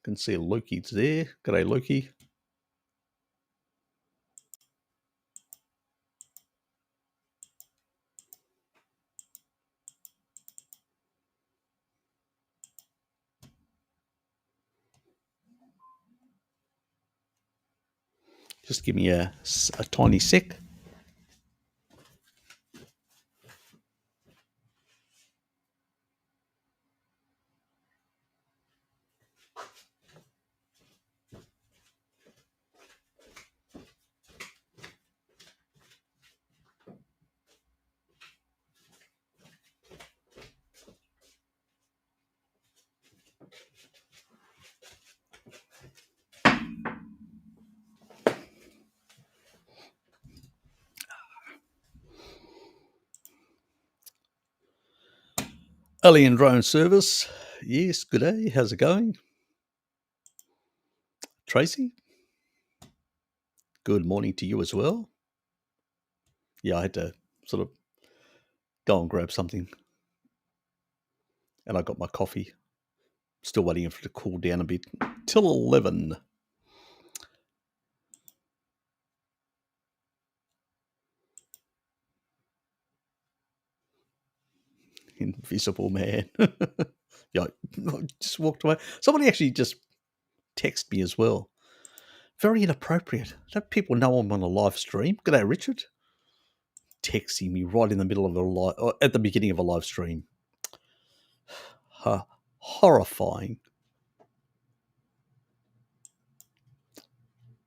Can see Lukey's there. G'day, Lukey. Just give me a tiny sec. Alien Drone Service. Yes, good day. How's it going? Tracy? Good morning to you as well. Yeah, I had to sort of go and grab something. And I got my coffee. Still waiting for it to cool down a bit. Till 11. Invisible man. Yeah, I just walked away. Somebody actually just texted me as well. Very inappropriate. Don't people know I'm on a live stream? G'day, Richard. Texting me right in the middle of at the beginning of a live stream. Horrifying.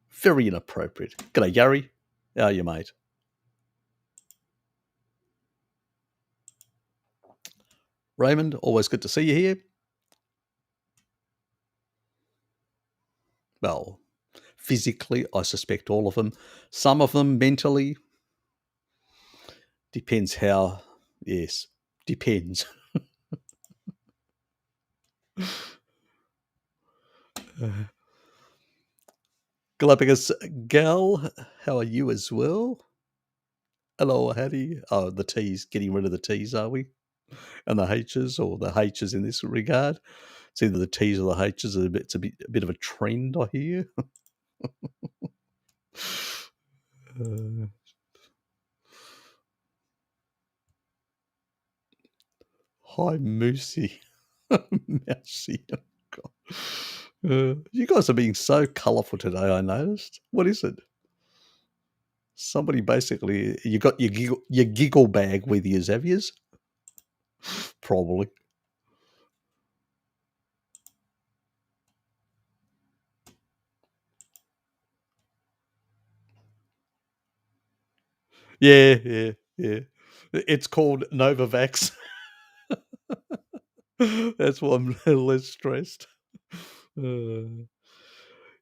Very inappropriate. G'day, Gary. How are you, mate? Raymond, always good to see you here. Well, physically, I suspect all of them. Some of them mentally. Depends how. Yes, depends. Galapagos Gal, how are you as well? Hello, Hattie. Oh, the T's, getting rid of the T's, are we? And the H's, or the H's in this regard. It's either the T's or the H's. It's a bit of a trend, I hear. Hi, Moosey. Mousy. Oh, God. You guys are being so colourful today, I noticed. What is it? Somebody basically, you got your giggle bag with you, have yous? Probably. Yeah. It's called Novavax. That's why I'm a little less stressed.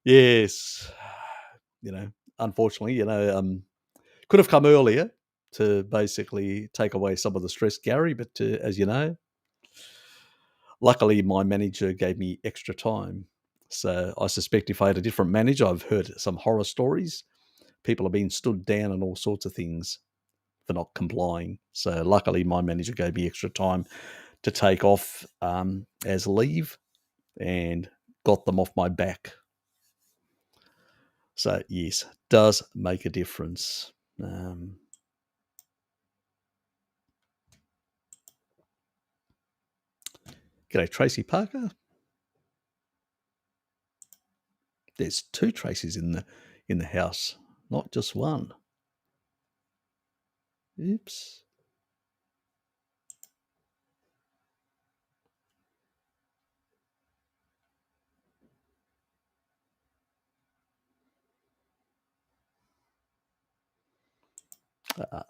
Yes. Unfortunately, could have come earlier to basically take away some of the stress, Gary, but as you know, luckily my manager gave me extra time. So I suspect if I had a different manager, I've heard some horror stories. People have been stood down and all sorts of things for not complying. So luckily my manager gave me extra time to take off as leave and got them off my back. So yes, does make a difference. G'day, Tracy Parker. There's two Tracys in the house, not just one. Oops.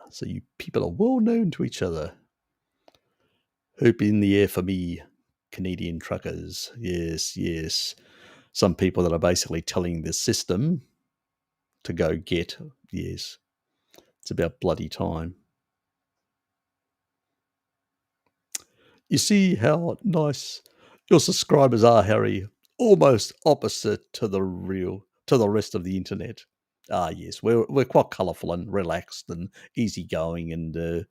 So you people are well known to each other. Hope in the air for me, Canadian truckers. Yes, yes. Some people that are basically telling the system to go get. Yes. It's about bloody time. You see how nice your subscribers are, Harry. Almost opposite to the rest of the internet. Ah, yes, we're quite colourful and relaxed and easygoing, and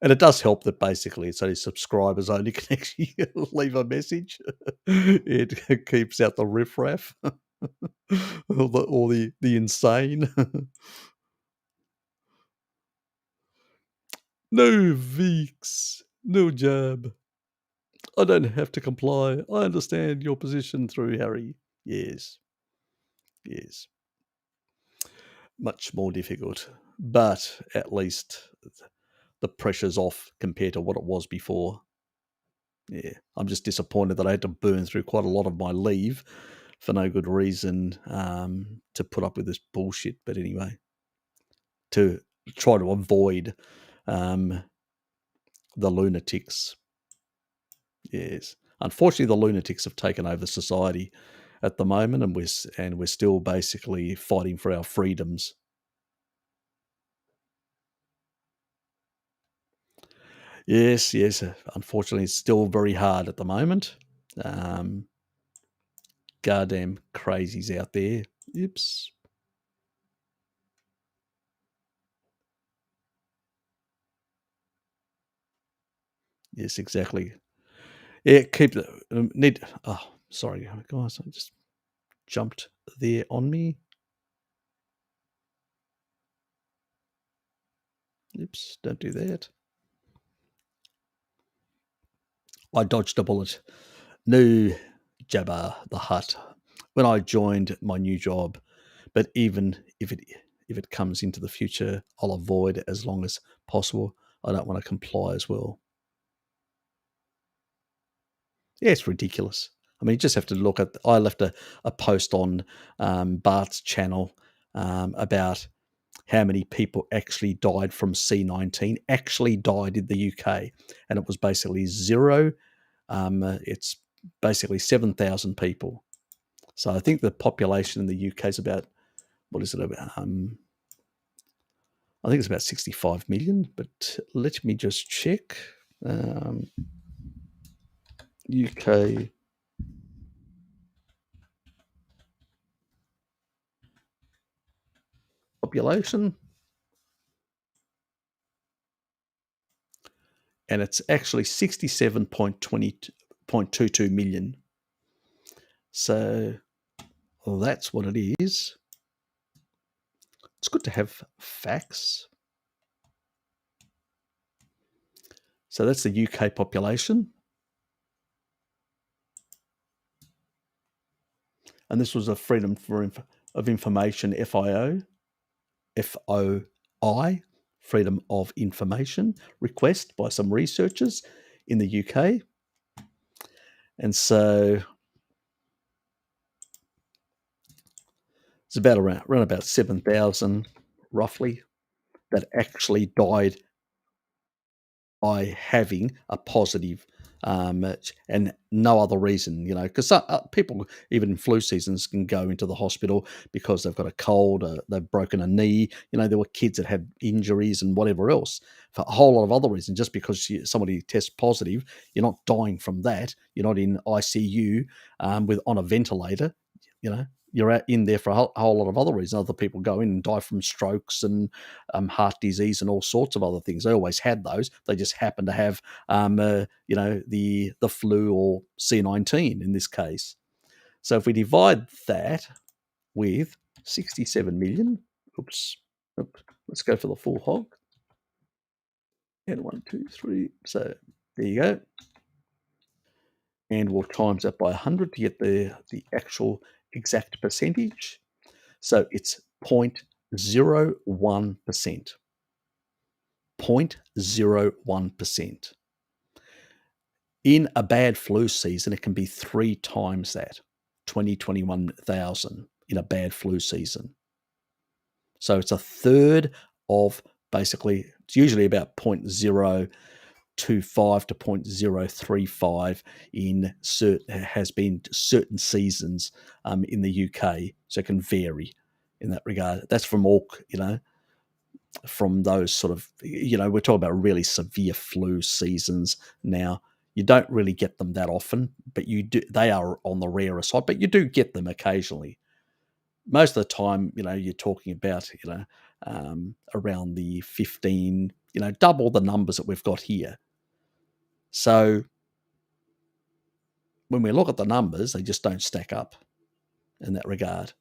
And it does help that basically it's only subscribers only can actually leave a message. It keeps out the riffraff, or the insane. No Veeks, no jab. I don't have to comply. I understand your position through Harry. Yes, yes. Much more difficult. But at least the pressure's off compared to what it was before. Yeah. I'm just disappointed that I had to burn through quite a lot of my leave for no good reason, to put up with this bullshit. But anyway, to try to avoid um, the lunatics. Yes. Unfortunately, the lunatics have taken over society at the moment, and we're still basically fighting for our freedoms. Yes, yes. Unfortunately, it's still very hard at the moment. Um, Goddamn crazies out there. Oops. Yes, exactly. Yeah, keep the need. Oh, sorry, guys. I just jumped there on me. Oops, don't do that. I dodged a bullet. No, Jabba the Hutt. When I joined my new job, but even if it comes into the future, I'll avoid it as long as possible. I don't want to comply as well. Yeah, it's ridiculous. I mean, you just have to look at. I left a post on Bart's channel about how many people actually died from C19, actually died in the UK. And it was basically zero. It's basically 7,000 people. So I think the population in the UK is about, what is it about? I think it's about 65 million, but let me just check. UK population. And it's actually 67.22 million. So that's what it is. It's good to have facts. So that's the UK population. And this was a Freedom of Information FOI, Freedom of Information request by some researchers in the UK. And so it's around about 7,000 roughly that actually died by having a positive, and no other reason, because people, even in flu seasons, can go into the hospital because they've got a cold, they've broken a knee. There were kids that had injuries and whatever else for a whole lot of other reasons. Just because somebody tests positive, you're not dying from that. You're not in ICU on a ventilator. You're in there for a whole lot of other reasons. Other people go in and die from strokes and heart disease and all sorts of other things. They always had those. They just happen to have, the flu or C19 in this case. So if we divide that with 67 million, let's go for the full hog. And 1, 2, 3. So there you go. And we'll times that by 100 to get the actual exact percentage. So it's 0.01%. 0.01%. In a bad flu season, it can be 3 times that, 21,000 in a bad flu season. So it's a third of, basically, it's usually about 0.025 to 0.035 has been certain seasons in the UK. So it can vary in that regard. That's from all, from those sort of, we're talking about really severe flu seasons now. You don't really get them that often, but you do. They are on the rarer side, but you do get them occasionally. Most of the time, you're talking about, around the 15 double the numbers that we've got here. So when we look at the numbers, they just don't stack up in that regard.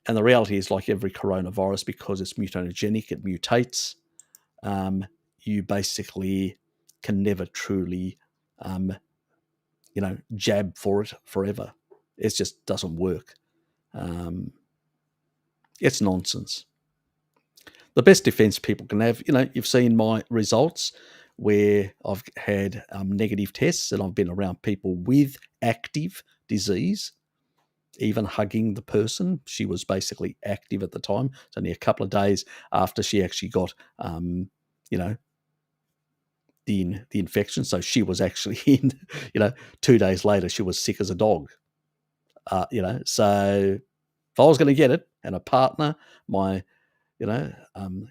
And the reality is, like every coronavirus, because it's mutagenic, it mutates. You basically can never truly, jab for it forever. It just doesn't work. It's nonsense. The best defense people can have, you've seen my results where I've had negative tests and I've been around people with active disease, even hugging the person. She was basically active at the time. It's only a couple of days after she actually got, the infection. So she was actually in, 2 days later, she was sick as a dog. So if I was going to get it and a partner, my,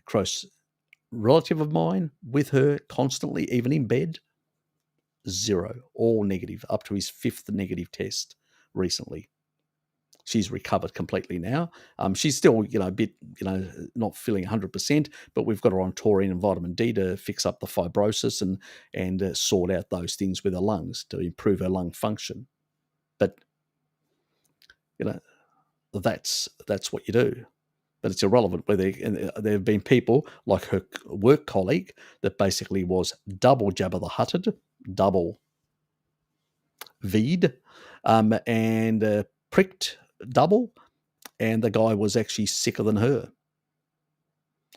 close relative of mine with her constantly, even in bed, 0, all negative, up to his 5th negative test recently. She's recovered completely now. She's still, a bit, not feeling 100%, but we've got her on taurine and vitamin D to fix up the fibrosis and sort out those things with her lungs to improve her lung function. But, that's what you do. But it's irrelevant whether there have been people like her work colleague that basically was double Jabba the Hutted, double V'd, and pricked double, and the guy was actually sicker than her.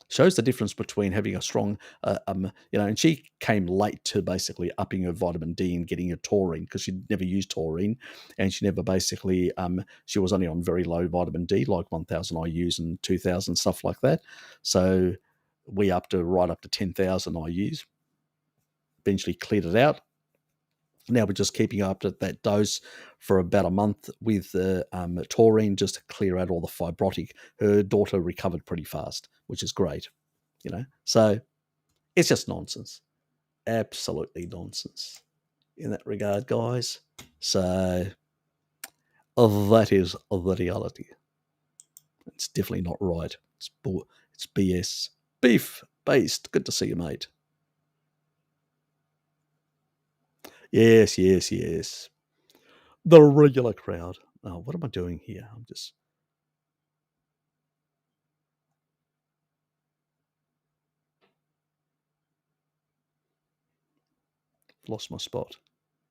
Shows the difference between having a strong, and she came late to basically upping her vitamin D and getting her taurine because she'd never used taurine, and she never basically, she was only on very low vitamin D, like 1,000 IUs and 2,000, stuff like that. So we upped her right up to 10,000 IUs, eventually cleared it out. Now we're just keeping up at that dose for about a month with taurine just to clear out all the fibrotic. Her daughter recovered pretty fast, which is great, So it's just nonsense. Absolutely nonsense in that regard, guys. So that is the reality. It's definitely not right. It's BS. Beef based. Good to see you, mate. Yes. The regular crowd. Oh, what am I doing here? I'm just lost my spot.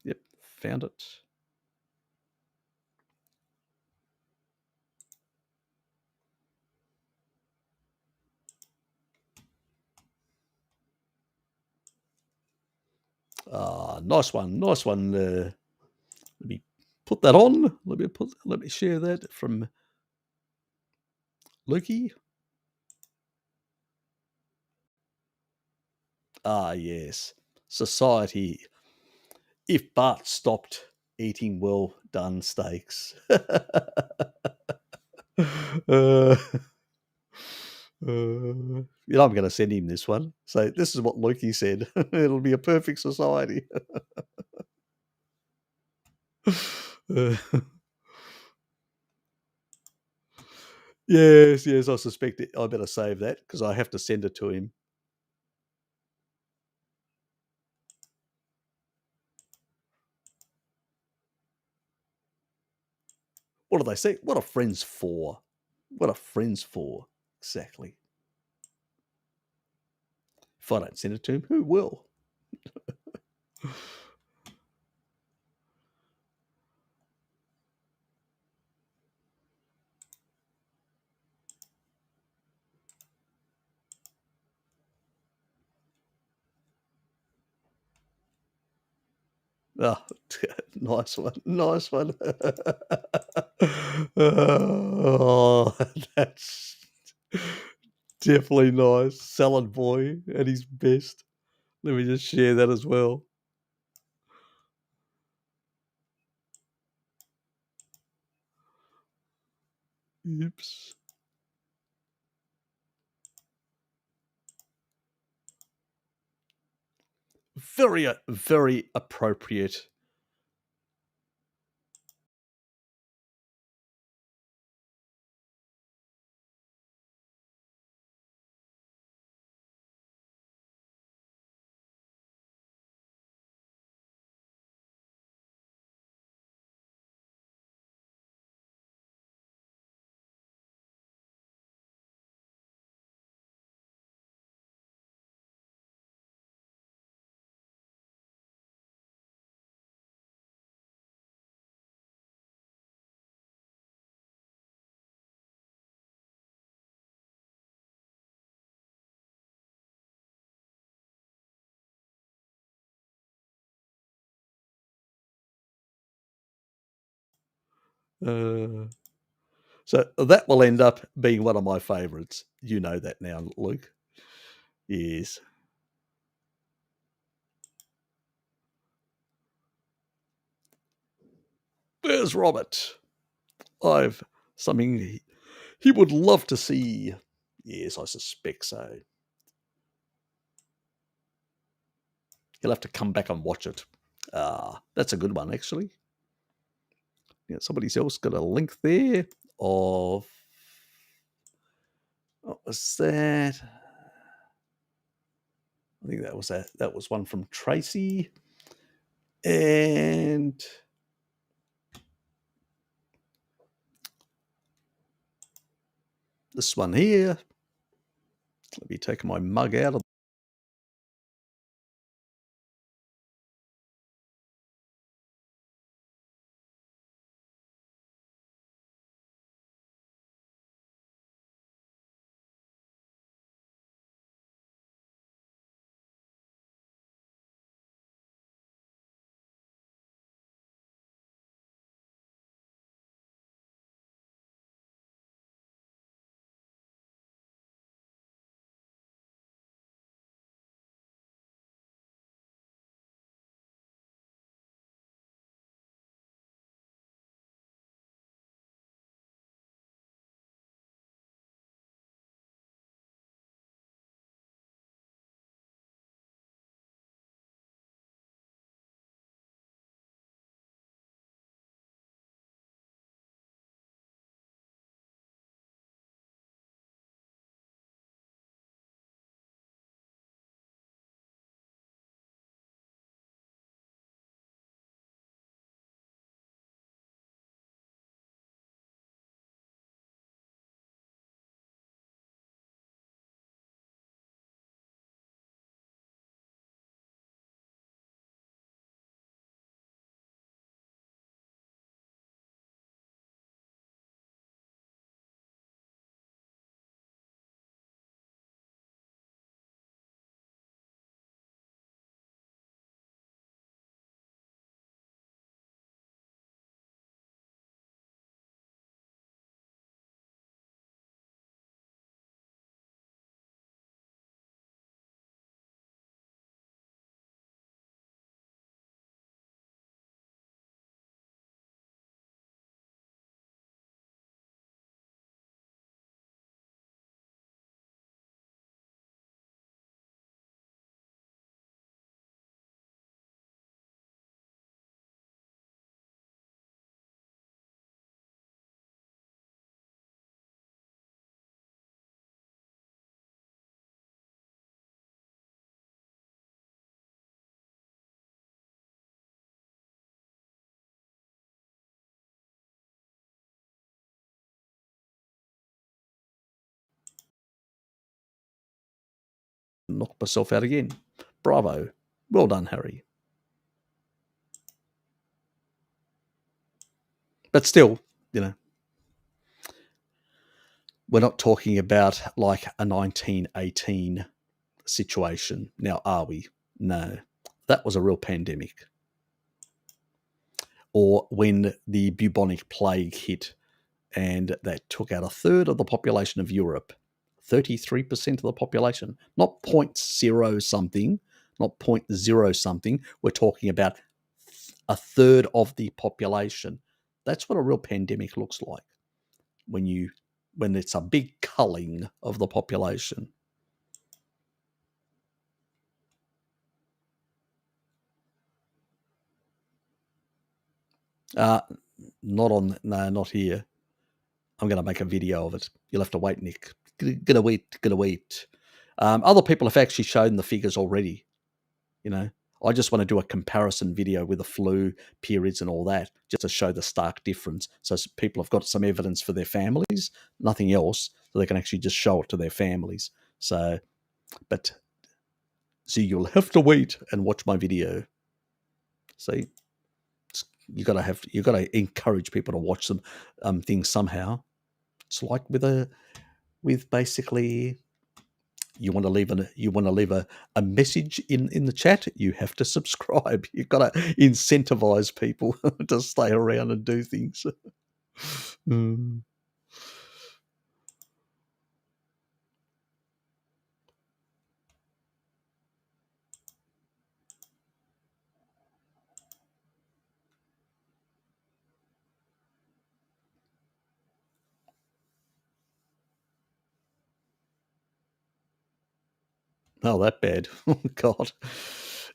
Yep, found it. Nice one. Let me put that on. Let me share that from Lukey. Yes. Society. If Bart stopped eating well done steaks. I'm going to send him this one. So this is what Lukey said. It'll be a perfect society. Yes, I suspect it. I better save that because I have to send it to him. What do they say? What are friends for? What are friends for? Exactly. If I don't send it to him, who will? Oh, nice one. Nice one. Oh, that's definitely nice. Salad boy at his best. Let me just share that as well. Oops. Very appropriate Uh, so that will end up being one of my favourites. You know that now, Luke. Yes. Where's Robert? I've something he would love to see. Yes, I suspect so. He'll have to come back and watch it. That's a good one, actually. Yeah, somebody else got a link there of what was that? I think that was that was one from Tracy. And this one here. Let me take my mug out of knock myself out again. Bravo. Well done, Harry. But still, you know, we're not talking about like a 1918 situation. Now, are we? No. That was a real pandemic. Or when the bubonic plague hit and that took out a third of the population of Europe, 33% of the population, not 0.0 something, not 0.0 something. We're talking about a third of the population. That's what a real pandemic looks like when it's a big culling of the population. Not here. I'm going to make a video of it. You'll have to wait, Nick. Gonna wait. Other people have actually shown the figures already. You know, I just want to do a comparison video with the flu periods and all that, just to show the stark difference. So people have got some evidence for their families, nothing else, so they can actually just show it to their families. So you'll have to wait and watch my video. See, you got to encourage people to watch some things somehow. It's like with basically, you want to leave a message in the chat, you have to subscribe. You've got to incentivize people to stay around and do things. Mm. Oh, that bad. Oh, God.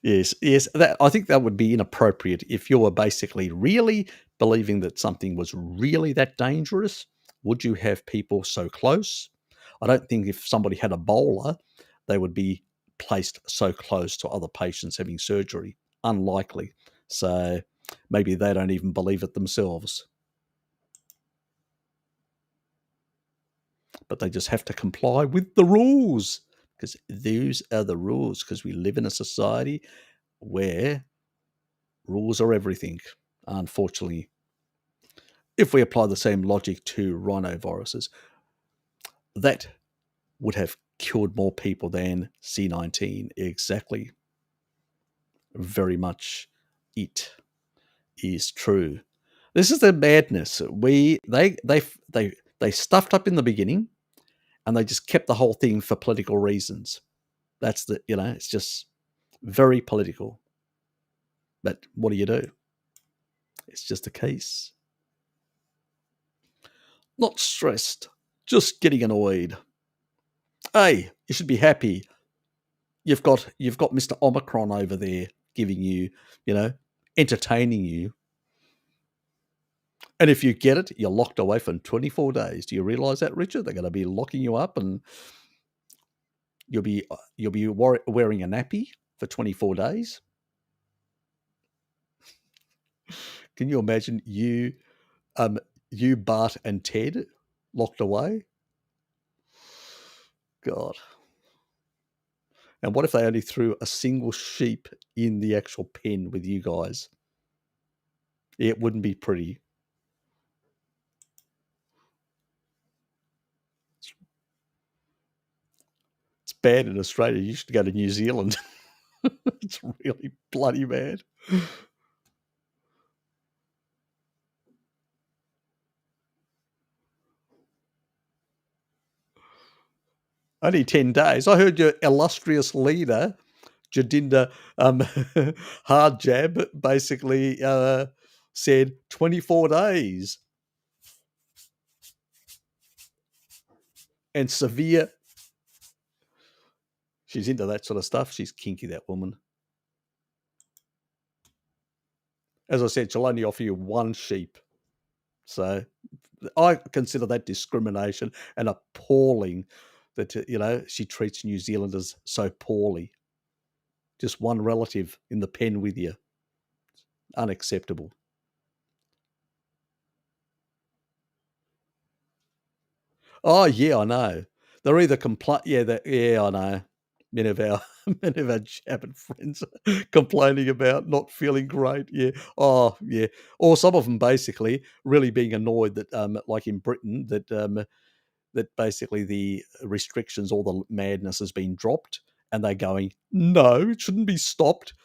Yes, yes. That I think that would be inappropriate if you were basically really believing that something was really that dangerous. Would you have people so close? I don't think if somebody had Ebola, they would be placed so close to other patients having surgery. Unlikely. So maybe they don't even believe it themselves. But they just have to comply with the rules because those are the rules because we live in a society where rules are everything, unfortunately. If we apply the same logic to rhinoviruses, that would have killed more people than C19. Exactly. Very much it is true. This is the madness. They stuffed up in the beginning and they just kept the whole thing for political reasons. That's it's just very political. But what do you do? It's just a case. Not stressed, just getting annoyed. Hey, you should be happy. You've got Mr. Omicron over there giving you, you know, entertaining you. And if you get it, you're locked away for 24 days. Do you realize that, Richard? They're going to be locking you up, and you'll be wearing a nappy for 24 days. Can you imagine you, Bart, and Ted locked away? God. And what if they only threw a single sheep in the actual pen with you guys? It wouldn't be pretty. It's bad in Australia. You should go to New Zealand. It's really bloody bad. Only 10 days. I heard your illustrious leader, Jadinda Hardjab, basically said 24 days and severe. She's into that sort of stuff. She's kinky, that woman. As I said, she'll only offer you one sheep. So I consider that discrimination and appalling that, she treats New Zealanders so poorly. Just one relative in the pen with you. Unacceptable. Oh, yeah, I know. They're either yeah, I know. Many of our many of our Japan friends are complaining about not feeling great. Yeah. Oh, yeah. Or some of them basically really being annoyed that, like in Britain, that basically the restrictions, all the madness has been dropped, and they're going, no, it shouldn't be stopped.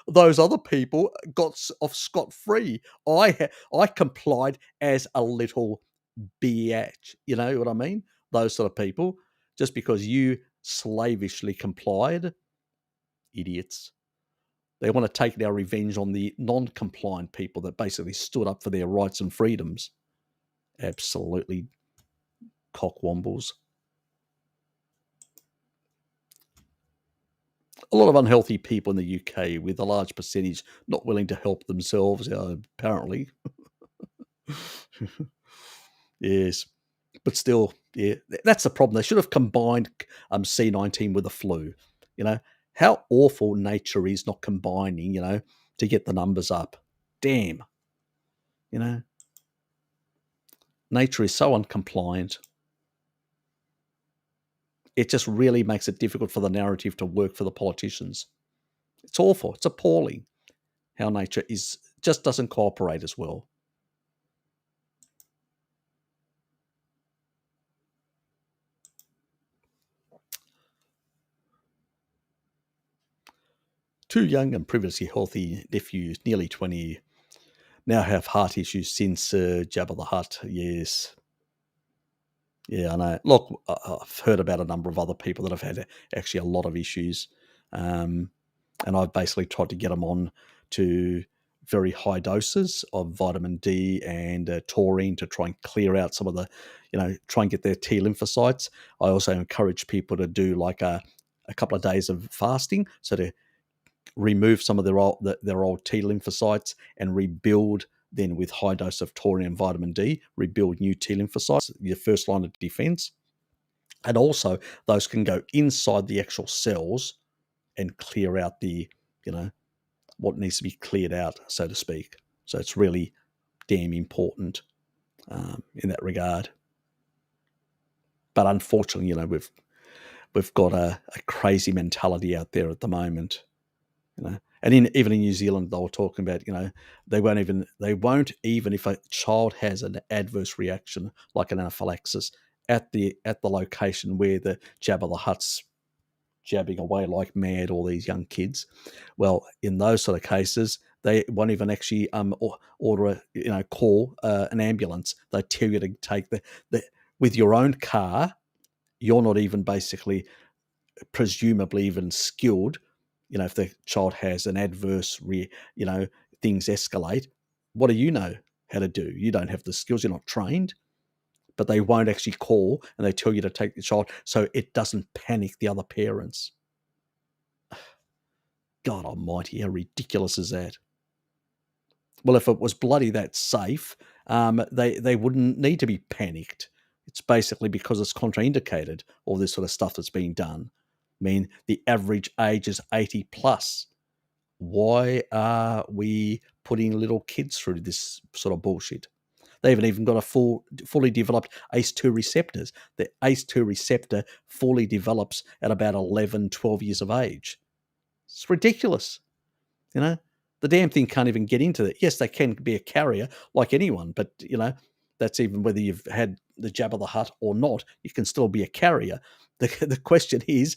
Those other people got off scot free. I complied as a little biatch. You know what I mean? Those sort of people, just because you slavishly complied, idiots. They want to take their revenge on the non-compliant people that basically stood up for their rights and freedoms. Absolutely cockwombles. A lot of unhealthy people in the UK with a large percentage not willing to help themselves, apparently. Yes. But still, yeah, that's the problem. They should have combined C19 with the flu. How awful nature is not combining, to get the numbers up. Damn. You know, nature is so uncompliant. It just really makes it difficult for the narrative to work for the politicians. It's awful. It's appalling how nature just doesn't cooperate as well. Two young and previously healthy nephews, nearly 20, now have heart issues since Jabba the Hutt. Yes. Yeah, I know. Look, I've heard about a number of other people that have had actually a lot of issues. Um, and I've basically tried to get them on to very high doses of vitamin D and taurine to try and clear out some of the, try and get their T lymphocytes. I also encourage people to do like a couple of days of fasting, so to remove some of their old T lymphocytes and rebuild then with high dose of taurine and vitamin D, rebuild new T lymphocytes, your first line of defense. And also those can go inside the actual cells and clear out the, what needs to be cleared out, so to speak. So it's really damn important in that regard. But unfortunately, we've got a crazy mentality out there at the moment. And even in New Zealand, they were talking about, they won't even if a child has an adverse reaction like an anaphylaxis at the location where the Jabba the Hutt's jabbing away like mad, all these young kids. Well, in those sort of cases, they won't even actually order call an ambulance. They tell you to take the with your own car. You're not even basically presumably even skilled. If the child has an adverse things escalate, what do you know how to do? You don't have the skills. You're not trained. But they won't actually call, and they tell you to take the child so it doesn't panic the other parents. God almighty, how ridiculous is that? Well, if it was bloody that safe, they wouldn't need to be panicked. It's basically because it's contraindicated, all this sort of stuff that's being done. I mean, the average age is 80 plus. Why are we putting little kids through this sort of bullshit? They haven't even got a fully developed ACE2 receptors. The ACE2 receptor fully develops at about 11, 12 years of age. It's ridiculous. The damn thing can't even get into it. Yes, they can be a carrier like anyone, but, that's even whether you've had the Jabba the Hutt or not, you can still be a carrier. The question is,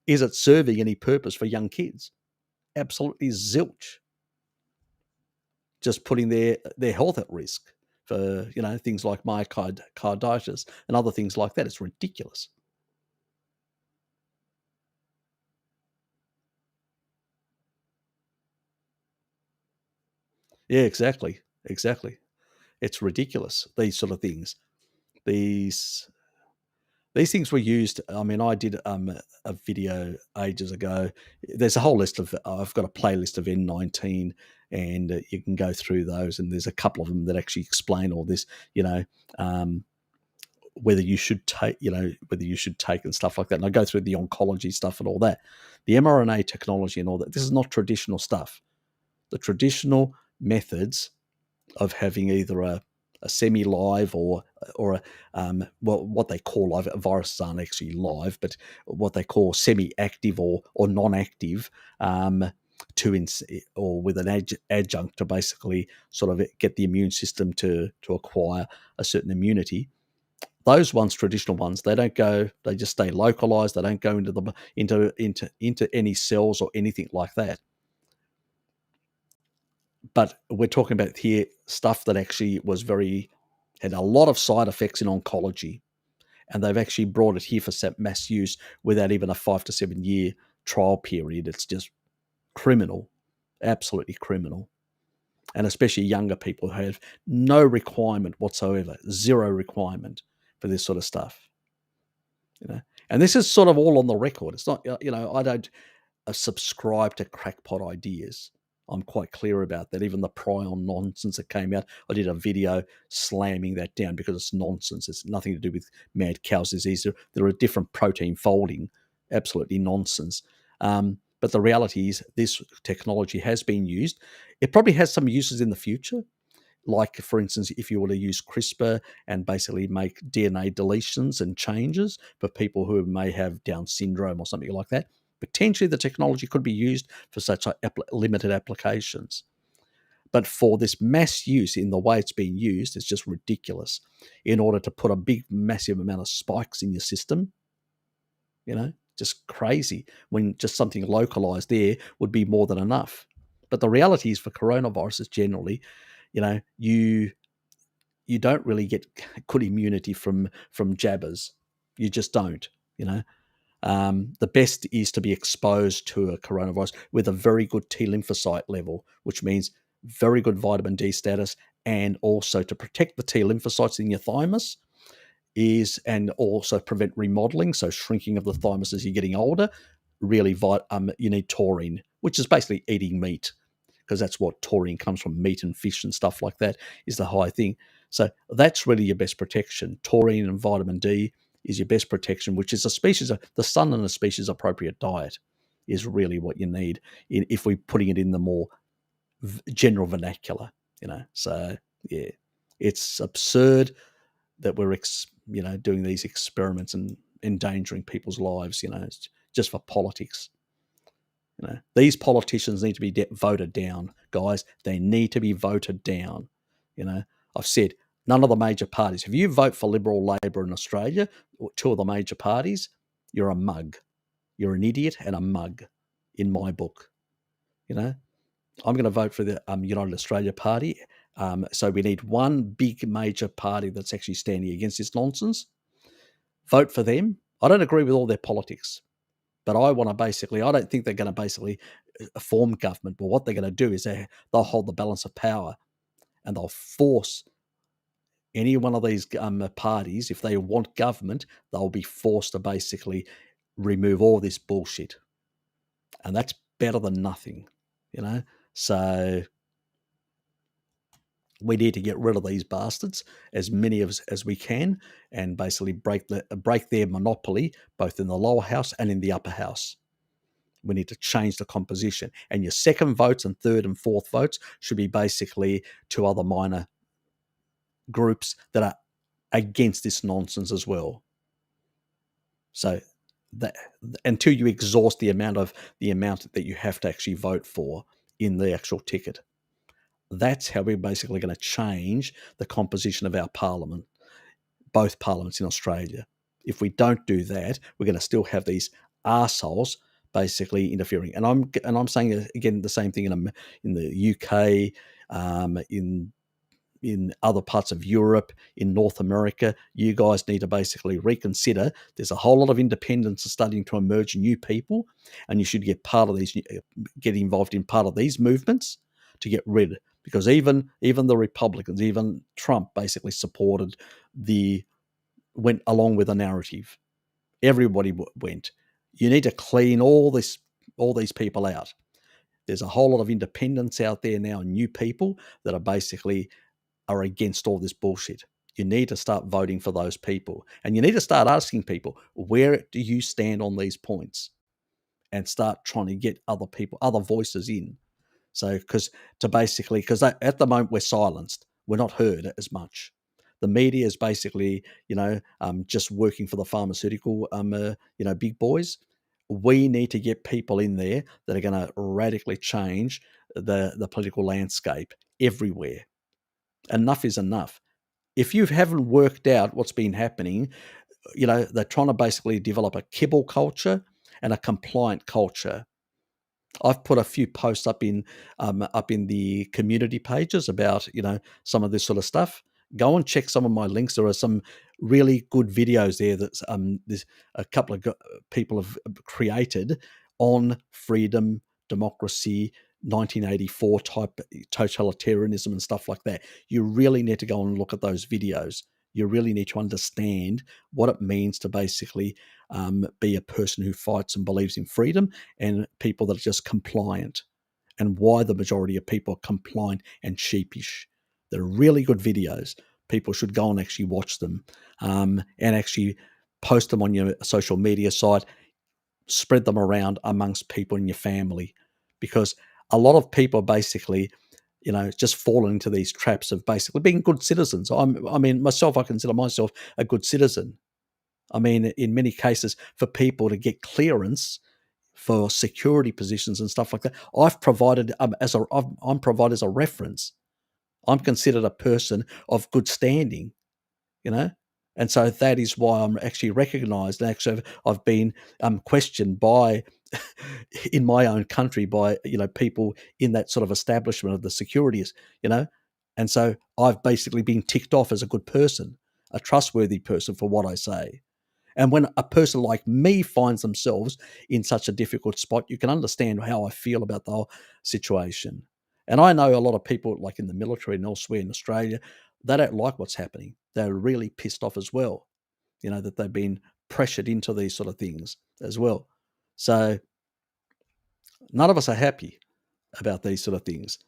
is it serving any purpose for young kids? Absolutely zilch. Just putting their health at risk for, things like myocarditis and other things like that. It's ridiculous. Yeah, exactly. Exactly. It's ridiculous, these sort of things. These things were used. I mean, I did a video ages ago. There's a whole list of. I've got a playlist of N19, and you can go through those. And there's a couple of them that actually explain all this. Whether you should take, and stuff like that. And I go through the oncology stuff and all that, the mRNA technology and all that. This is not traditional stuff. The traditional methods of having either a semi-live or what they call live. Viruses aren't actually live, but what they call semi-active or non-active, or with an adjunct to basically sort of get the immune system to acquire a certain immunity. Those ones, traditional ones, they don't go. They just stay localized. They don't go into any cells or anything like that. But we're talking about here stuff that actually had a lot of side effects in oncology, and they've actually brought it here for mass use without even a 5 to 7 year trial period. It's just criminal, absolutely criminal. And especially younger people who have no requirement whatsoever, zero requirement for this sort of stuff. And this is sort of all on the record. It's not, I don't subscribe to crackpot ideas. I'm quite clear about that. Even the prion nonsense that came out, I did a video slamming that down because it's nonsense. It's nothing to do with mad cow's disease. There are different protein folding, absolutely nonsense. But the reality is this technology has been used. It probably has some uses in the future. Like, for instance, if you were to use CRISPR and basically make DNA deletions and changes for people who may have Down syndrome or something like that, potentially the technology could be used for such limited applications. But for this mass use in the way it's being used, it's just ridiculous. In order to put a big, massive amount of spikes in your system, just crazy, when just something localized there would be more than enough. But the reality is for coronaviruses generally, you don't really get good immunity from jabbers. You just don't. The best is to be exposed to a coronavirus with a very good T lymphocyte level, which means very good vitamin D status, and also to protect the T lymphocytes in your thymus and also prevent remodeling, so shrinking of the thymus as you're getting older. Really, you need taurine, which is basically eating meat, because that's what taurine comes from, meat and fish and stuff like that is the high thing. So that's really your best protection. Taurine and vitamin D is your best protection, which is the sun and a species appropriate diet is really what you need if we're putting it in the more general vernacular, So yeah, it's absurd that we're doing these experiments and endangering people's lives, just for politics. These politicians need to be voted down, guys. They need to be voted down. I've said none of the major parties. If you vote for Liberal Labor in Australia, two of the major parties, you're a mug. You're an idiot and a mug, in my book. I'm going to vote for the United Australia Party. So we need one big major party that's actually standing against this nonsense. Vote for them. I don't agree with all their politics, but I don't think they're going to basically form government. But what they're going to do is they'll hold the balance of power, and they'll force any one of these parties, if they want government, they'll be forced to basically remove all this bullshit. And that's better than nothing, So we need to get rid of these bastards, as many of us as we can, and basically break their monopoly, both in the lower house and in the upper house. We need to change the composition. And your second votes and third and fourth votes should be basically to other minor groups that are against this nonsense as well. So that until you exhaust the amount that you have to actually vote for in the actual ticket. That's how we're basically going to change the composition of our parliament, both parliaments in Australia. If we don't do that, we're going to still have these arseholes basically interfering. And I'm saying again the same thing in the UK, in other parts of Europe, in North America. You guys need to basically reconsider. There's a whole lot of independents starting to emerge, new people, and you should get involved in part of these movements to get rid. Because even the Republicans, even Trump basically went along with the narrative. Everybody went. You need to clean all these people out. There's a whole lot of independents out there now, new people that are against all this bullshit. You need to start voting for those people. And you need to start asking people, where do you stand on these points? And start trying to get other voices in. So, because at the moment we're silenced, we're not heard as much. The media is basically, just working for the pharmaceutical, big boys. We need to get people in there that are going to radically change the political landscape everywhere. Enough is enough. If you haven't worked out what's been happening, they're trying to basically develop a kibble culture and a compliant culture. I've put a few posts up in the community pages about some of this sort of stuff. Go and check some of my links. There are some really good videos there that there's a couple of people have created on freedom, democracy, 1984 type totalitarianism and stuff like that. You really need to go and look at those videos. You really need to understand what it means to basically be a person who fights and believes in freedom, and people that are just compliant, and why the majority of people are compliant and sheepish. They're really good videos. People should go and actually watch them and actually post them on your social media site, spread them around amongst people in your family, because a lot of people basically just fallen into these traps of basically being good citizens. I consider myself a good citizen. I mean, in many cases, for people to get clearance for security positions and stuff like that, I'm provided as a reference. I'm considered a person of good standing, and so that is why I'm actually recognised. And actually, I've been questioned by in my own country by people in that sort of establishment of the securities, And so I've basically been ticked off as a good person, a trustworthy person for what I say. And when a person like me finds themselves in such a difficult spot, you can understand how I feel about the whole situation. And I know a lot of people, like in the military and elsewhere in Australia, they don't like what's happening. They're really pissed off as well, that they've been pressured into these sort of things as well. So none of us are happy about these sort of things.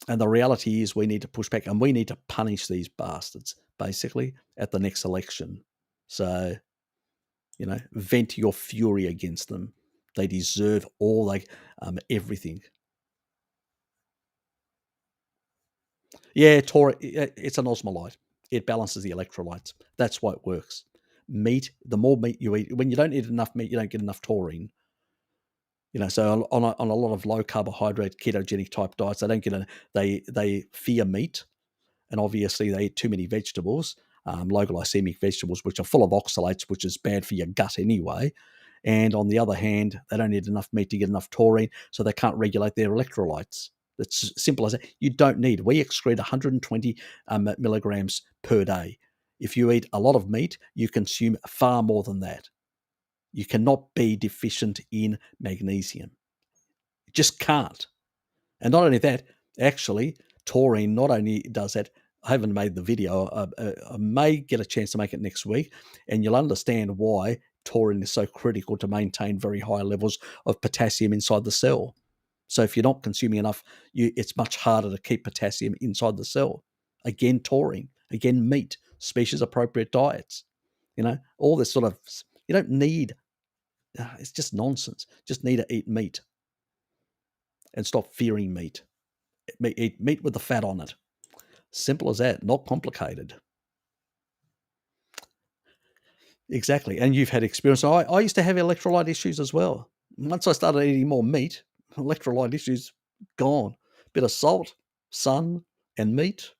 And the reality is we need to push back and we need to punish these bastards, basically, at the next election. So, vent your fury against them. They deserve everything. Yeah, it's an osmolyte. It balances the electrolytes. That's why it works. Meat, the more meat you eat, when you don't eat enough meat, you don't get enough taurine. So on a lot of low carbohydrate ketogenic type diets, they fear meat, and obviously they eat too many vegetables, low glycemic vegetables, which are full of oxalates, which is bad for your gut anyway. And on the other hand, they don't eat enough meat to get enough taurine, so they can't regulate their electrolytes. It's simple as that. You don't need. We excrete 120 milligrams per day. If you eat a lot of meat, you consume far more than that. You cannot be deficient in magnesium. You just can't. And not only that, actually, taurine not only does that. I haven't made the video. I may get a chance to make it next week, and you'll understand why taurine is so critical to maintain very high levels of potassium inside the cell. So if you're not consuming enough, it's much harder to keep potassium inside the cell. Again, taurine. Again, meat. Species-appropriate diets. All this sort of. You don't need. It's just nonsense. Just need to eat meat and stop fearing meat. Eat meat with the fat on it. Simple as that. Not complicated. Exactly. And you've had experience. I used to have electrolyte issues as well. Once I started eating more meat, electrolyte issues gone. Bit of salt, sun, and meat.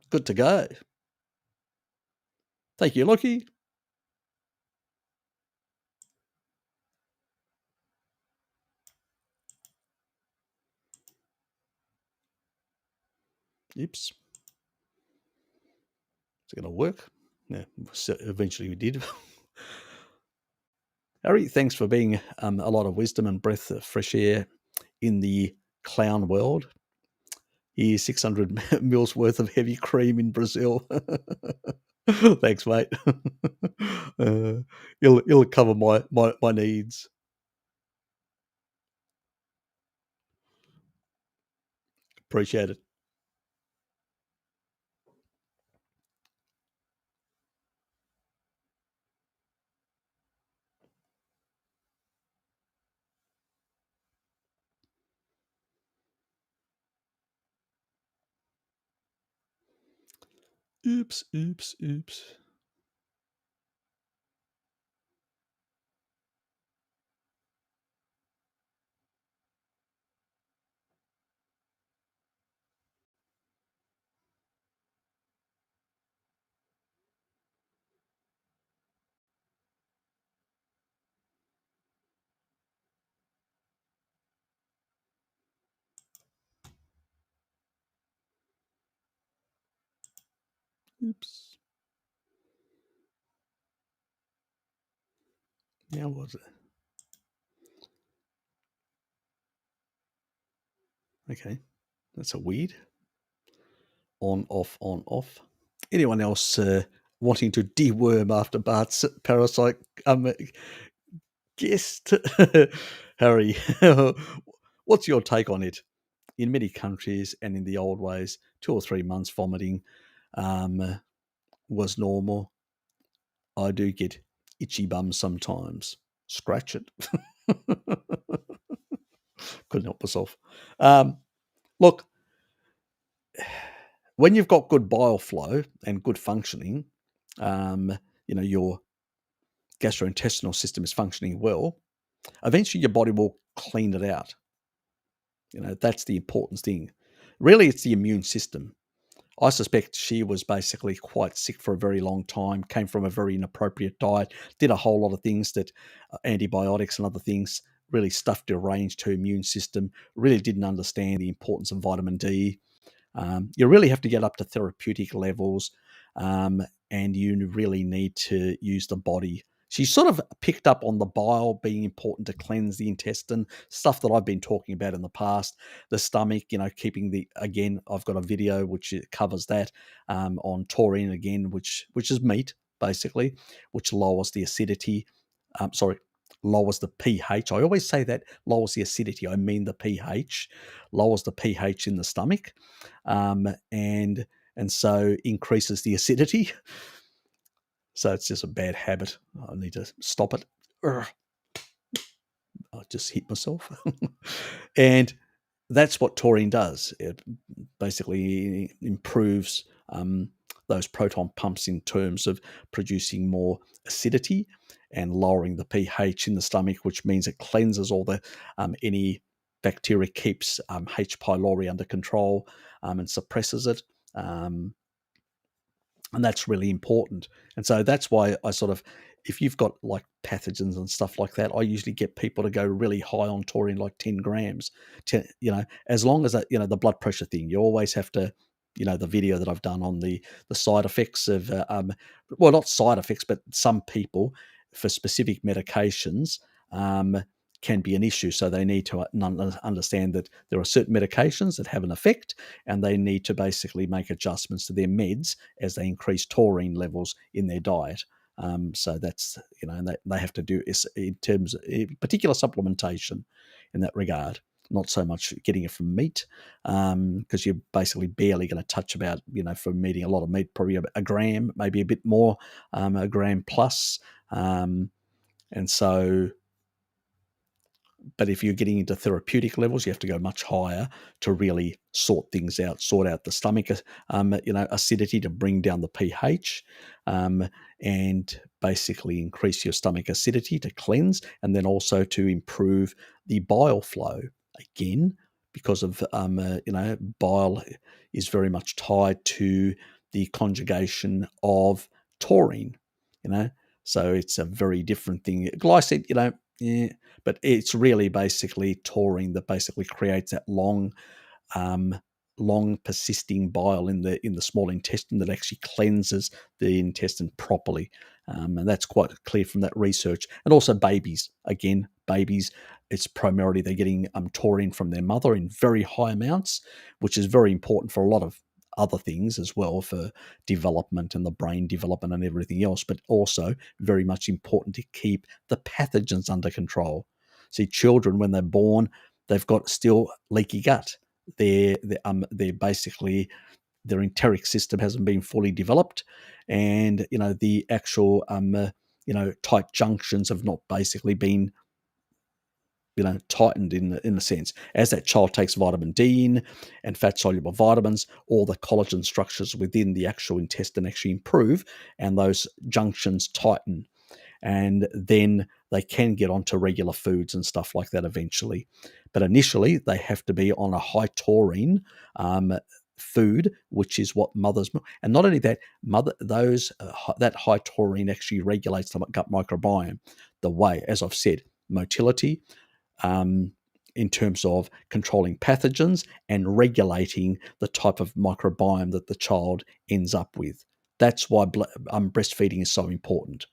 Good to go. Thank you, Lucky. Oops. Is it going to work? Yeah, eventually we did. Harry, thanks for being a lot of wisdom and breath of fresh air in the clown world. Here's 600 mils worth of heavy cream in Brazil. Thanks, mate. It'll cover my needs. Appreciate it. Oops. Oops. How was it? Okay. That's a weird. On, off. Anyone else wanting to deworm after Bart's parasite guest? Harry, what's your take on it? In many countries and in the old ways, 2 or 3 months vomiting was normal. I do get itchy bum sometimes. Scratch it. Couldn't help myself. Look, when you've got good bile flow and good functioning, your gastrointestinal system is functioning well, eventually your body will clean it out. That's the important thing. Really, it's the immune system. I suspect she was basically quite sick for a very long time, came from a very inappropriate diet, did a whole lot of things that antibiotics and other things really stuffed, deranged her immune system, really didn't understand the importance of vitamin D. You really have to get up to therapeutic levels, and you really need to use the body. She sort of picked up on the bile being important to cleanse the intestine, stuff that I've been talking about in the past. The stomach, keeping again, I've got a video which covers that, on taurine again, which is meat, basically, which lowers the acidity. Sorry, lowers the pH. I always say that lowers the acidity. I mean the pH. Lowers the pH in the stomach, and so increases the acidity. So it's just a bad habit. I need to stop it. Urgh. I just hit myself. And that's what taurine does. It basically improves those proton pumps in terms of producing more acidity and lowering the pH in the stomach, which means it cleanses all the any bacteria, keeps H. pylori under control, and suppresses it. And that's really important. And so that's why I sort of, if you've got like pathogens and stuff like that, I usually get people to go really high on taurine, like 10 grams. As long as that, the blood pressure thing, you always have to, the video that I've done on the side effects of, well, not side effects, but some people for specific medications, can be an issue. So they need to understand that there are certain medications that have an effect, and they need to basically make adjustments to their meds as they increase taurine levels in their diet. So that's, and they have to do is in terms of particular supplementation in that regard. Not so much getting it from meat, because you're basically barely going to touch about, from eating a lot of meat, probably a gram, maybe a bit more, a gram plus. And so, but if you're getting into therapeutic levels, you have to go much higher to really sort things out, sort out the stomach, acidity, to bring down the pH, and basically increase your stomach acidity to cleanse, and then also to improve the bile flow. Again, because of, bile is very much tied to the conjugation of taurine, so it's a very different thing. Glycine, yeah, but it's really basically taurine that basically creates that long persisting bile in the small intestine that actually cleanses the intestine properly. And that's quite clear from that research. And also babies. Again, babies, it's primarily they're getting taurine from their mother in very high amounts, which is very important for a lot of other things as well, for development and the brain development and everything else, but also very much important to keep the pathogens under control. See, children, when they're born, they've got still leaky gut. They're basically, their enteric system hasn't been fully developed, and the actual tight junctions have not basically been tightened in a sense. As that child takes vitamin D in and fat soluble vitamins, all the collagen structures within the actual intestine actually improve, and those junctions tighten, and then they can get onto regular foods and stuff like that eventually. But initially, they have to be on a high taurine food, which is what mothers. And not only that, that high taurine actually regulates the gut microbiome. The way, as I've said, motility, in terms of controlling pathogens and regulating the type of microbiome that the child ends up with. That's why breastfeeding is so important.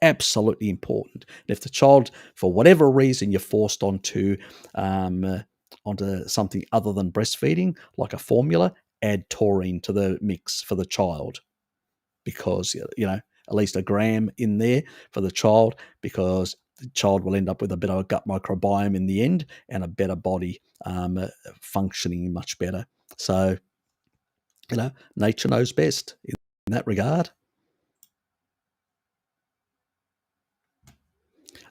Absolutely important. And if the child, for whatever reason, you're forced onto something other than breastfeeding, like a formula, add taurine to the mix for the child, because at least a gram in there for the child, because the child will end up with a better gut microbiome in the end and a better body, functioning much better. So, nature knows best in that regard.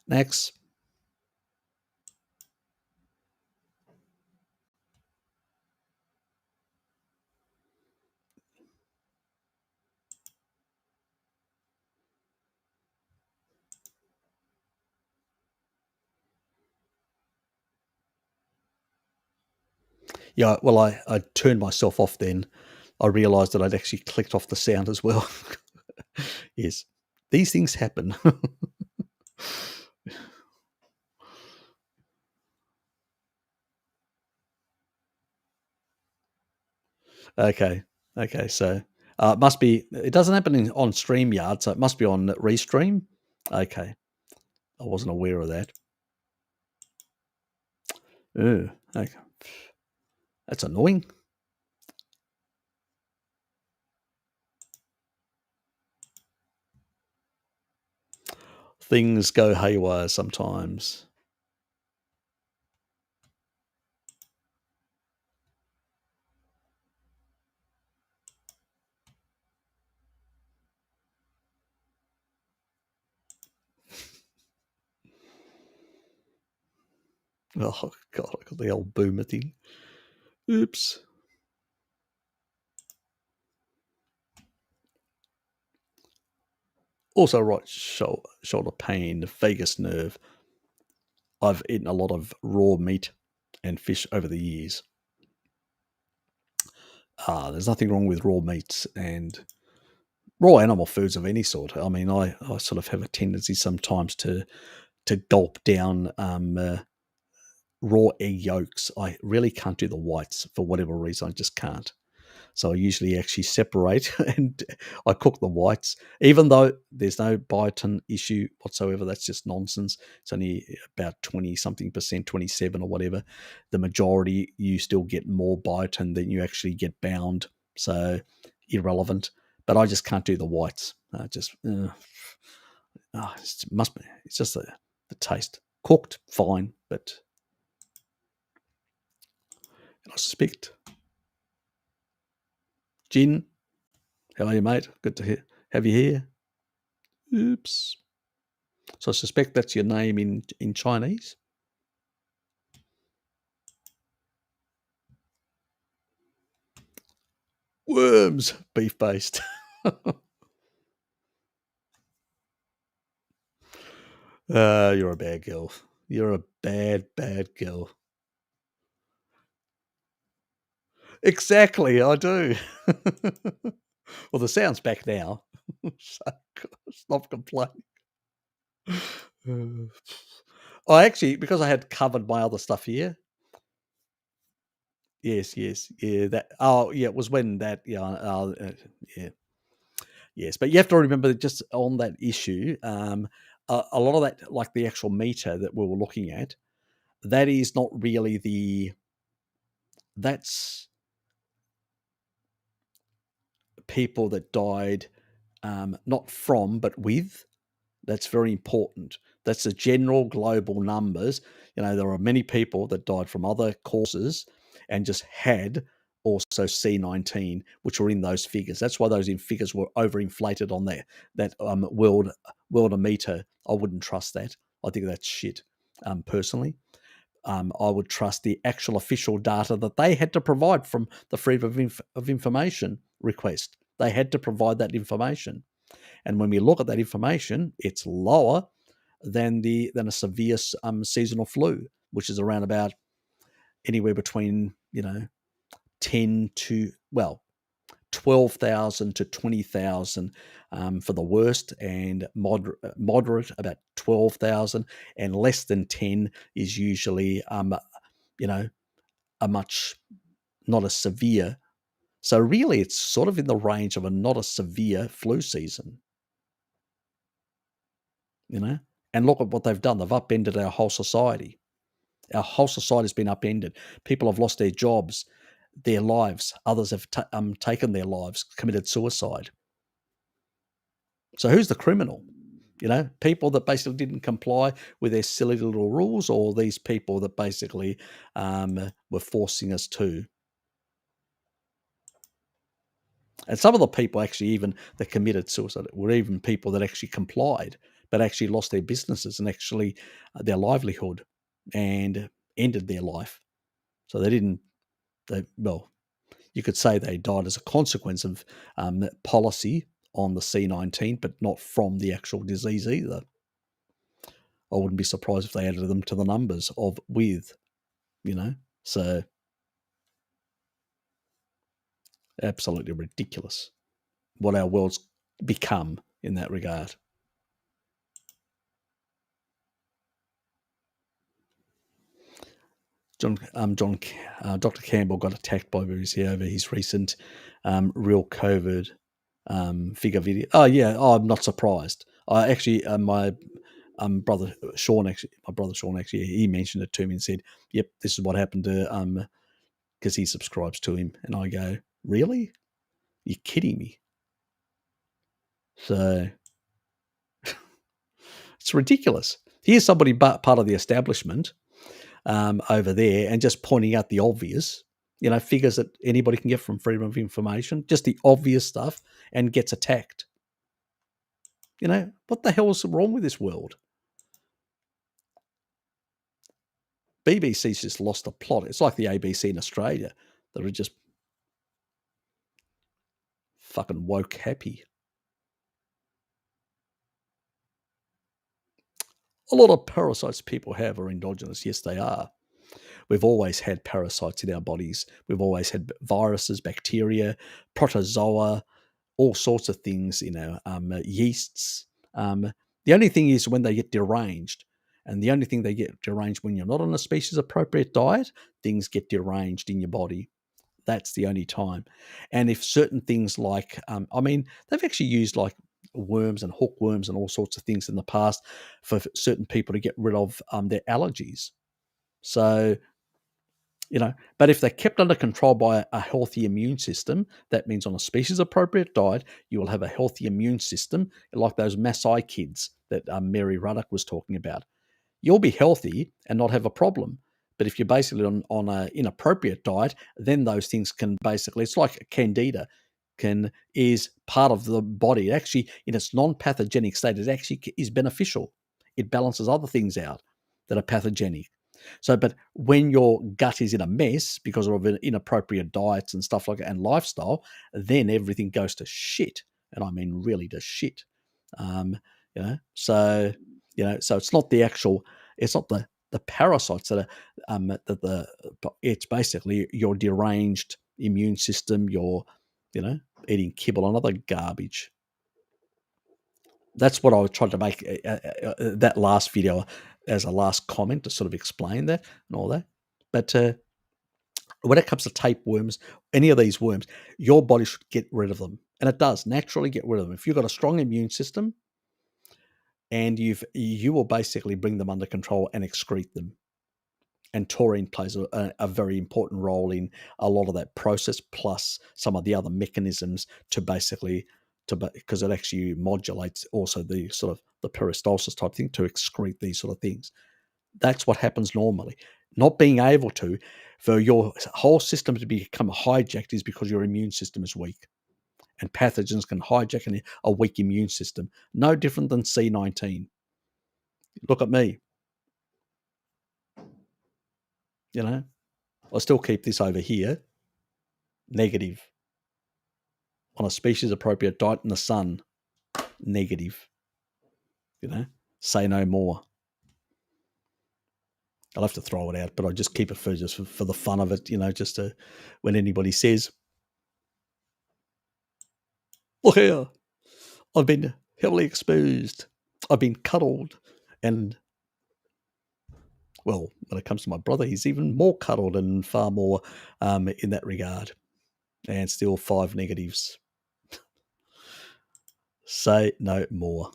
Next. Yeah, well, I turned myself off then. I realised that I'd actually clicked off the sound as well. Yes, these things happen. Okay. Okay. So it must be. It doesn't happen on StreamYard, so it must be on Restream. Okay. I wasn't aware of that. Ooh, okay. That's annoying. Things go haywire sometimes. Oh God, I got the old boomer thing. Oops. Also, right shoulder pain, vagus nerve. I've eaten a lot of raw meat and fish over the years. There's nothing wrong with raw meats and raw animal foods of any sort. I mean, I sort of have a tendency sometimes to gulp down raw egg yolks. I really can't do the whites for whatever reason. I just can't. So I usually actually separate and I cook the whites, even though there's no biotin issue whatsoever. That's just nonsense. It's only about 20 something percent, 27 or whatever. The majority, you still get more biotin than you actually get bound. So irrelevant. But I just can't do the whites. It must be. It's just the taste. Cooked, fine, but I suspect. Gin, how are you, mate? Good to have you here. Oops. So I suspect that's your name in Chinese. Worms, beef based. You're a bad girl. You're a bad girl. Exactly, I do. Well, the sound's back now. So stop complaining. I actually, because I had covered my other stuff here. Yes, yeah. That. Oh, yeah. It was when that. Yeah, yeah. Yes, but you have to remember that just on that issue, a lot of that, like the actual meter that we were looking at, that is not really that's people that died, not from, but with. That's very important. That's the general global numbers. There are many people that died from other causes and just had also C19, which were in those figures. That's why those figures were overinflated on that world meter. I wouldn't trust that. I think that's shit. Personally, I would trust the actual official data that they had to provide from the Freedom of Information request. They had to provide that information. And when we look at that information, it's lower than a severe seasonal flu, which is around about anywhere between 10 to 12,000 to 20,000 for the worst, and moderate about 12,000, and less than 10 is usually a much not as severe. So really, it's sort of in the range of a not a severe flu season. And look at what they've done. They've upended our whole society. Our whole society has been upended. People have lost their jobs, their lives. Others have taken their lives, committed suicide. So who's the criminal? People that basically didn't comply with their silly little rules, or these people that basically were forcing us to. And some of the people actually even that committed suicide were even people that actually complied, but actually lost their businesses and actually their livelihood and ended their life. So they didn't, you could say they died as a consequence of policy on the C19, but not from the actual disease either. I wouldn't be surprised if they added them to the numbers of so absolutely ridiculous what our world's become in that regard. Dr. Campbell got attacked by BBC over his recent real COVID figure video. Oh yeah, I'm not surprised. I actually, my brother Sean actually, he mentioned it to me and said, "Yep, this is what happened to because he subscribes to him." And I go, "Really? You're kidding me?" So it's ridiculous. Here's somebody part of the establishment over there and just pointing out the obvious, figures that anybody can get from freedom of information, just the obvious stuff, and gets attacked. What the hell is wrong with this world? BBC's just lost the plot. It's like the ABC in Australia that are just fucking woke happy. A lot of parasites people have are endogenous. Yes, they are. We've always had parasites in our bodies. We've always had viruses, bacteria, protozoa, all sorts of things, yeasts. The only thing is when they get deranged, and the only thing they get deranged when you're not on a species appropriate diet, things get deranged in your body. That's the only time. And if certain things like, they've actually used like worms and hookworms and all sorts of things in the past for certain people to get rid of their allergies. So, but if they're kept under control by a healthy immune system, that means on a species appropriate diet, you will have a healthy immune system, like those Maasai kids that Mary Ruddock was talking about. You'll be healthy and not have a problem. But if you're basically on an inappropriate diet, then those things can basically, it's like candida is part of the body. Actually, in its non-pathogenic state, it actually is beneficial. It balances other things out that are pathogenic. So, but when your gut is in a mess because of inappropriate diets and stuff like that and lifestyle, then everything goes to shit. And I mean really to shit. So it's not the actual, it's not the parasites that are it's basically your deranged immune system, your eating kibble and other garbage. That's what I tried to make that last video as a last comment to sort of explain that and all that. But when it comes to tapeworms, any of these worms, your body should get rid of them, and it does naturally get rid of them. If you've got a strong immune system, and you will basically bring them under control and excrete them. And taurine plays a very important role in a lot of that process, plus some of the other mechanisms because it actually modulates also the sort of the peristalsis type thing to excrete these sort of things. That's what happens normally. Not being able to, for your whole system to become hijacked is because your immune system is weak. And pathogens can hijack a weak immune system. No different than C19. Look at me. I still keep this over here. Negative. On a species appropriate diet in the sun. Negative. Say no more. I'll have to throw it out, but I just keep it for the fun of it, just to, when anybody says, look here, I've been heavily exposed. I've been cuddled. And, well, when it comes to my brother, he's even more cuddled and far more in that regard. And still 5 negatives. Say no more.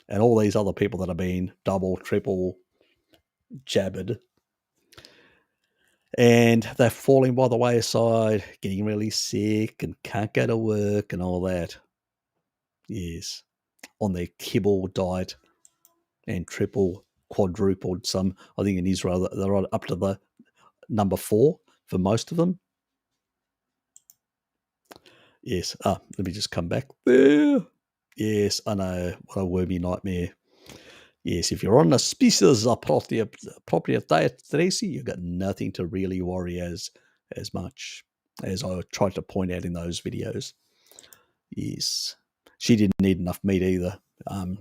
And all these other people that have been double, triple jabbered, and they're falling by the wayside, getting really sick and can't go to work and all that. Yes, on their kibble diet and triple, quadrupled some. I think in Israel they're up to the number 4 for most of them. Yes. Let me just come back there. Yes, I know. What a wormy nightmare. Yes, if you're on a species appropriate diet, Tracy, you've got nothing to really worry as much as I tried to point out in those videos. Yes. She didn't need enough meat either.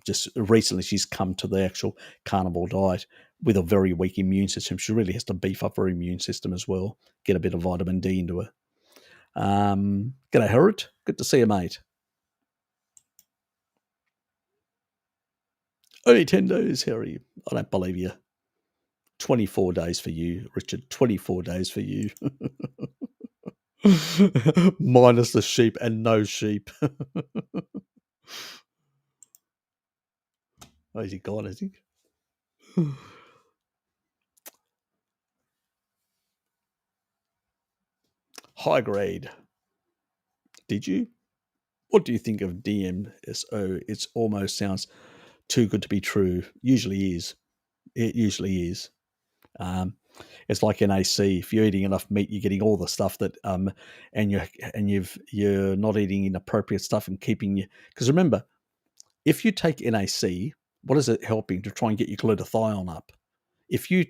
Just recently she's come to the actual carnivore diet with a very weak immune system. She really has to beef up her immune system as well, get a bit of vitamin D into her. G'day, Herod. Good to see you, mate. Only 10 days, Harry. I don't believe you. 24 days for you, Richard. 24 days for you. Minus the sheep and no sheep. Oh, is he gone, is he? High grade. Did you? What do you think of DMSO? It almost sounds too good to be true. Usually is. It usually is. It's like NAC. If you're eating enough meat, you're getting all the stuff that you're not eating inappropriate stuff and keeping you. Because remember, if you take NAC, what is it helping to try and get your glutathione up? If you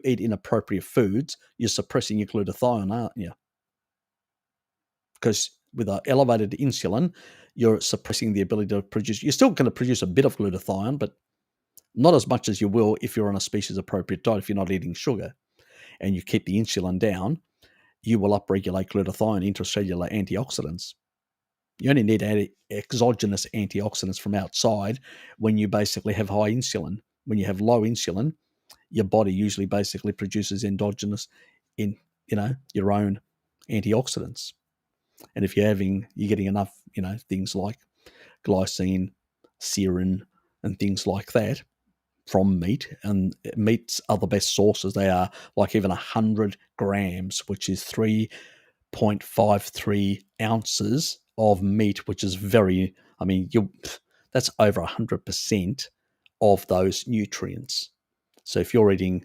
eat inappropriate foods, you're suppressing your glutathione, aren't you? Because with an elevated insulin, you're suppressing the ability to produce. You're still going to produce a bit of glutathione, but not as much as you will if you're on a species appropriate diet. If you're not eating sugar and you keep the insulin down, you will upregulate glutathione, intracellular antioxidants. You only need exogenous antioxidants from outside when you basically have high insulin. When you have low insulin, your body usually basically produces endogenous in your own antioxidants. And if you're getting enough, things like glycine, serine, and things like that from meat, and meats are the best sources. They are like even 100 grams, which is 3.53 ounces of meat, which is that's over 100% of those nutrients. So if you're eating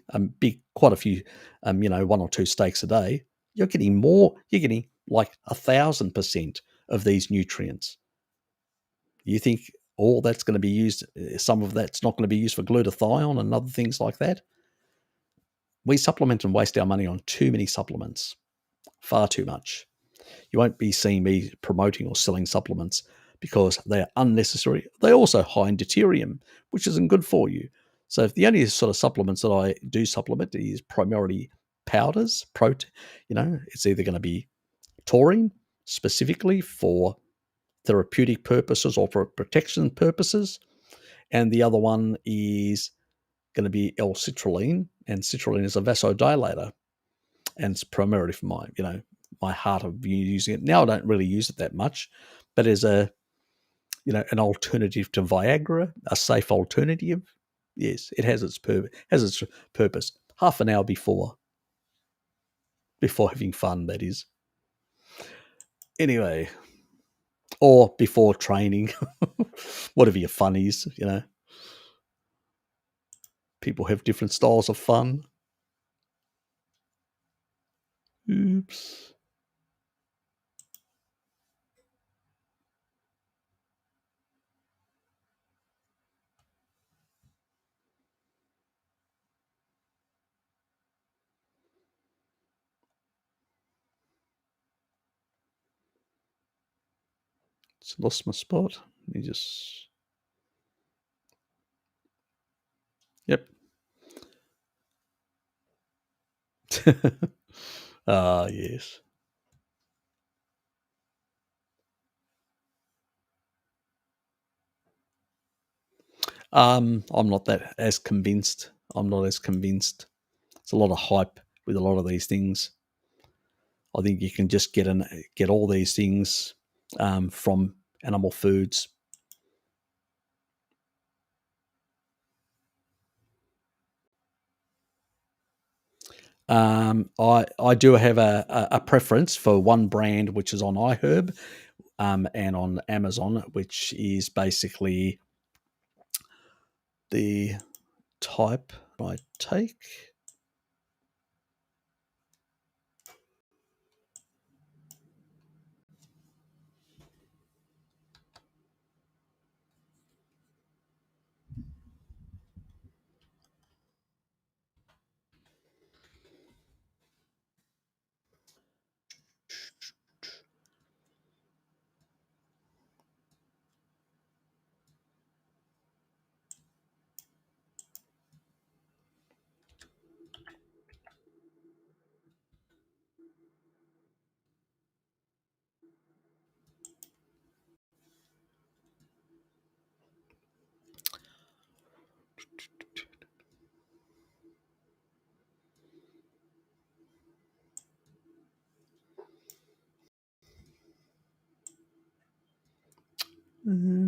quite a few, 1 or 2 steaks a day, you're getting more. You're getting like 1,000% of these nutrients. You think all that's going to be used? Some of that's not going to be used for glutathione and other things like that. We supplement and waste our money on too many supplements, far too much. You won't be seeing me promoting or selling supplements because they are unnecessary. They're also high in deuterium, which isn't good for you. So if the only sort of supplements that I do supplement is primarily powders, protein, it's either going to be taurine specifically for therapeutic purposes or for protection purposes, and the other one is going to be L-citrulline, and citrulline is a vasodilator, and it's primarily for my heart of using it. Now I don't really use it that much, but as an alternative to Viagra, a safe alternative, yes, it has its purpose. Half an hour before having fun, that is. Anyway, or before training, whatever your fun is, People have different styles of fun. Oops. Just lost my spot. Let me just... Yep. Yes. I'm not as convinced. I'm not as convinced. It's a lot of hype with a lot of these things. I think you can just get all these things from animal foods. I do have a preference for one brand, which is on iHerb and on Amazon, which is basically the type I take.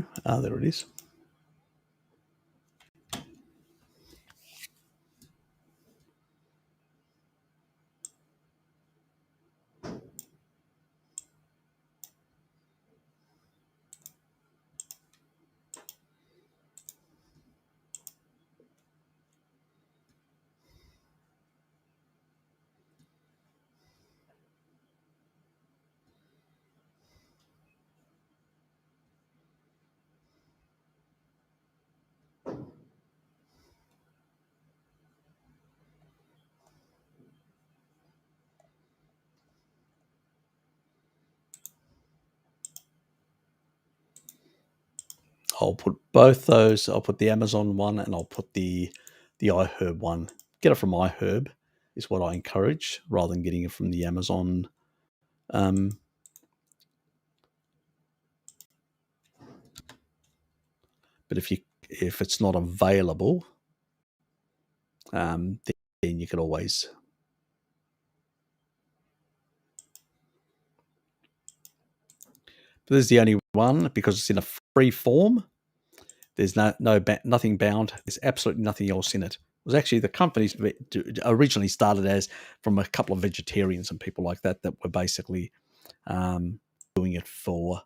go. There it is. I'll put both those. I'll put the Amazon one and I'll put the iHerb one. Get it from iHerb is what I encourage, rather than getting it from the Amazon. But if it's not available, then you can always. But this is the only one because it's in a free form. There's nothing bound. There's absolutely nothing else in it. It was actually the companies originally started as from a couple of vegetarians and people like that were basically doing it for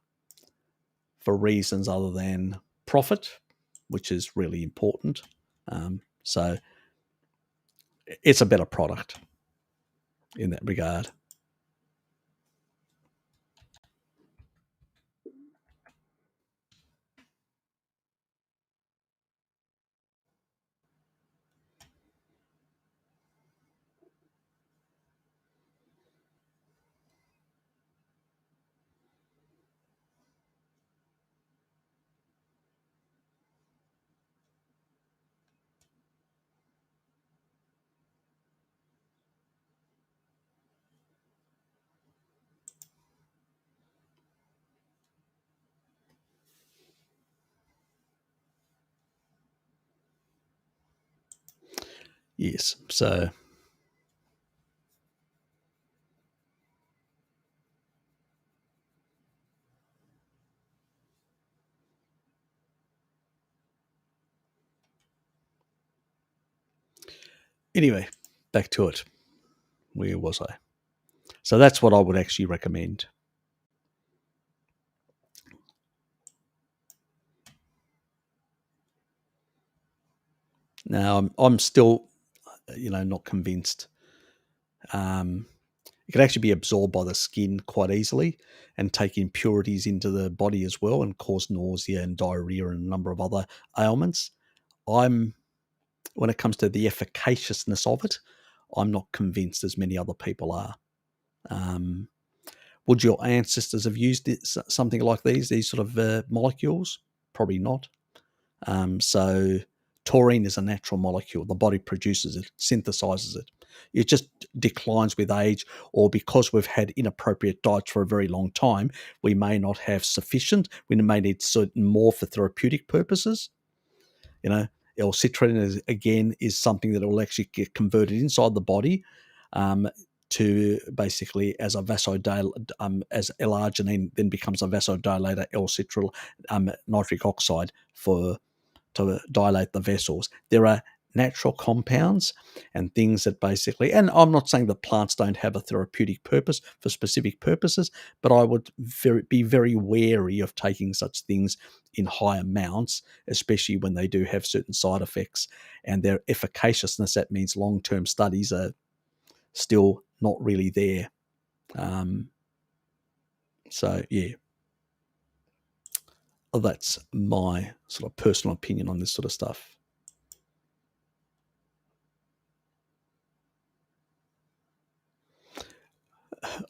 reasons other than profit, which is really important. So it's a better product in that regard. Yes. So anyway, back to it. Where was I? So that's what I would actually recommend. Now, I'm still, not convinced. It can actually be absorbed by the skin quite easily and take impurities into the body as well and cause nausea and diarrhea and a number of other ailments. When it comes to the efficaciousness of it, I'm not convinced as many other people are. Would your ancestors have used something like these sort of molecules? Probably not. So taurine is a natural molecule. The body produces it, synthesizes it. It just declines with age, or because we've had inappropriate diets for a very long time, we may not have sufficient. We may need certain more for therapeutic purposes. L-citrulline is something that will actually get converted inside the body to basically as a as L-arginine then becomes a vasodilator, L-citrulline nitric oxide to dilate the vessels. There are natural compounds and things that basically, and I'm not saying that plants don't have a therapeutic purpose for specific purposes, but I would be very wary of taking such things in high amounts, especially when they do have certain side effects and their efficaciousness. That means long-term studies are still not really there. So yeah, that's my sort of personal opinion on this sort of stuff.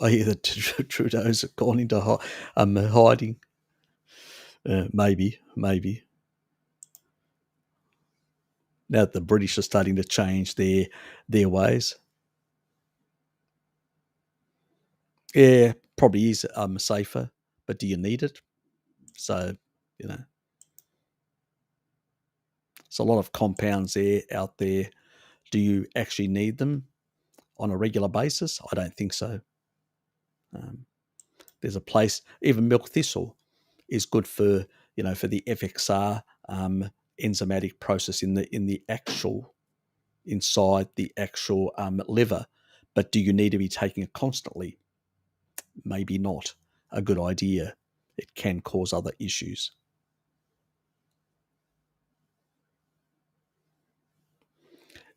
I hear that Trudeau's gone into hiding. Maybe. Now that the British are starting to change their ways. Yeah, probably is safer, but do you need it? So, it's a lot of compounds out there. Do you actually need them on a regular basis? I don't think so. There's a place, even milk thistle is good for for the FXR enzymatic process inside the actual liver. But do you need to be taking it constantly? Maybe not a good idea. It can cause other issues.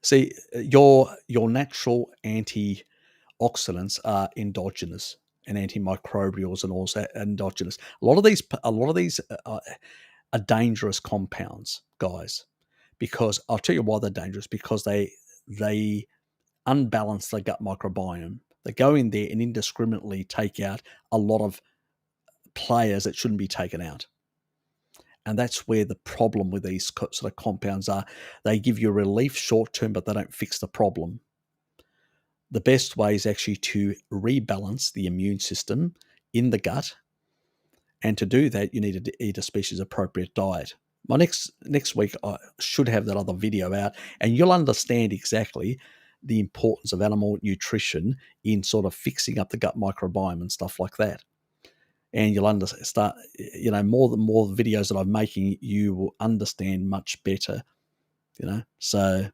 See, your natural antioxidants are endogenous, and antimicrobials and also endogenous. A lot of these are dangerous compounds, guys, because I'll tell you why they're dangerous. Because they unbalance the gut microbiome. They go in there and indiscriminately take out a lot of players that shouldn't be taken out. And that's where the problem with these sort of compounds are. They give you relief short term, but they don't fix the problem. The best way is actually to rebalance the immune system in the gut. And to do that, you need to eat a species appropriate diet. My next week, I should have that other video out, and you'll understand exactly the importance of animal nutrition in sort of fixing up the gut microbiome and stuff like that. And you'll start, more videos that I'm making, you will understand much better, So,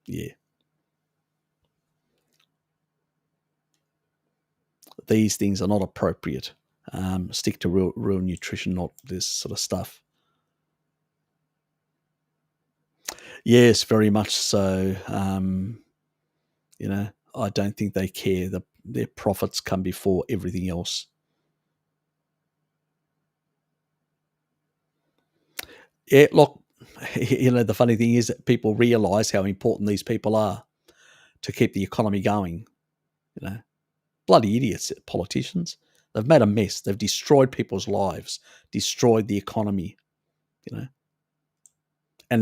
yeah. These things are not appropriate. Stick to real nutrition, not this sort of stuff. Yes, very much so. I don't think they care. Their profits come before everything else. Yeah, look, the funny thing is that people realise how important these people are to keep the economy going. Bloody idiots, politicians. They've made a mess. They've destroyed people's lives, destroyed the economy, and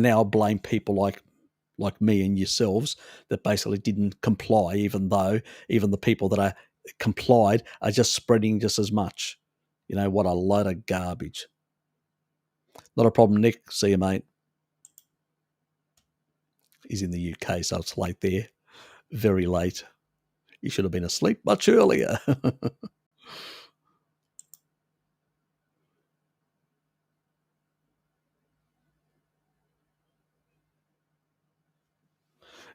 now blame people like me and yourselves that basically didn't comply, even though even the people that are complied are just spreading just as much. What a load of garbage. Not a problem, Nick. See you, mate. He's in the UK, so it's late there. Very late. You should have been asleep much earlier.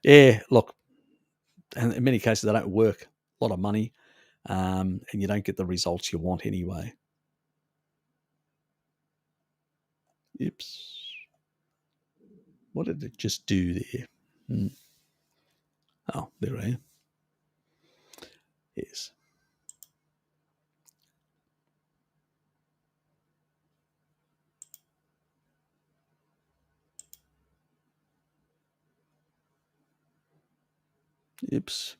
Yeah, look, and in many cases they don't work. A lot of money, and you don't get the results you want anyway. Oops. What did it just do there? Oh, there I am. Yes. Oops.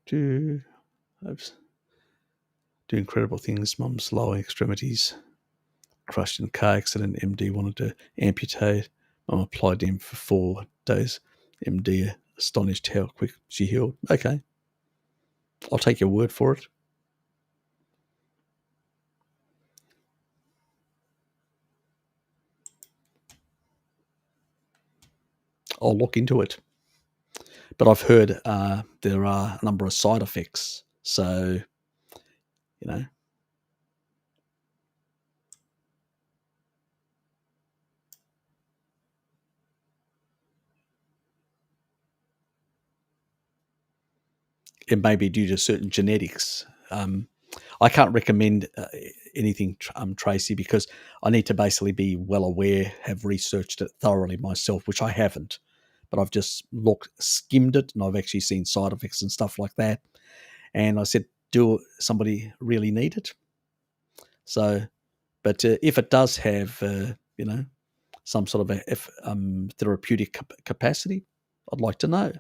Do incredible things. Mum's lower extremities crushed in a car accident. MD wanted to amputate. Mum applied to him for 4 days. MD astonished how quick she healed. Okay. I'll take your word for it. I'll look into it. But I've heard there are a number of side effects. So, it may be due to certain genetics. I can't recommend anything, Tracy, because I need to basically be well aware, have researched it thoroughly myself, which I haven't. But I've just skimmed it, and I've actually seen side effects and stuff like that. And I said, do somebody really need it? So, but if it does have, some sort of therapeutic capacity, I'd like to know.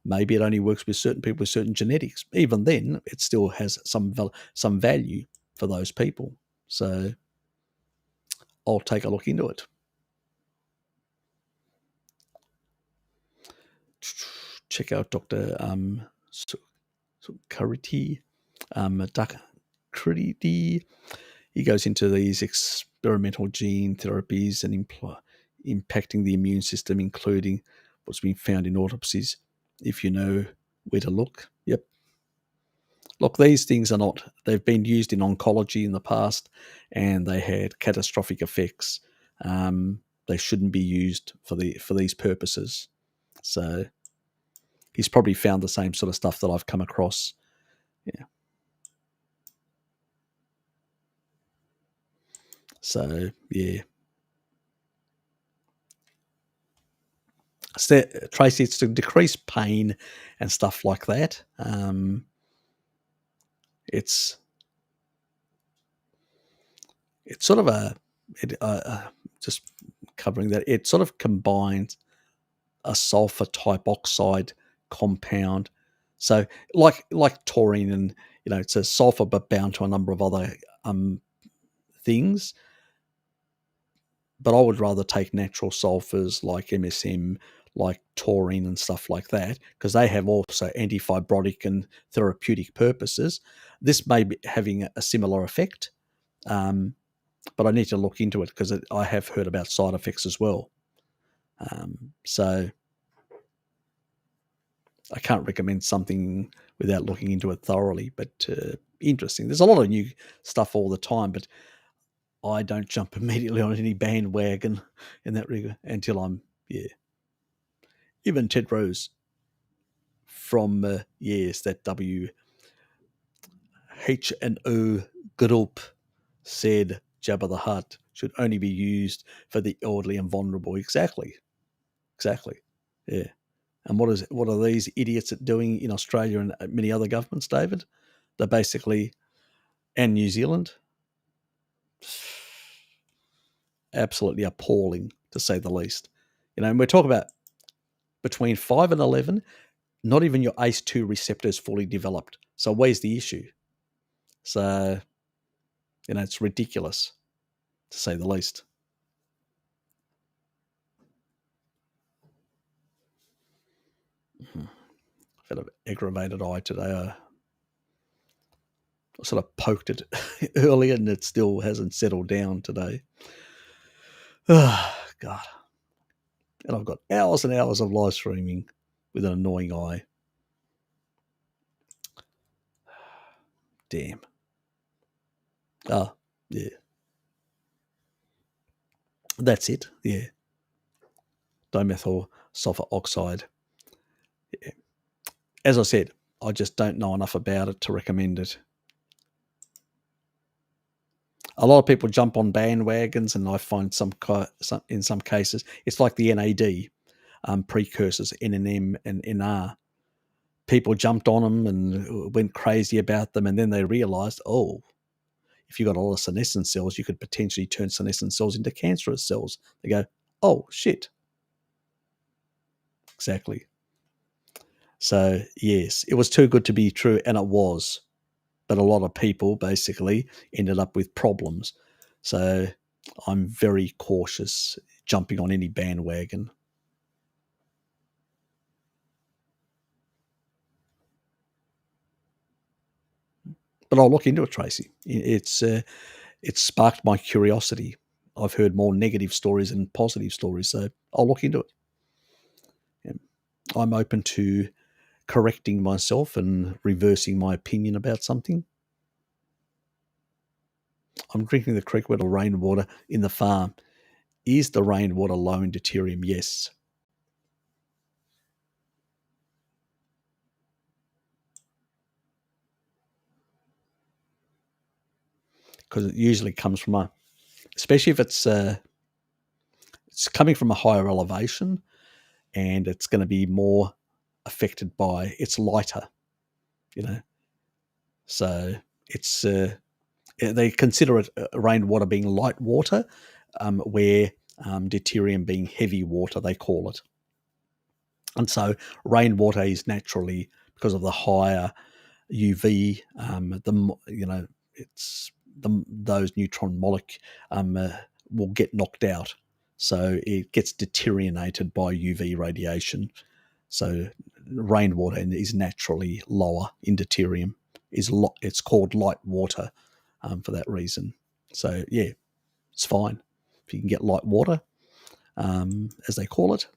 Maybe it only works with certain people with certain genetics. Even then, it still has some value for those people. So I'll take a look into it. Check out Dr. Kariti. Kariti. He goes into these experimental gene therapies and impacting the immune system, including what's been found in autopsies. If you know where to look. Yep. Look, these things are not, they've been used in oncology in the past and they had catastrophic effects. They shouldn't be used for these purposes. So he's probably found the same sort of stuff that I've come across. Yeah. So, yeah. So, Tracy, it's to decrease pain and stuff like that. It's sort of just covering that. It sort of combines a sulfur type oxide compound. So like taurine, and it's a sulfur but bound to a number of other things. But I would rather take natural sulfurs like MSM, like taurine and stuff like that, because they have also antifibrotic and therapeutic purposes. This may be having a similar effect, but I need to look into it because I have heard about side effects as well. So I can't recommend something without looking into it thoroughly, but interesting. There's a lot of new stuff all the time, but I don't jump immediately on any bandwagon in that regard until I'm, Even Ted Rose from, that WHO group said Jabba the Hutt should only be used for the elderly and vulnerable. Exactly. Yeah. And what are these idiots doing in Australia and many other governments, David? They're basically, and New Zealand, absolutely appalling to say the least. And we're talking about between 5 and 11, not even your ACE2 receptor is fully developed. So where's the issue? So, it's ridiculous to say the least. I've had an aggravated eye today. I sort of poked it earlier and it still hasn't settled down today. Oh, God. And I've got hours and hours of live streaming with an annoying eye. Damn. Ah, yeah. That's it. Yeah. Dimethyl sulfur oxide. Yeah. As I said, I just don't know enough about it to recommend it. A lot of people jump on bandwagons, and I find in some cases it's like the NAD precursors, NNM and NR. People jumped on them and went crazy about them, and then they realised, if you got a lot of senescent cells, you could potentially turn senescent cells into cancerous cells. They go, oh shit. Exactly. So yes, it was too good to be true, and it was. But a lot of people basically ended up with problems. So I'm very cautious jumping on any bandwagon. But I'll look into it, Tracy. It's sparked my curiosity. I've heard more negative stories than positive stories, so I'll look into it. I'm open to correcting myself and reversing my opinion about something. I'm drinking the creek water rainwater in the farm. Is the rainwater low in deuterium? Yes. Because it usually comes from especially if it's coming from a higher elevation, and it's going to be more affected by, it's lighter, So it's they consider it rainwater being light water, where deuterium being heavy water, they call it. And so rainwater is naturally, because of the higher UV, those neutron molecules will get knocked out. So it gets deteriorated by UV radiation. So rainwater is naturally lower in deuterium. It's called light water for that reason. So yeah, it's fine if you can get light water, as they call it.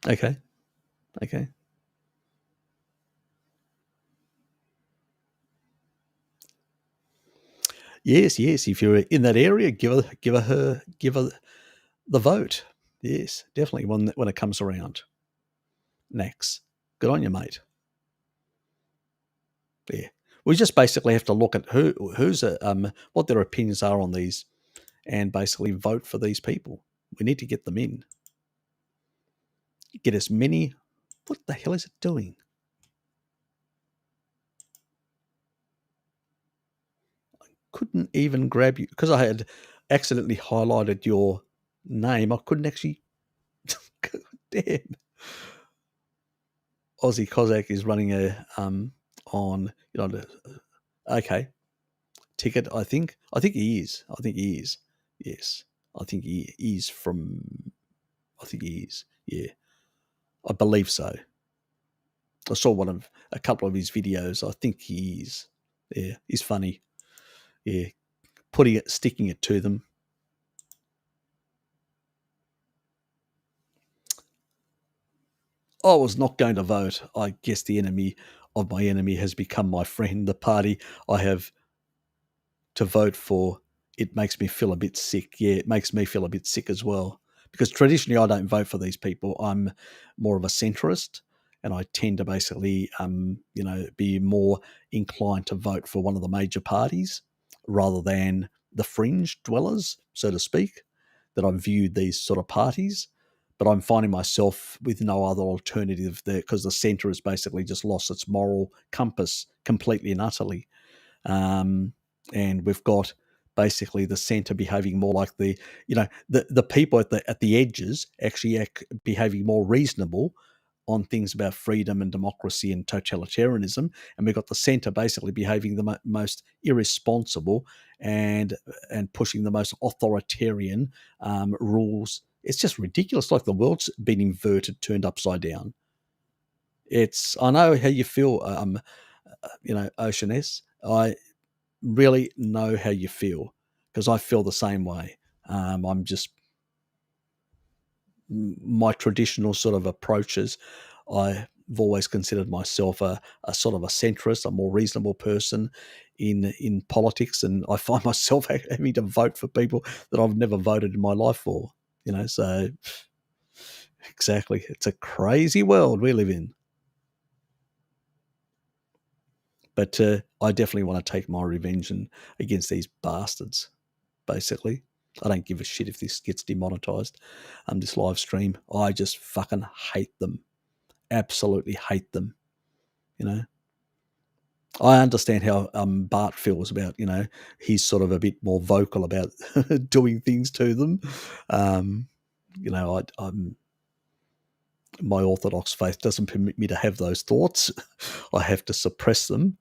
Okay. Okay. Yes, yes. If you're in that area, give her the vote. Yes, definitely when it comes around. NACST. Good on you, mate. Yeah. We just basically have to look at who's what their opinions are on these, and basically vote for these people. We need to get them in. Get as many. What the hell is it doing? Couldn't even grab you because I had accidentally highlighted your name. I couldn't actually. Damn. Aussie Cossack is running a on okay ticket. I think he is. I think he is. Yes, I think he is from. I think he is. Yeah, I believe so. I saw a couple of his videos. I think he is. Yeah, he's funny. Yeah, sticking it to them. I was not going to vote. I guess the enemy of my enemy has become my friend. The party I have to vote for, it makes me feel a bit sick. Yeah, it makes me feel a bit sick as well. Because traditionally I don't vote for these people. I'm more of a centrist, and I tend to basically, be more inclined to vote for one of the major parties rather than the fringe dwellers, so to speak, that I've viewed these sort of parties. But I'm finding myself with no other alternative there because the centre has basically just lost its moral compass completely and utterly. Um, and we've got basically the centre behaving more like the people at the edges actually behaving more reasonable on things about freedom and democracy and totalitarianism, and we've got the centre basically behaving the most irresponsible and pushing the most authoritarian rules. It's just ridiculous. Like the world's been inverted, turned upside down. I know how you feel, Ocean S. I really know how you feel because I feel the same way. I'm just my traditional sort of approaches. I've always considered myself a sort of a centrist, a more reasonable person in politics, and I find myself having to vote for people that I've never voted in my life for. So exactly, it's a crazy world we live in. But I definitely want to take my revenge against these bastards. Basically, I don't give a shit if this gets demonetized. This live stream, I just fucking hate them. Absolutely hate them. I understand how Bart feels about, he's sort of a bit more vocal about doing things to them. I'm my Orthodox faith doesn't permit me to have those thoughts. I have to suppress them.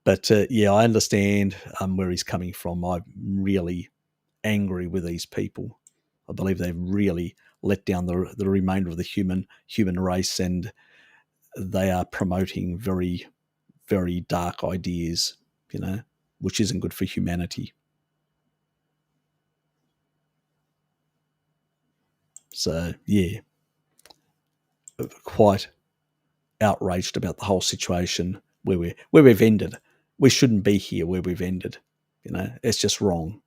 But yeah, I understand where he's coming from. I'm really angry with these people. I believe they've really let down the remainder of the human race, and they are promoting very, very dark ideas, which isn't good for humanity. So yeah, quite outraged about the whole situation where we've ended. We shouldn't be here where we've ended. It's just wrong.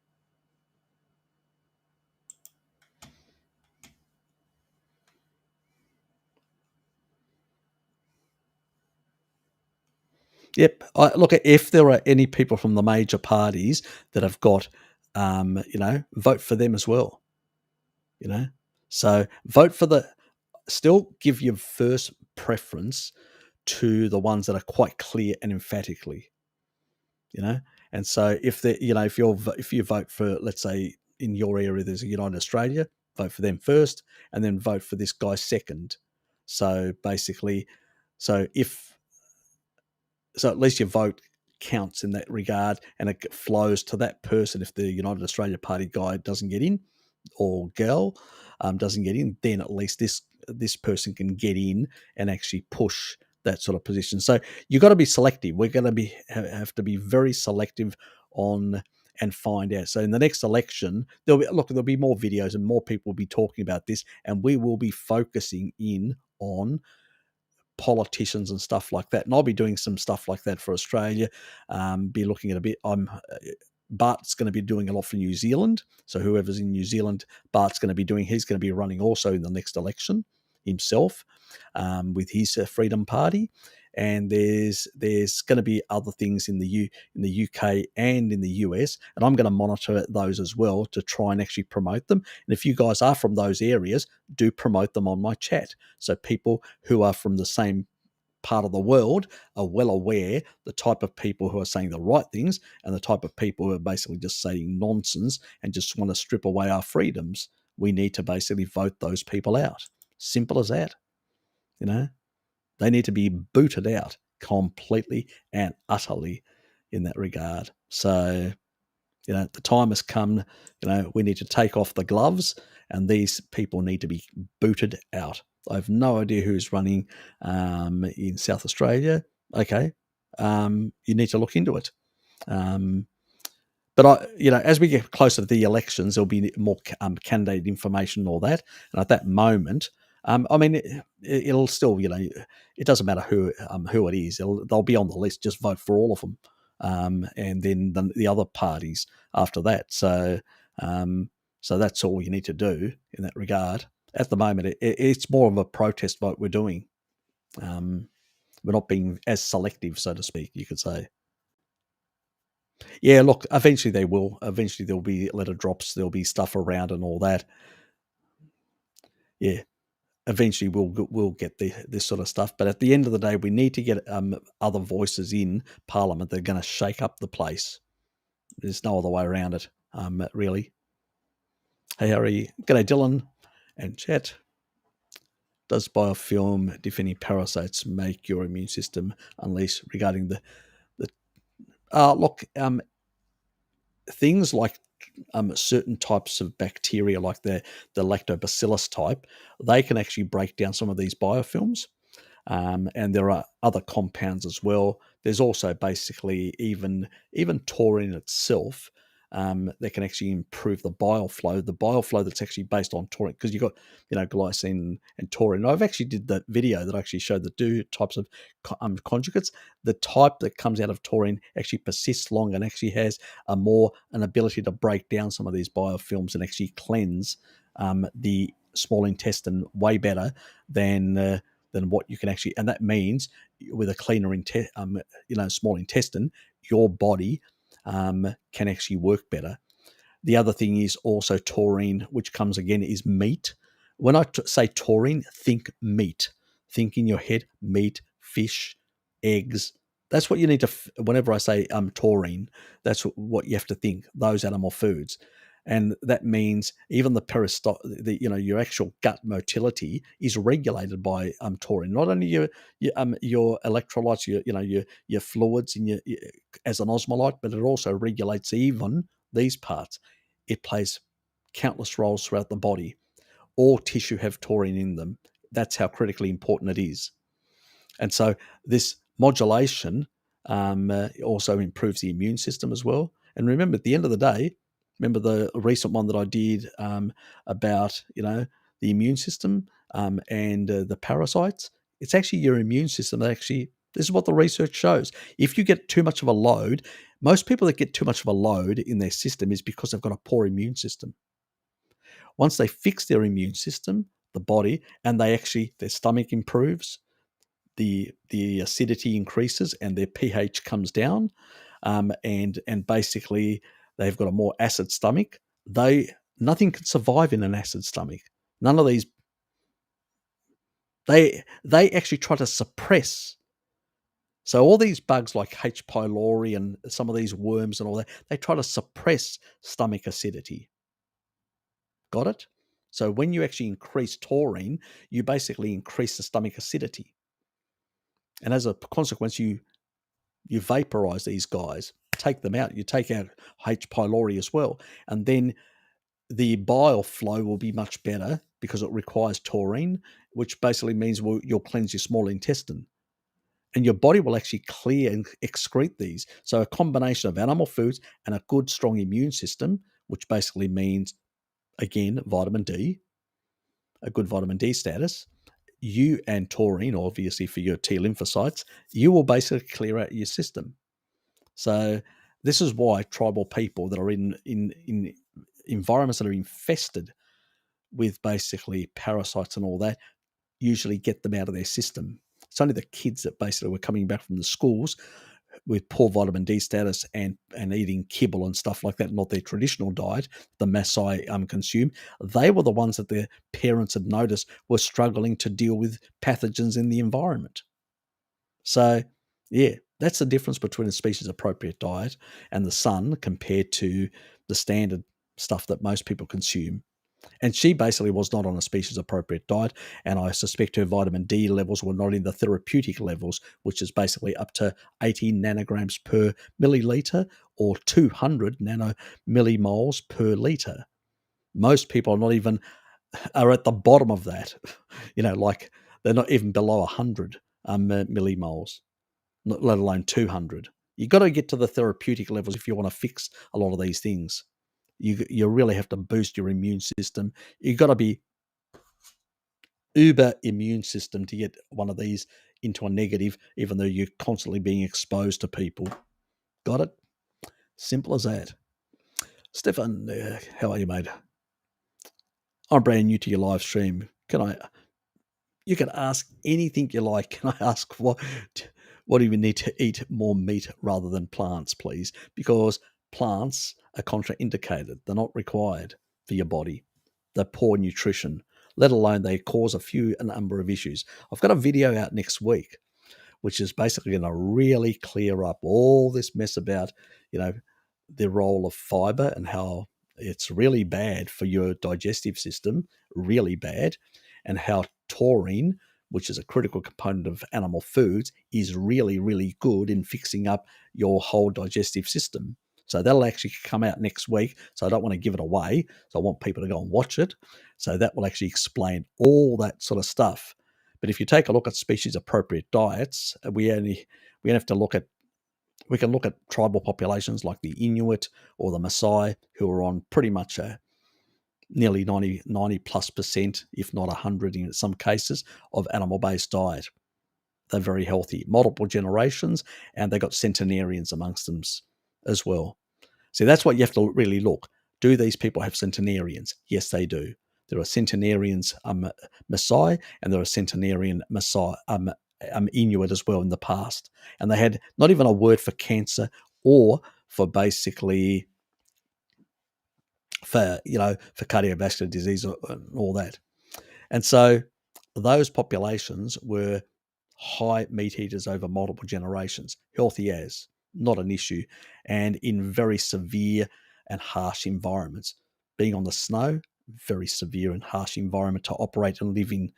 Yep. Look, if there are any people from the major parties that have got, vote for them as well. So vote for still give your first preference to the ones that are quite clear and emphatically. And so if you vote for, let's say in your area there's a United Australia, vote for them first, and then vote for this guy second. So basically, so if so at least your vote counts in that regard, and it flows to that person. If the United Australia Party guy doesn't get in, or girl doesn't get in, then at least this person can get in and actually push that sort of position. So you've got to be selective. We're going to have to be very selective on and find out. So in the next election, there'll be more videos and more people will be talking about this, and we will be focusing in on politicians and stuff like that. And I'll be doing some stuff like that for Australia. Be looking at a bit. Bart's going to be doing a lot for New Zealand. So whoever's in New Zealand, Bart's going to be doing. He's going to be running also in the next election himself, with his Freedom Party. And there's going to be other things in the UK and in the US, and I'm going to monitor those as well to try and actually promote them. And if you guys are from those areas, do promote them on my chat, so people who are from the same part of the world are well aware the type of people who are saying the right things and the type of people who are basically just saying nonsense and just want to strip away our freedoms. We need to basically vote those people out. Simple as that. They need to be booted out completely and utterly in that regard. So, the time has come. We need to take off the gloves, and these people need to be booted out. I have no idea who's running in South Australia. Okay, you need to look into it. But as we get closer to the elections, there'll be more candidate information and all that. And at that moment, it'll still, it doesn't matter who it is. They'll be on the list. Just vote for all of them, and then the other parties after that. So that's all you need to do in that regard. At the moment, it's more of a protest vote we're doing. We're not being as selective, so to speak, you could say. Yeah, look, eventually they will. Eventually there'll be letter drops. There'll be stuff around and all that. Yeah. Eventually we'll get this sort of stuff. But at the end of the day, we need to get other voices in Parliament that are going to shake up the place. There's no other way around it, really. Hey, Harry. G'day, Dylan and chat. Does biofilm defending parasites make your immune system unleash regarding the things like certain types of bacteria, like the lactobacillus type, they can actually break down some of these biofilms. And there are other compounds as well. There's also basically even taurine itself that can actually improve the bile flow. The bile flow that's actually based on taurine, because you've got glycine and taurine. I've actually did that video that actually showed the two types of conjugates. The type that comes out of taurine actually persists long and actually has an ability to break down some of these biofilms and actually cleanse the small intestine way better than what you can actually, and that means with a cleaner small intestine, your body can actually work better. The other thing is also taurine, which comes again is meat. When I say taurine, think meat. Think in your head meat, fish, eggs. That's what you need to. Whenever I say taurine, that's what you have to think. Those animal foods. And that means even your actual gut motility is regulated by taurine. Not only your electrolytes, your fluids in as an osmolyte, but it also regulates even these parts. It plays countless roles throughout the body. All tissue have taurine in them. That's how critically important it is. And so this modulation also improves the immune system as well. And remember, at the end of the day, remember the recent one that I did about, the immune system and the parasites? It's actually your immune system that actually, this is what the research shows. If you get too much of a load, most people that get too much of a load in their system is because they've got a poor immune system. Once they fix their immune system, the body, and their stomach improves, the acidity increases and their pH comes down, and basically they've got a more acid stomach. Nothing can survive in an acid stomach. None of these. They actually try to suppress. So all these bugs like H. pylori and some of these worms and all that, they try to suppress stomach acidity. Got it? So when you actually increase taurine, you basically increase the stomach acidity. And as a consequence, you vaporize these guys, take them out. You take out H. pylori as well. And then the bile flow will be much better because it requires taurine, which basically means you'll cleanse your small intestine. and your body will actually clear and excrete these. So a combination of animal foods and a good, strong immune system, which basically means, again, vitamin D, a good vitamin D status, you and taurine, obviously for your T lymphocytes, you will basically clear out your system. So this is why tribal people that are in environments that are infested with basically parasites and all that usually get them out of their system. It's only the kids that basically were coming back from the schools with poor vitamin D status and eating kibble and stuff like that, not their traditional diet, the Maasai consume. They were the ones that their parents had noticed were struggling to deal with pathogens in the environment. So, yeah, that's the difference between a species appropriate diet and the sun compared to the standard stuff that most people consume. And she basically was not on a species appropriate diet. And I suspect her vitamin D levels were not in the therapeutic levels, which is basically up to 80 nanograms per milliliter or 200 nanomillimoles per liter. Most people are not even are at the bottom of that. Like they're not even below 100 millimoles, let alone 200. You got to get to the therapeutic levels if you want to fix a lot of these things. You really have to boost your immune system. You got to be uber immune system to get one of these into a negative, even though you're constantly being exposed to people. Got it? Simple as that. Stefan, how are you, mate? I'm brand new to your live stream. You can ask anything you like. Can I ask what do we need to eat more meat rather than plants, please? Because plants are contraindicated. They're not required for your body. They're poor nutrition, let alone they cause a number of issues. I've got a video out next week, which is basically going to really clear up all this mess about, the role of fiber and how it's really bad for your digestive system, really bad, and how taurine, which is a critical component of animal foods, is really, really good in fixing up your whole digestive system. So that'll actually come out next week. So I don't want to give it away. So I want people to go and watch it. So that will actually explain all that sort of stuff. But if you take a look at species appropriate diets, we have to look at we can look at tribal populations like the Inuit or the Maasai, who are on pretty much a nearly 90 plus percent, if not 100 in some cases, of animal-based diet. They're very healthy, multiple generations, and they got centenarians amongst them as well. See, that's what you have to really look. Do these people have centenarians? Yes, they do. There are centenarians Maasai, and there are centenarian Maasai Inuit as well in the past. And they had not even a word for cancer or for basically for cardiovascular disease and all that. And so those populations were high meat eaters over multiple generations, healthy as, not an issue, and in very severe and harsh environments. Being on the snow, very severe and harsh environment to operate and live in.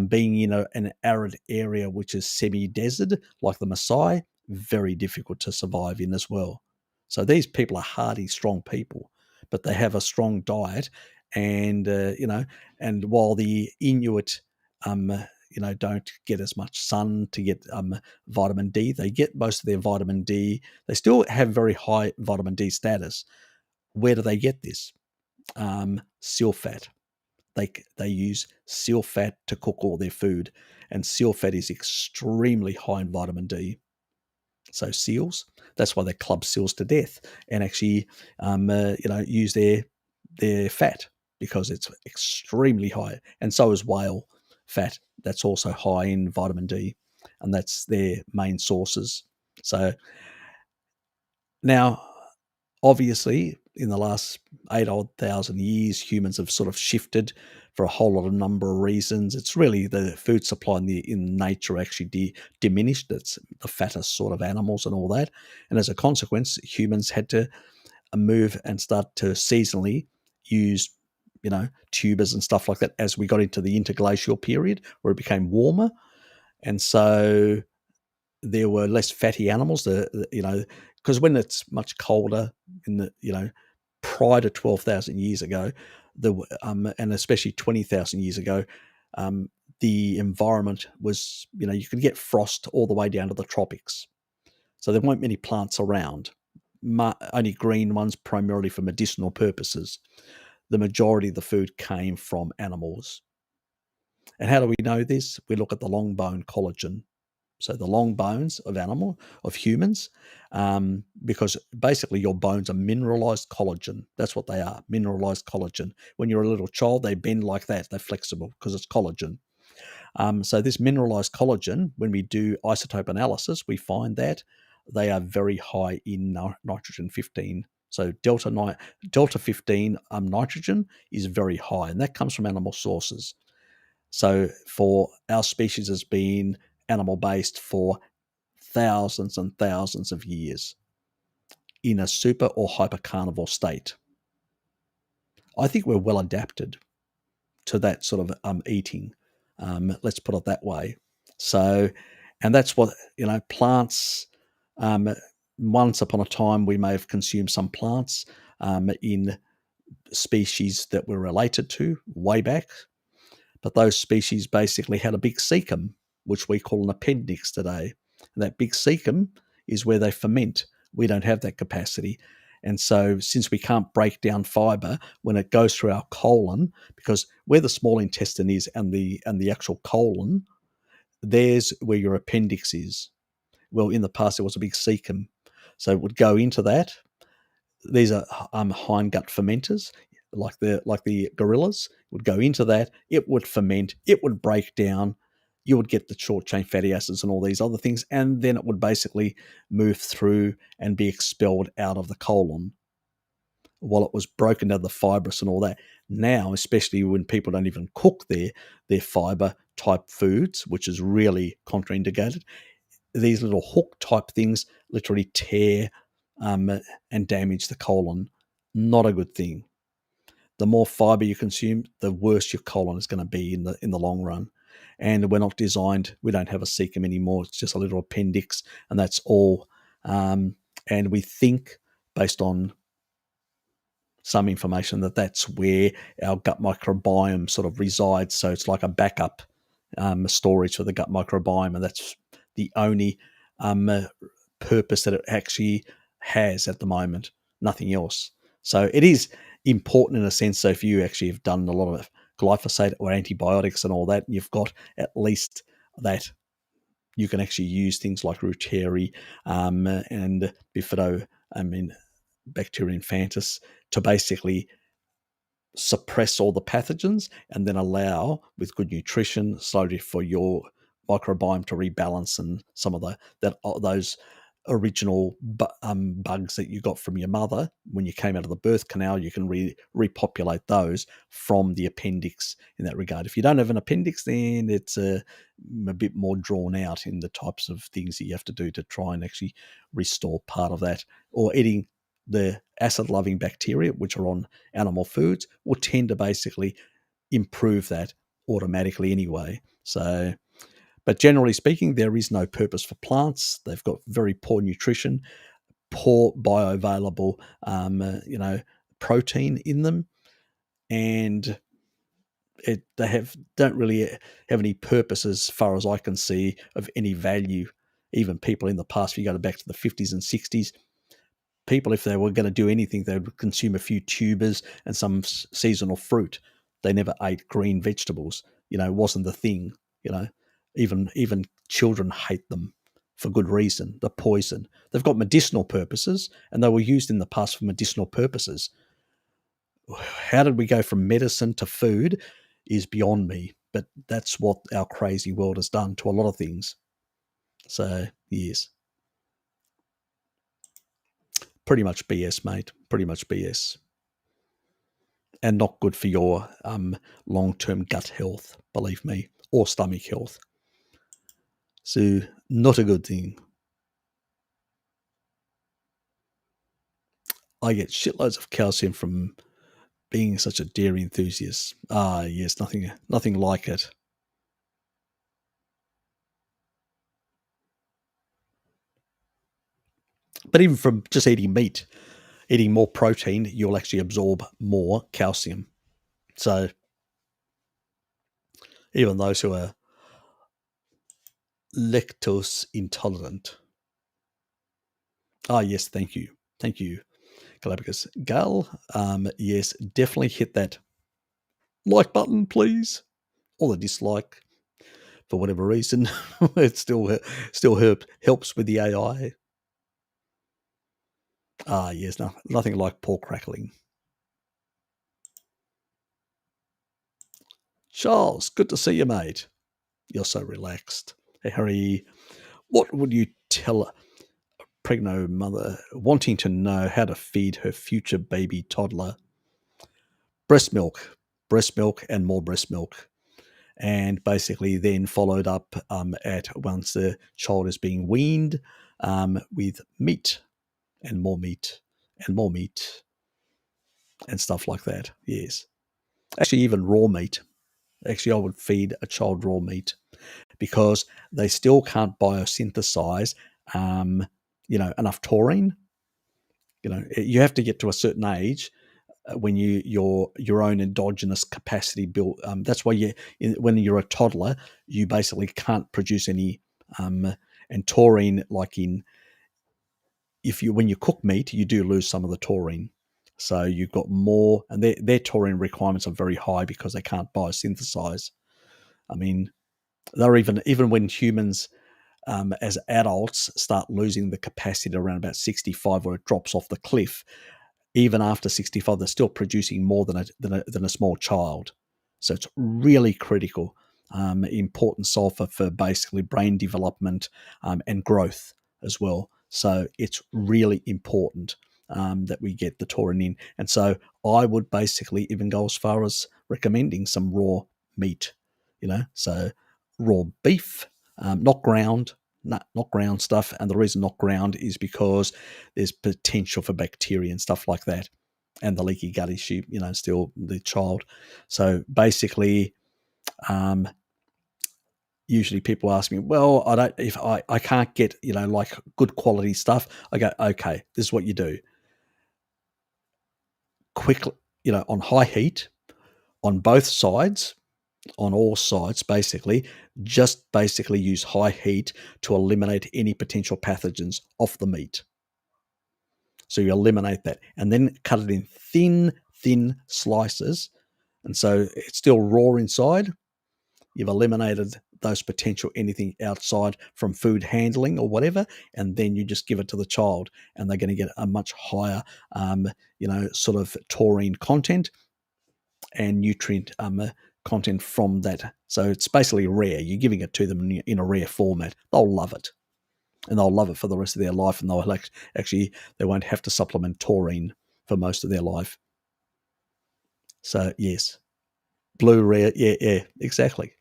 Being in an arid area which is semi-desert, like the Maasai, very difficult to survive in as well. So these people are hardy, strong people, but they have a strong diet, and and while the Inuit don't get as much sun to get vitamin D. They get most of their vitamin D. They still have very high vitamin D status. Where do they get this? Seal fat. They use seal fat to cook all their food, and seal fat is extremely high in vitamin D. So seals, that's why they club seals to death and actually, use their fat, because it's extremely high. And so is whale fat. That's also high in vitamin D, and that's their main sources. So now, obviously, in the last 8,000 years, humans have sort of shifted for a whole lot of number of reasons. It's really the food supply in nature actually diminished. It's the fattest sort of animals and all that. And as a consequence, humans had to move and start to seasonally use, tubers and stuff like that as we got into the interglacial period where it became warmer. And so there were less fatty animals, because when it's much colder in the, prior to 12,000 years ago, and especially 20,000 years ago, the environment was, you could get frost all the way down to the tropics. So there weren't many plants around, only green ones, primarily for medicinal purposes. The majority of the food came from animals. And how do we know this? We look at the long bone collagen. So the long bones of humans, because basically your bones are mineralized collagen. That's what they are, mineralized collagen. When you're a little child, they bend like that. They're flexible because it's collagen. So this mineralized collagen, when we do isotope analysis, we find that they are very high in nitrogen 15. So delta 15 nitrogen is very high, and that comes from animal sources. So for our species has been animal based for thousands and thousands of years in a super or hyper carnivore state. I think we're well adapted to that sort of eating. Let's put it that way. So, and that's what, plants, once upon a time, we may have consumed some plants in species that we're related to way back. But those species basically had a big cecum, which we call an appendix today. And that big cecum is where they ferment. We don't have that capacity. And so since we can't break down fiber when it goes through our colon, because where the small intestine is and the actual colon, there's where your appendix is. Well, in the past, there was a big cecum. So it would go into that. These are hindgut fermenters, like the gorillas, would go into that. It would ferment. It would break down. You would get the short chain fatty acids and all these other things, and then it would basically move through and be expelled out of the colon while it was broken down the fibrous and all that. Now, especially when people don't even cook their fiber type foods, which is really contraindicated, these little hook type things literally tear and damage the colon. Not a good thing. The more fiber you consume, the worse your colon is going to be in the long run. And we're not designed. We don't have a cecum anymore. It's just a little appendix, and that's all. And we think, based on some information, that that's where our gut microbiome sort of resides. So it's like a backup storage for the gut microbiome, and that's the only purpose that it actually has at the moment. Nothing else. So it is important in a sense. So if you actually have done a lot of glyphosate or antibiotics and all that, and you've got at least that, you can actually use things like Deuterium and Bifido, Bacteria infantis, to basically suppress all the pathogens and then allow, with good nutrition, slowly for your microbiome to rebalance, and some of those original bugs that you got from your mother when you came out of the birth canal, you can repopulate those from the appendix in that regard. If you don't have an appendix, then it's a bit more drawn out in the types of things that you have to do to try and actually restore part of that. Or eating the acid-loving bacteria, which are on animal foods, will tend to basically improve that automatically anyway. So, but generally speaking, there is no purpose for plants. They've got very poor nutrition, poor bioavailable, protein in them, and they don't really have any purpose, as far as I can see, of any value. Even people in the past, if you go back to the 50s and 60s, people, if they were going to do anything, they would consume a few tubers and some seasonal fruit. They never ate green vegetables. It wasn't the thing. Even children hate them for good reason. The poison. They've got medicinal purposes, and they were used in the past for medicinal purposes. How did we go from medicine to food is beyond me, but that's what our crazy world has done to a lot of things. So, yes. Pretty much BS, mate. Pretty much BS. And not good for your long-term gut health, believe me, or stomach health. So, not a good thing. I get shitloads of calcium from being such a dairy enthusiast. Yes, nothing like it. But even from just eating meat, eating more protein, you'll actually absorb more calcium. So even those who are lactose intolerant. Ah, yes, thank you. Thank you, Galapagos. Gal, yes, definitely hit that like button, please. Or the dislike, for whatever reason. It still helps with the AI. Ah, yes, nothing like pork crackling. Charles, good to see you, mate. You're so relaxed. Hey, Harry, what would you tell a pregnant mother wanting to know how to feed her future baby toddler? Breast milk, and more breast milk. And basically then followed up at once the child is being weaned with meat and more meat and more meat and stuff like that. Yes. Actually, even raw meat. Actually, I would feed a child raw meat because they still can't biosynthesize, enough taurine. You have to get to a certain age when your own endogenous capacity built. That's why when you're a toddler, you basically can't produce any. And taurine, like when you cook meat, you do lose some of the taurine. So you've got more, and their taurine requirements are very high because they can't biosynthesize. I mean, they're even when humans, as adults, start losing the capacity around about 65, where it drops off the cliff. Even after 65, they're still producing more than a small child. So it's really critical, important sulfur for basically brain development and growth as well. So it's really important that we get the taurine in. And so I would basically even go as far as recommending some raw meat, so raw beef, not ground, not ground stuff. And the reason not ground is because there's potential for bacteria and stuff like that, and the leaky gut issue, still the child. So basically, usually people ask me, well, if I can't get, like good quality stuff, I go, okay, this is what you do. Quickly, on high heat, on both sides, on all sides, basically, just basically use high heat to eliminate any potential pathogens off the meat. So you eliminate that and then cut it in thin slices. And so it's still raw inside. You've eliminated those potential anything outside from food handling or whatever, and then you just give it to the child, and they're going to get a much higher, sort of taurine content and nutrient content from that. So it's basically rare. You're giving it to them in a rare format. They'll love it. And they'll love it for the rest of their life, and they'll actually they won't have to supplement taurine for most of their life. So yes, blue rare, yeah, exactly.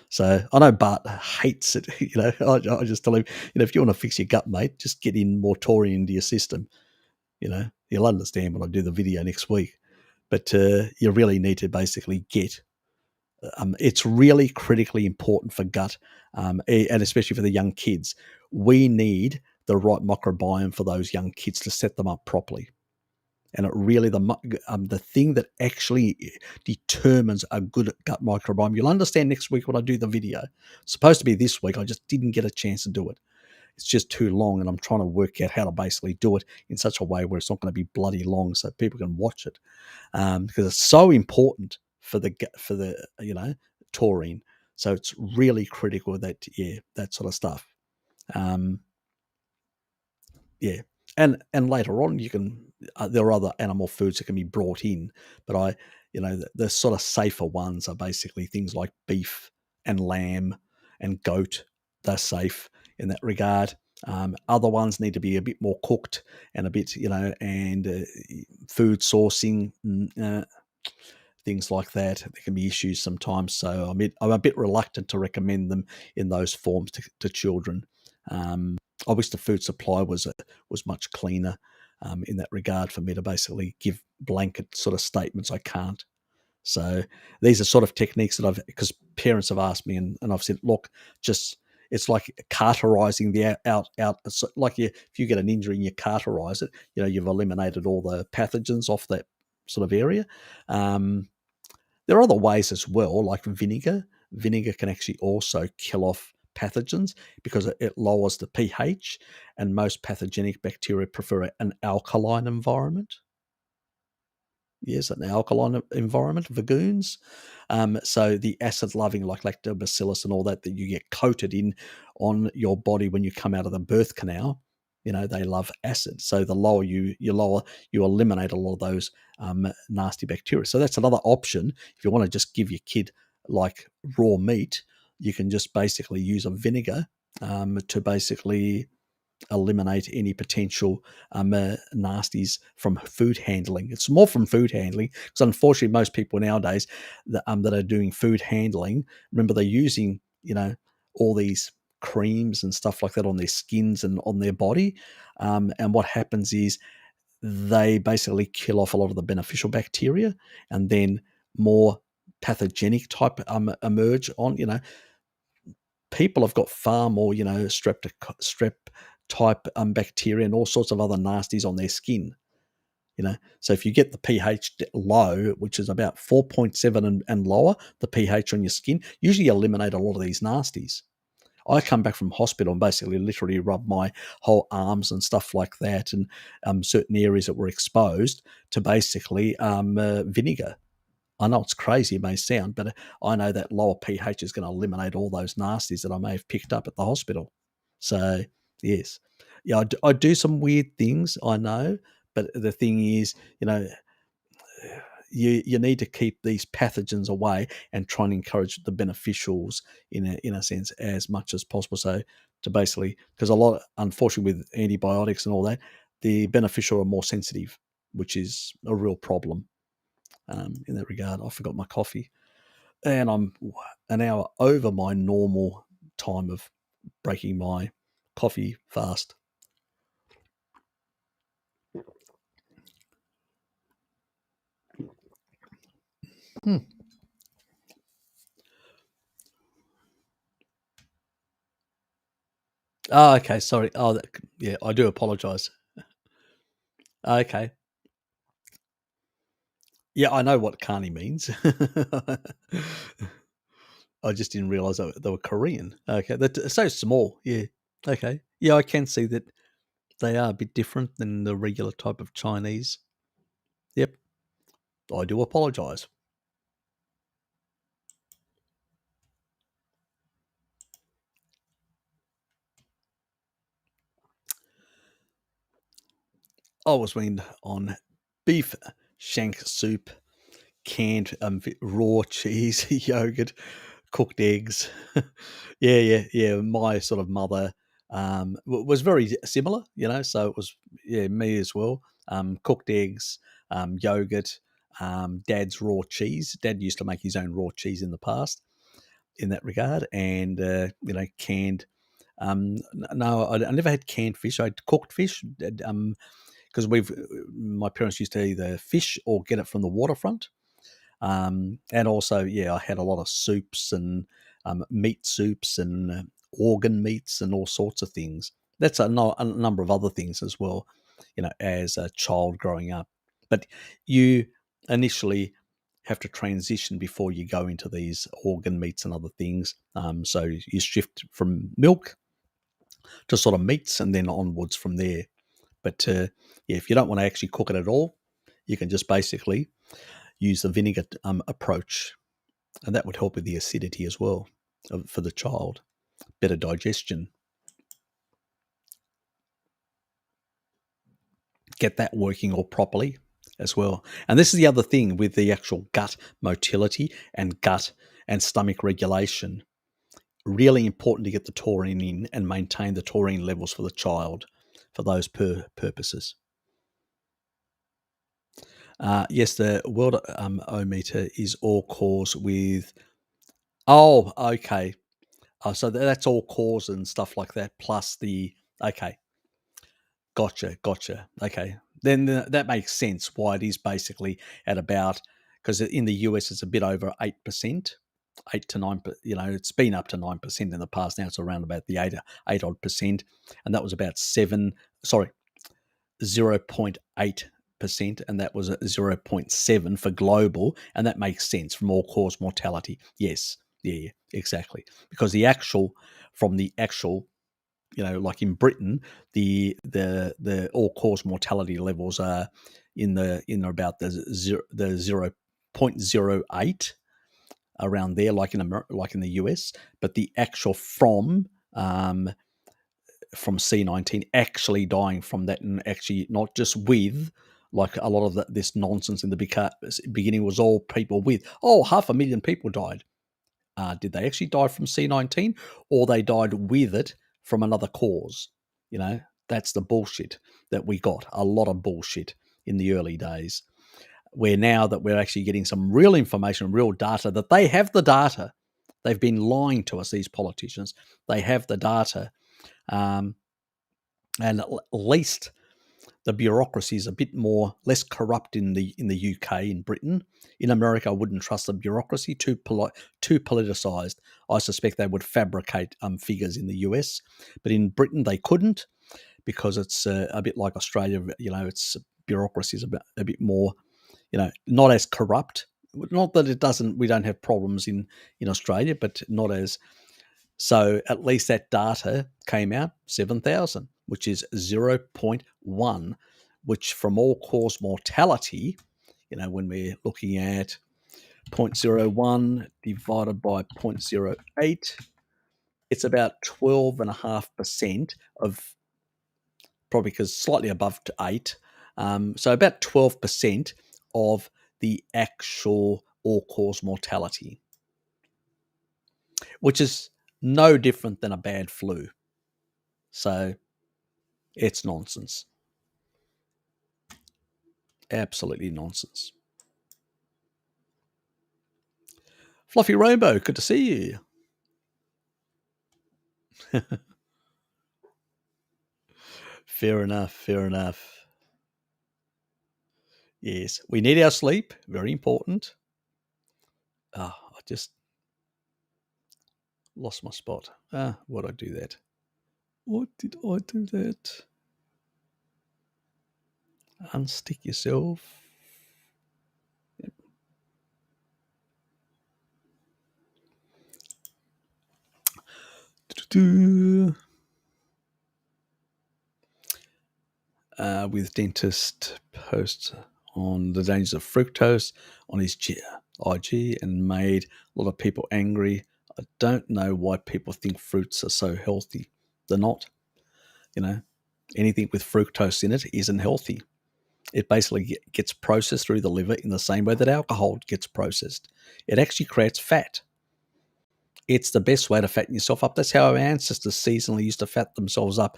So I know Bart hates it. I just tell him, if you want to fix your gut, mate, just get in more taurine into your system. He'll understand when I do the video next week. But you really need to basically get. It's really critically important for gut, and especially for the young kids. We need the right microbiome for those young kids to set them up properly. And it really, the thing that actually determines a good gut microbiome, you'll understand next week when I do the video. It's supposed to be this week. I just didn't get a chance to do it. It's just too long, and I'm trying to work out how to basically do it in such a way where it's not going to be bloody long so people can watch it, because it's so important for the taurine. So it's really critical that sort of stuff. And later on you can there are other animal foods that can be brought in, but the sort of safer ones are basically things like beef and lamb and goat. They're safe in that regard. Other ones need to be a bit more cooked and a bit, and food sourcing, things like that. There can be issues sometimes, so I'm a bit reluctant to recommend them in those forms to children. I wish the food supply was much cleaner in that regard for me to basically give blanket sort of statements. I can't. So these are sort of techniques that because parents have asked me, and I've said, look, it's like carterizing the out. So like if you get an injury and you carterize it, you've eliminated all the pathogens off that sort of area. There are other ways as well, like vinegar. vinegar can actually also kill off pathogens because it lowers the pH, and most pathogenic bacteria prefer an alkaline environment. Yes, an alkaline environment, vagoons. So the acid-loving, like lactobacillus and all that you get coated in on your body when you come out of the birth canal, they love acid. So the lower you eliminate a lot of those nasty bacteria. So that's another option. If you want to just give your kid like raw meat, you can just basically use a vinegar to basically eliminate any potential nasties from food handling. It's more from food handling because unfortunately most people nowadays that are doing food handling, remember they're using all these creams and stuff like that on their skins and on their body, and what happens is they basically kill off a lot of the beneficial bacteria, and then more pathogenic type emerge on. People have got far more, strep type bacteria and all sorts of other nasties on their skin. So if you get the pH low, which is about 4.7 and lower, the pH on your skin, usually eliminate a lot of these nasties. I come back from hospital and basically literally rub my whole arms and stuff like that, and certain areas that were exposed to basically vinegar. I know it's crazy, it may sound, but I know that lower pH is going to eliminate all those nasties that I may have picked up at the hospital. So, yes. Yeah, I do some weird things, I know, but the thing is, you need to keep these pathogens away and try and encourage the beneficials in a sense as much as possible. So to basically, because unfortunately with antibiotics and all that, the beneficial are more sensitive, which is a real problem. In that regard, I forgot my coffee, and I'm an hour over my normal time of breaking my coffee fast. Hmm. Oh, okay. Sorry. Oh, yeah. I do apologise. Okay. Yeah, I know what carny means. I just didn't realise they were Korean. Okay, they're so small. Yeah. Okay. Yeah, I can see that they are a bit different than the regular type of Chinese. Yep. I do apologise. I was weaned on beef shank soup, canned raw cheese, yogurt, cooked eggs. Yeah. My sort of mother was very similar, so it was, me as well. Cooked eggs, yogurt, dad's raw cheese. Dad used to make his own raw cheese in the past in that regard, and, canned. No, I never had canned fish. I had cooked fish. Because my parents used to either fish or get it from the waterfront. And also, I had a lot of soups and meat soups and organ meats and all sorts of things. That's a number of other things as well, as a child growing up. But you initially have to transition before you go into these organ meats and other things. So you shift from milk to sort of meats and then onwards from there. But if you don't want to actually cook it at all, you can just basically use the vinegar approach, and that would help with the acidity as well for the child. Better digestion. Get that working all properly as well. And this is the other thing with the actual gut motility and gut and stomach regulation. Really important to get the taurine in and maintain the taurine levels for the child for those purposes. Yes, the world ometer is all cause with. Oh, okay. So that's all cause and stuff like that, plus the. Okay, gotcha. Okay, then that makes sense why it is basically at about, because in the US it's a bit over 8%, 8 to 9. It's been up to 9% in the past. Now it's around about the 8 odd percent, and that was about 0.8%, and that was at 0.7 for global, and that makes sense from all cause mortality. Yes, Yeah, exactly. Because from the actual, like in Britain, the all cause mortality levels are in about the 0.08 around there, like like in the US, but the actual from C19 actually dying from that, and actually not just with, like a lot of this nonsense in the beginning was all people with, 500,000 people died. Did they actually die from C19, or they died with it from another cause? That's the bullshit that we got. A lot of bullshit in the early days, where now that we're actually getting some real information, real data, that they have the data. They've been lying to us, these politicians. They have the data. Um, and at least the bureaucracy is a bit less corrupt in the UK, in Britain. In America, I wouldn't trust the bureaucracy, too politicized. I suspect they would fabricate figures in the US, but in Britain they couldn't, because it's a bit like Australia. Its bureaucracy is a bit more, not as corrupt. Not that we don't have problems in Australia, but not as. So at least that data came out 7,000, which is 0.1, which from all cause mortality, when we're looking at 0.01 divided by 0.08, it's about 12.5% of, probably because slightly above to 8. So about 12% of the actual all cause mortality, which is no different than a bad flu. So it's nonsense. Absolutely nonsense. Fluffy Rainbow, good to see you. Fair enough, fair enough. Yes, we need our sleep, very important. I just lost my spot. Why'd I do that? What did I do that? Unstick yourself. Yep. With dentist posts on the dangers of fructose on his IG and made a lot of people angry. I don't know why people think fruits are so healthy. They're not. Anything with fructose in it isn't healthy. It basically gets processed through the liver in the same way that alcohol gets processed. It actually creates fat. It's the best way to fatten yourself up. That's how our ancestors seasonally used to fat themselves up,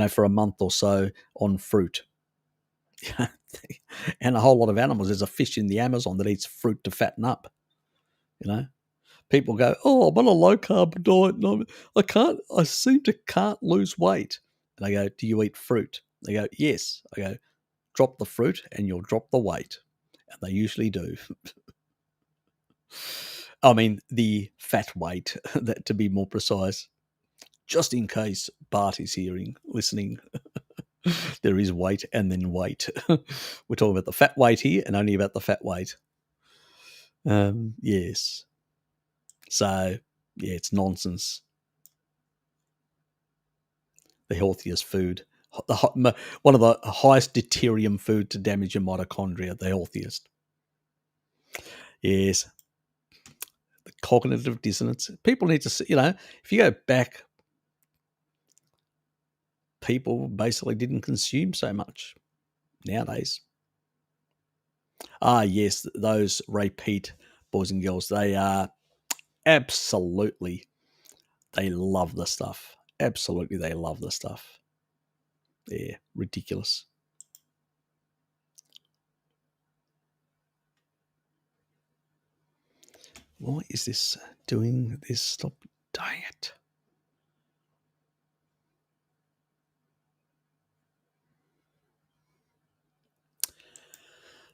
for a month or so on fruit. And a whole lot of animals. There's a fish in the Amazon that eats fruit to fatten up. People go, I'm on a low carb diet. No, I seem to can't lose weight. And I go, do you eat fruit? They go, yes. I go, drop the fruit and you'll drop the weight. And they usually do. I mean, the fat weight, to be more precise, just in case Bart is listening. There is weight and then weight. We're talking about the fat weight here and only about the fat weight. Yes. So, yeah, it's nonsense. The healthiest food. One of the highest deuterium food to damage your mitochondria, the healthiest. Yes. The cognitive dissonance. People need to, if you go back, people basically didn't consume so much nowadays. Yes, those repeat boys and girls, they are absolutely, they love the stuff. Absolutely, they love the stuff. Yeah, ridiculous. Why is this doing this? Stop doing it.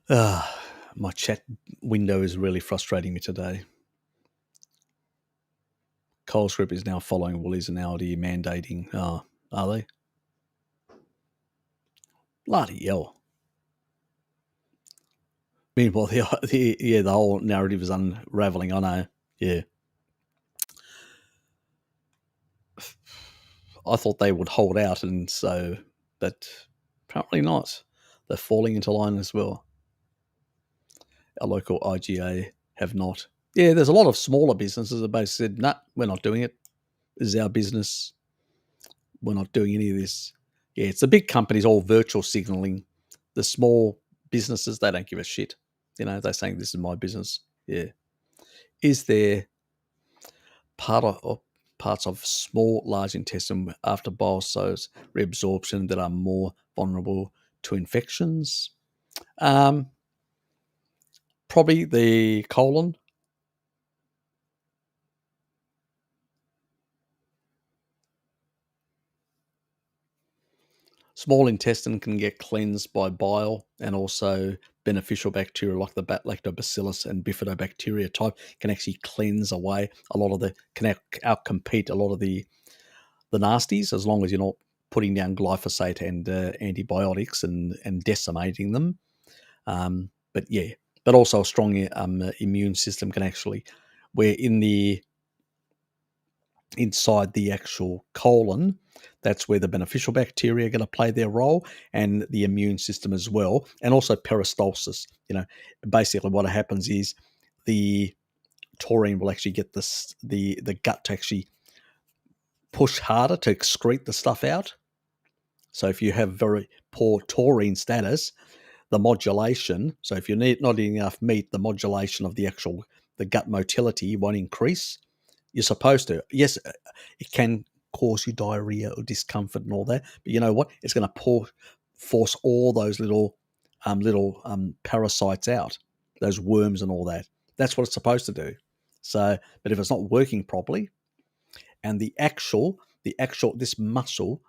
My chat window is really frustrating me today. Coles Group is now following Woolies and Aldi mandating. Are they? Bloody hell. Meanwhile, the whole narrative is unraveling. I know. Yeah. I thought they would hold out, and so, but apparently not. They're falling into line as well. Our local IGA have not. Yeah, there's a lot of smaller businesses that basically said, "Nah, we're not doing it. This is our business. We're not doing any of this." Yeah, it's the big companies all virtual signaling. The small businesses, they don't give a shit. They're saying, "This is my business." Yeah. Is there parts of small, large intestine after bile salts reabsorption that are more vulnerable to infections? Probably the colon. Small intestine can get cleansed by bile, and also beneficial bacteria like the lactobacillus and bifidobacteria type can actually cleanse away a lot of can outcompete a lot of the nasties, as long as you're not putting down glyphosate and antibiotics and decimating them. But yeah, but also a strong immune system can actually, where inside the actual colon, that's where the beneficial bacteria are going to play their role, and the immune system as well, and also peristalsis. Basically what happens is the taurine will actually get the gut to actually push harder to excrete the stuff out. So if you have very poor taurine status, the modulation, so if you're not eating enough meat, the modulation of the gut motility won't increase. You're supposed to. Yes, it can cause you diarrhea or discomfort and all that, but you know what? It's going to force all those little parasites out, those worms and all that. That's what it's supposed to do. So, but if it's not working properly, and this muscle,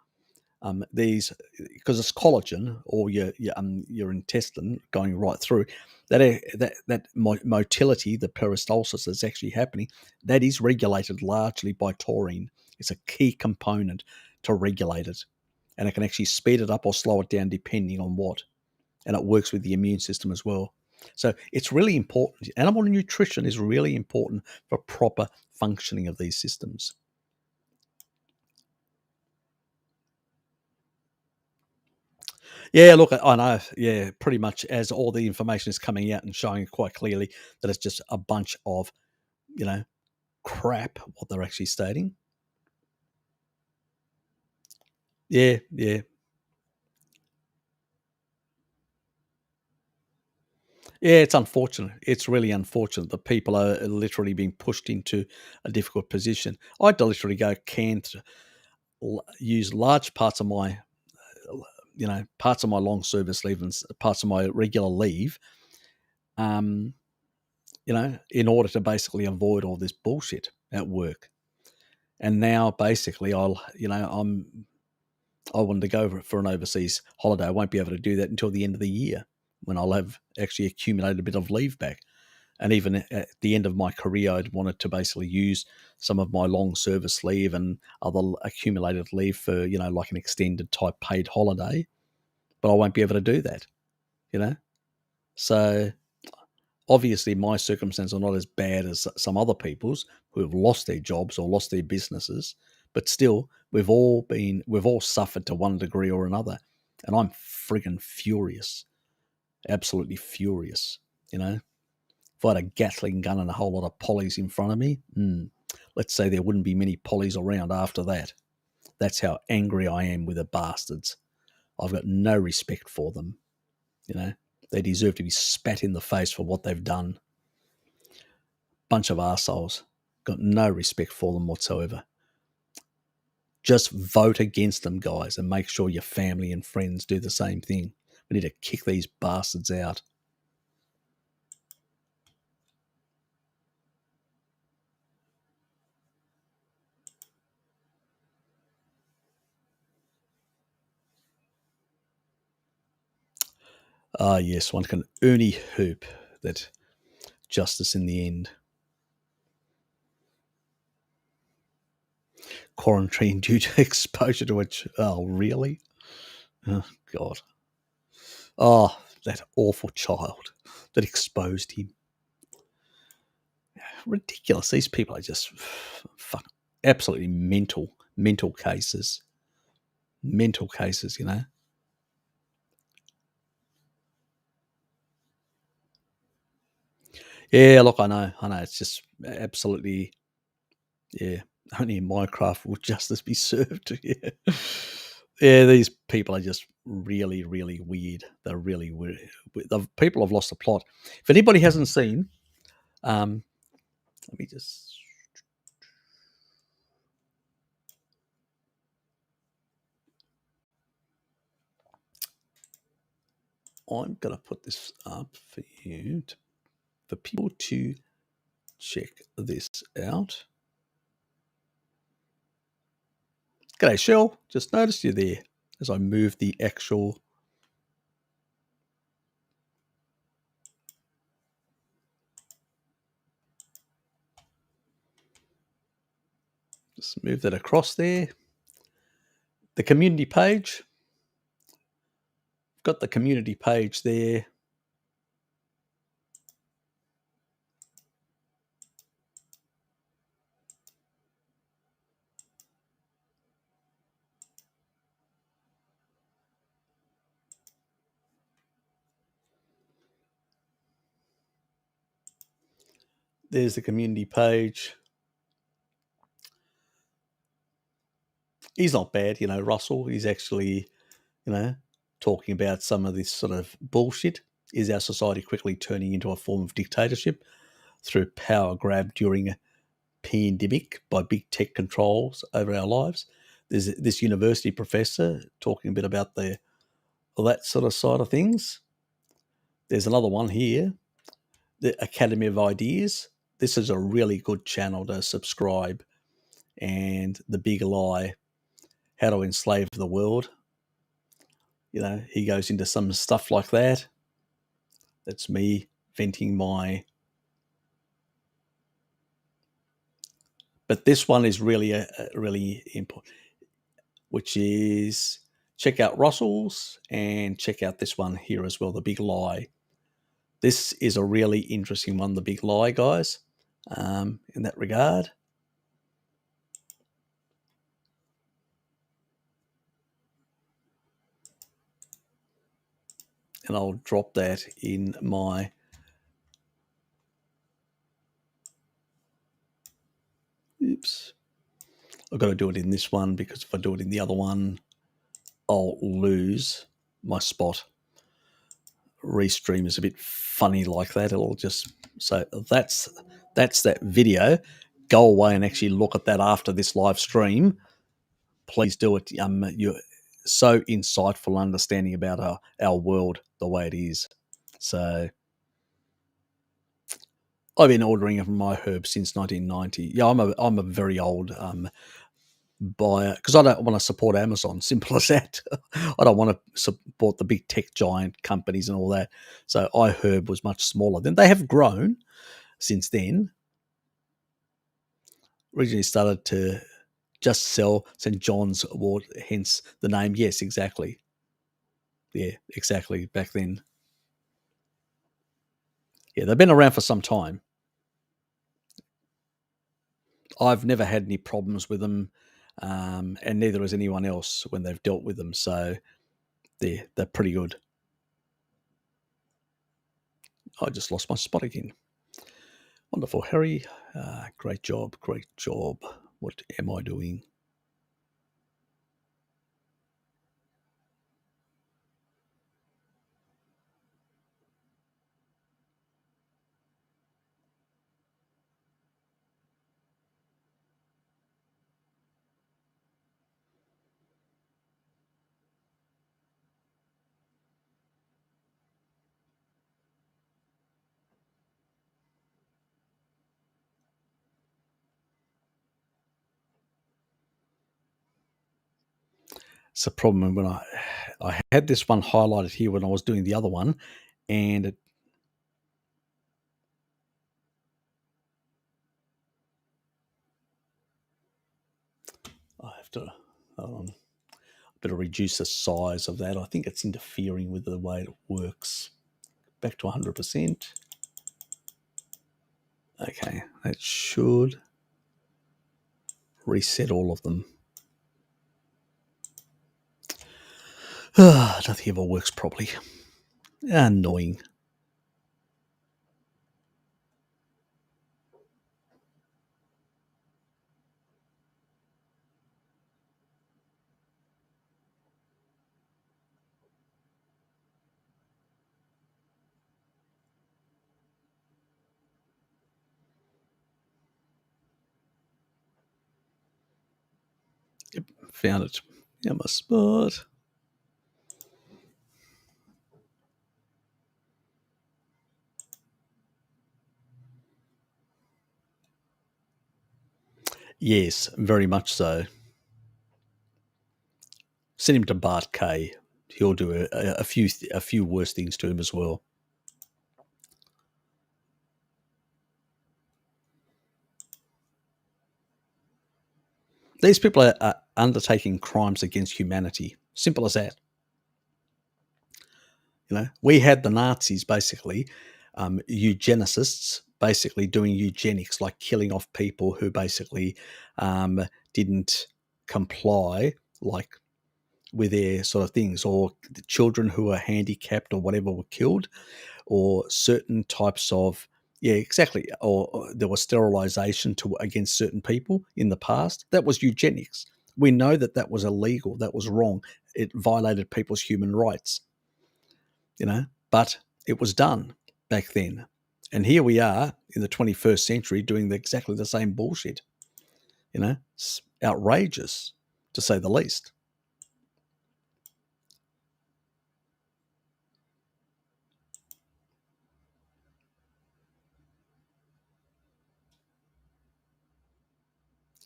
these, because it's collagen, or your intestine going right through that motility, the peristalsis that's actually happening, that is regulated largely by taurine. It's a key component to regulate it, and it can actually speed it up or slow it down depending on what. And it works with the immune system as well. So it's really important. Animal nutrition is really important for proper functioning of these systems. Yeah, look, I know. Yeah, pretty much as all the information is coming out and showing quite clearly that it's just a bunch of, you know, crap, what they're actually stating. Yeah, yeah. Yeah, it's unfortunate. It's really unfortunate that people are literally being pushed into a difficult position. I had to literally go can't use large parts of my, parts of my long service leave and parts of my regular leave, um, in order to basically avoid all this bullshit at work. And now basically I wanted to go for an overseas holiday. I won't be able to do that until the end of the year, when I'll have actually accumulated a bit of leave back. And even at the end of my career, I'd wanted to basically use some of my long service leave and other accumulated leave for, like an extended type paid holiday. But I won't be able to do that, you know? So obviously my circumstances are not as bad as some other people's who have lost their jobs or lost their businesses, but still we've all suffered to one degree or another. And I'm friggin' furious, absolutely furious. If I had a Gatling gun and a whole lot of pollies in front of me, let's say there wouldn't be many pollies around after that. That's how angry I am with the bastards. I've got no respect for them. They deserve to be spat in the face for what they've done. Bunch of arseholes. Got no respect for them whatsoever. Just vote against them, guys, and make sure your family and friends do the same thing. We need to kick these bastards out. Ah, yes, one can only hope that justice in the end. Quarantine due to exposure to it. Oh, really? Oh, God. Oh, that awful child that exposed him. Ridiculous. These people are just absolutely mental. mental cases, you know. Yeah, look, I know. It's just absolutely, yeah. Only in Minecraft will justice be served. Yeah, yeah. These people are just really, really weird. They're really weird. The people have lost the plot. If anybody hasn't seen, let me just. I'm gonna put this up for you, for people to check this out. G'day, Shell. Just noticed you there as I move the actual. Just move that across there. The community page. Got the community page there. There's the community page. He's not bad, you know, Russell. He's actually, you know, talking about some of this sort of bullshit. Is our society quickly turning into a form of dictatorship through power grab during a pandemic by big tech controls over our lives? There's this university professor talking a bit about that sort of side of things. There's another one here, the Academy of Ideas. This is a really good channel to subscribe. And The Big Lie, How to Enslave the World. You know, he goes into some stuff like that. That's me venting my. But this one is really really important, which is check out Russell's and check out this one here as well, The Big Lie. This is a really interesting one, The Big Lie, guys, in that regard. And I'll drop that in my. Oops. I've got to do it in this one because if I do it in the other one, I'll lose my spot. Restream is a bit funny like that. It'll just. So that's that video. Go away and actually look at that after this live stream. Please do it. You're so insightful understanding about our world the way it is. So I've been ordering my herbs since 1990. Yeah, I'm a very old buyer because I don't want to support Amazon. Simple as that. I don't want to support the big tech giant companies and all that. So iHerb was much smaller. Then they have grown since then. Originally started to just sell St. John's Wort, hence the name. Yes, exactly. Yeah, exactly. Back then. Yeah, they've been around for some time. I've never had any problems with them, and neither has anyone else when they've dealt with them. So they're pretty good. I just lost my spot again. Wonderful, Harry. Great job. Great job. What am I doing? It's a problem when I had this one highlighted here when I was doing the other one, and I have to better reduce the size of that. I think it's interfering with the way it works. Back to 100%. Okay, that should reset all of them. Nothing ever works properly. Annoying. Yep, found it. Yeah, my spot. Yes, very much so. Send him to Bart K. He'll do a few worse things to him as well. These people are undertaking crimes against humanity. Simple as that. We had the Nazis basically, eugenicists basically doing eugenics, like killing off people who basically didn't comply, like with their sort of things, or the children who were handicapped or whatever were killed, or certain types of exactly, or there was sterilization against certain people in the past. That was eugenics. We know that was illegal. That was wrong. It violated people's human rights. But it was done back then. And here we are in the 21st century doing exactly the same bullshit. It's outrageous, to say the least.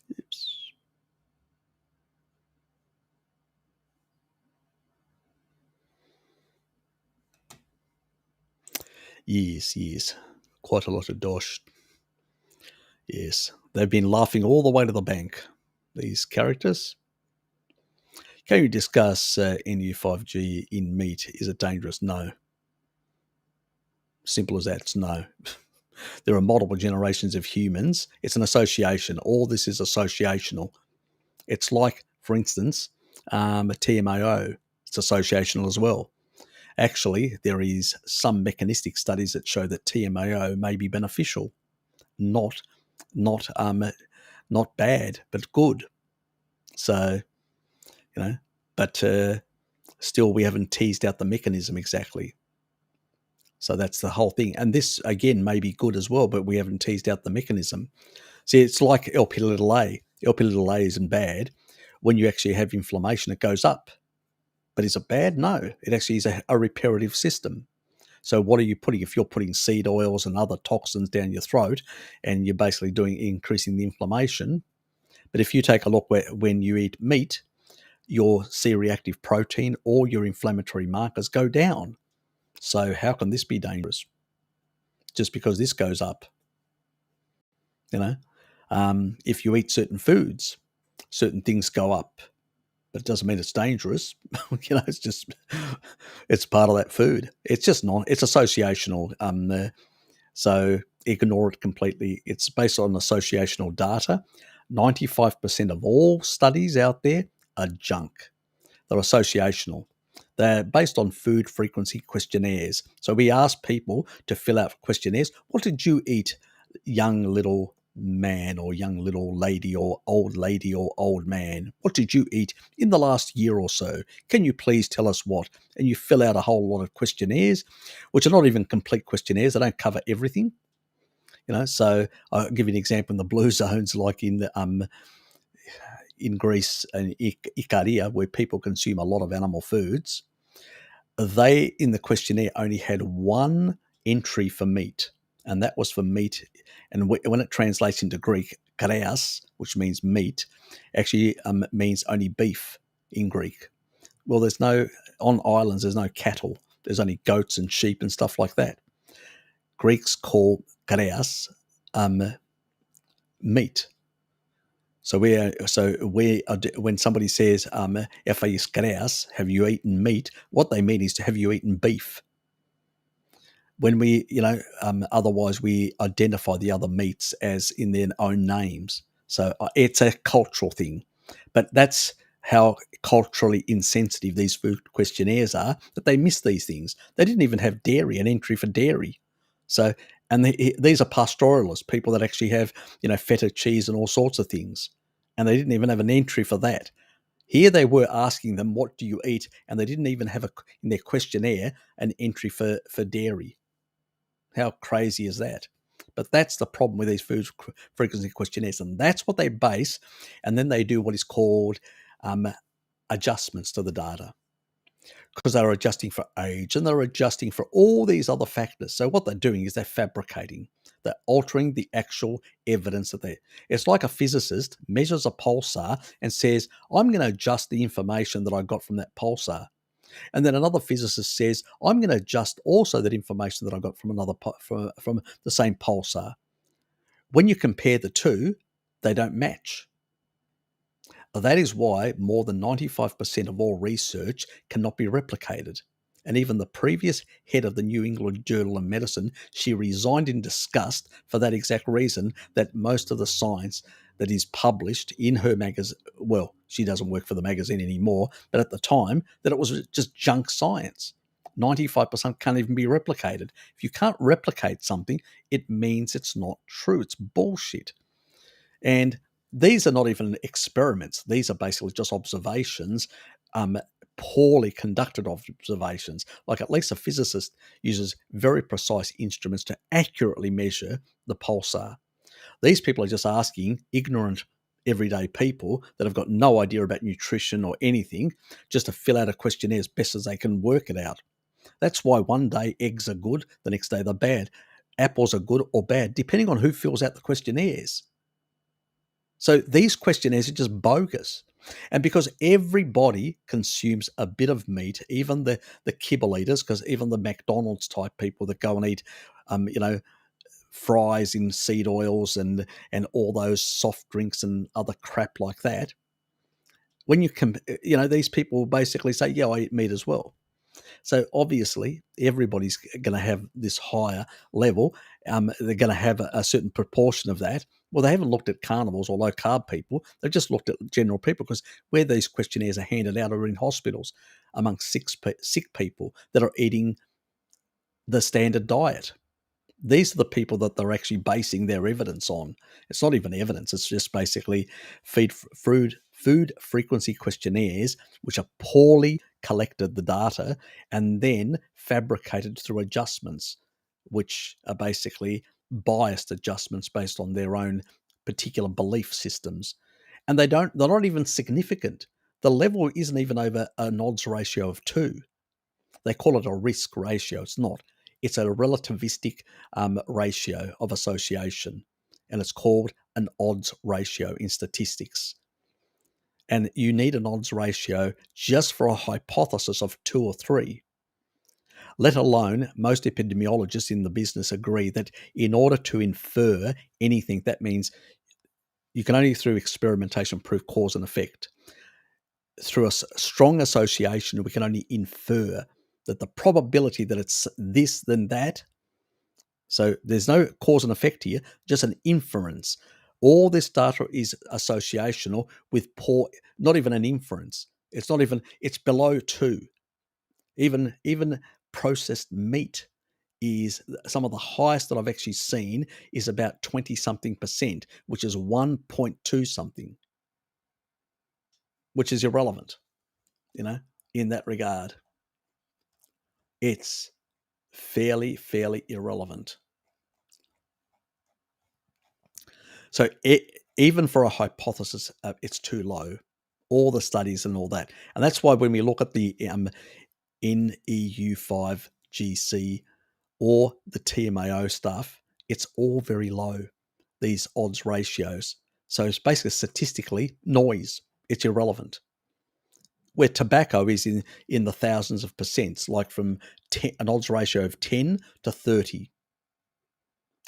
Oops. Yes. Quite a lot of dosh. Yes. They've been laughing all the way to the bank, these characters. Can you discuss NU5G in meat? Is it dangerous? No. Simple as that. It's no. There are multiple generations of humans. It's an association. All this is associational. It's like, for instance, a TMAO. It's associational as well. Actually, there is some mechanistic studies that show that TMAO may be beneficial, not bad, but good. So, but still, we haven't teased out the mechanism exactly. So that's the whole thing. And this, again, may be good as well, but we haven't teased out the mechanism. See, it's like LP little a. LP little a isn't bad. When you actually have inflammation, it goes up. But is it bad? No. It actually is a reparative system. So what are you putting? If you're putting seed oils and other toxins down your throat, and you're basically increasing the inflammation. But if you take a look when you eat meat, your C-reactive protein or your inflammatory markers go down. So how can this be dangerous? Just because this goes up, if you eat certain foods, certain things go up, but it doesn't mean it's dangerous. It's just, it's part of that food. It's just it's associational. So ignore it completely. It's based on associational data. 95% of all studies out there are junk. They're associational. They're based on food frequency questionnaires. So we ask people to fill out questionnaires. What did you eat, young little man or young little lady or old man? What did you eat in the last year or so? Can you please tell us what? And you fill out a whole lot of questionnaires, which are not even complete questionnaires. They don't cover everything. So I'll give you an example in the blue zones, like in Greece and Ikaria, where people consume a lot of animal foods. They, in the questionnaire, only had one entry for meat, and that was for meat. And when it translates into Greek, kareas, which means meat, actually means only beef in Greek. Well, on islands, there's no cattle. There's only goats and sheep and stuff like that. Greeks call kareas meat. So when somebody says "Efais kareas," have you eaten meat? What they mean is, have you eaten beef? When we, otherwise we identify the other meats as in their own names. So it's a cultural thing, but that's how culturally insensitive these food questionnaires are, that they miss these things. They didn't even have dairy, an entry for dairy. So, and these are pastoralists, people that actually have, feta cheese and all sorts of things. And they didn't even have an entry for that. Here they were asking them, what do you eat? And they didn't even have in their questionnaire an entry for dairy. How crazy is that? But that's the problem with these food frequency questionnaires. And that's what they base. And then they do what is called adjustments to the data, because they're adjusting for age and they're adjusting for all these other factors. So what they're doing is they're fabricating. They're altering the actual evidence that it's like a physicist measures a pulsar and says, I'm going to adjust the information that I got from that pulsar. And then another physicist says, I'm going to adjust also that information that I got from from the same pulsar. When you compare the two, they don't match. That is why more than 95% of all research cannot be replicated. And even the previous head of the New England Journal of Medicine, she resigned in disgust for that exact reason, that most of the science that is published in her magazine, well, she doesn't work for the magazine anymore, but at the time, that it was just junk science. 95% can't even be replicated. If you can't replicate something, it means it's not true. It's bullshit. And these are not even experiments. These are basically just observations, poorly conducted observations. Like, at least a physicist uses very precise instruments to accurately measure the pulsar. These people are just asking ignorant, everyday people that have got no idea about nutrition or anything, just to fill out a questionnaire as best as they can work it out. That's why one day eggs are good, the next day they're bad. Apples are good or bad, depending on who fills out the questionnaires. So these questionnaires are just bogus. And because everybody consumes a bit of meat, even the kibble eaters, because even the McDonald's type people that go and eat, fries in seed oils and all those soft drinks and other crap like that. When these people basically say, yeah, I eat meat as well. So obviously, everybody's going to have this higher level. They're going to have a certain proportion of that. Well, they haven't looked at carnivores or low carb people. They've just looked at general people, because where these questionnaires are handed out are in hospitals amongst sick people that are eating the standard diet. These are the people that they're actually basing their evidence on. It's not even evidence. It's just basically food frequency questionnaires, which are poorly collected the data and then fabricated through adjustments, which are basically biased adjustments based on their own particular belief systems. And they're not even significant. The level isn't even over an odds ratio of 2. They call it a risk ratio. It's not. It's a relativistic ratio of association, and it's called an odds ratio in statistics. And you need an odds ratio just for a hypothesis of 2 or 3. Let alone, most epidemiologists in the business agree that in order to infer anything, that means you can only through experimentation prove cause and effect. Through a strong association, we can only infer that the probability that it's this than that. So there's no cause and effect here, just an inference. All this data is associational with poor, not even an inference. It's below 2. Even processed meat is some of the highest that I've actually seen is about 20 something percent, which is 1.2 something, which is irrelevant, in that regard. It's fairly irrelevant. So even for a hypothesis, it's too low. All the studies and all that. And that's why when we look at the NEU5GC or the TMAO stuff, it's all very low, these odds ratios. So it's basically statistically noise. It's irrelevant. Where tobacco is in the thousands of percents, like from an odds ratio of 10 to 30.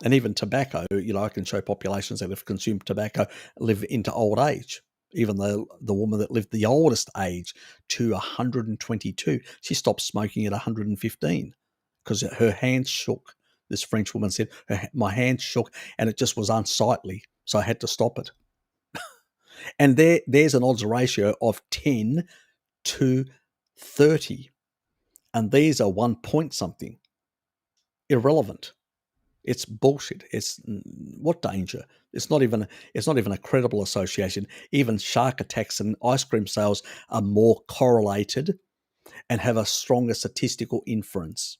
And even tobacco, I can show populations that have consumed tobacco live into old age. Even the woman that lived the oldest age to 122, she stopped smoking at 115 because her hands shook. This French woman said, my hands shook and it just was unsightly. So I had to stop it. And there's an odds ratio of 10 to 30. And these are 1 point something. Irrelevant. It's bullshit. It's what danger? It's not even a credible association. Even shark attacks and ice cream sales are more correlated and have a stronger statistical inference.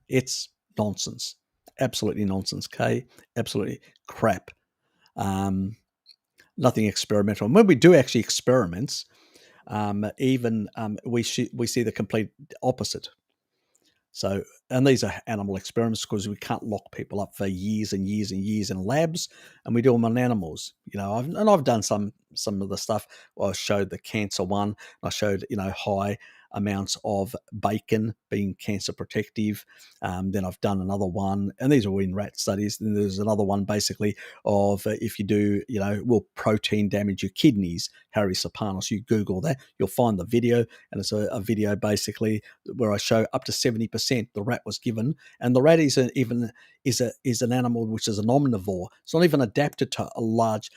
It's nonsense. Absolutely nonsense, Kay. Absolutely crap. Nothing experimental. And when we do actually experiments, we see the complete opposite. So, and these are animal experiments because we can't lock people up for years and years and years in labs, and we do them on animals. I've done some of the stuff. I showed the cancer one. I showed high amounts of bacon being cancer protective. Then I've done another one, and these are in rat studies. Then there's another one basically of if you do, will protein damage your kidneys? Harry Serpanos. You Google that, you'll find the video, and it's a video basically where I show up to 70% the rat was given, and the rat is an animal which is an omnivore. It's not even adapted to a large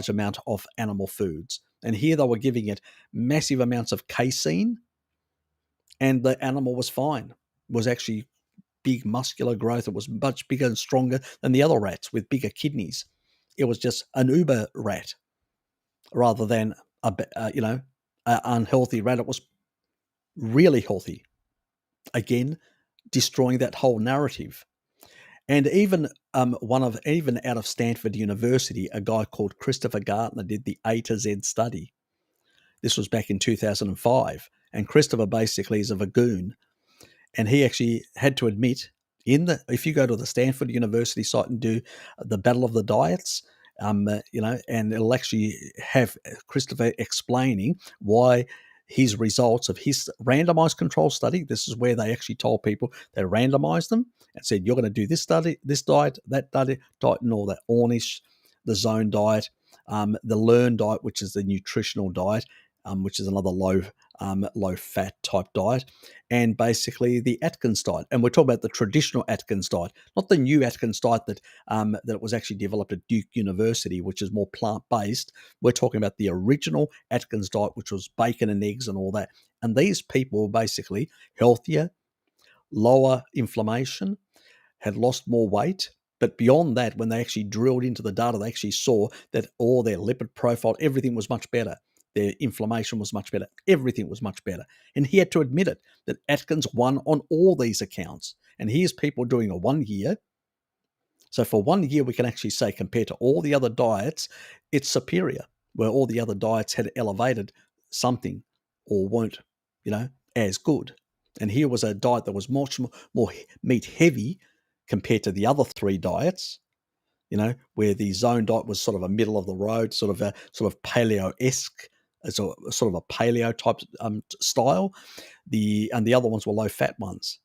amount of animal foods. And here they were giving it massive amounts of casein, and the animal was fine. It was actually big muscular growth. It was much bigger and stronger than the other rats with bigger kidneys. It was just an uber rat rather than an unhealthy rat. It was really healthy. Again, destroying that whole narrative. And even out of Stanford University, a guy called Christopher Gartner did the A to Z study. This was back in 2005, and Christopher basically is a Vagoon, and he actually had to admit if you go to the Stanford University site and do the Battle of the Diets, and it'll actually have Christopher explaining why his results of his randomized control study. This is where they actually told people, they randomized them and said, you're going to do this study, this diet, that diet, and all that. Ornish, the zone diet, the Learn diet, which is the nutritional diet, which is another low fat type diet, and basically the Atkins diet. And we're talking about the traditional Atkins diet, not the new Atkins diet that was actually developed at Duke University, which is more plant-based. We're talking about the original Atkins diet, which was bacon and eggs and all that. And these people were basically healthier, lower inflammation, had lost more weight. But beyond that, when they actually drilled into the data, they actually saw that all their lipid profile, everything was much better. Their inflammation was much better. Everything was much better. And he had to admit it, that Atkins won on all these accounts. And here's people doing a 1 year. So for 1 year, we can actually say, compared to all the other diets, it's superior, where all the other diets had elevated something or weren't, as good. And here was a diet that was much more meat heavy compared to the other three diets, where the zone diet was sort of a middle of the road, sort of paleo-esque, as a sort of a paleo type style. And the other ones were low fat ones,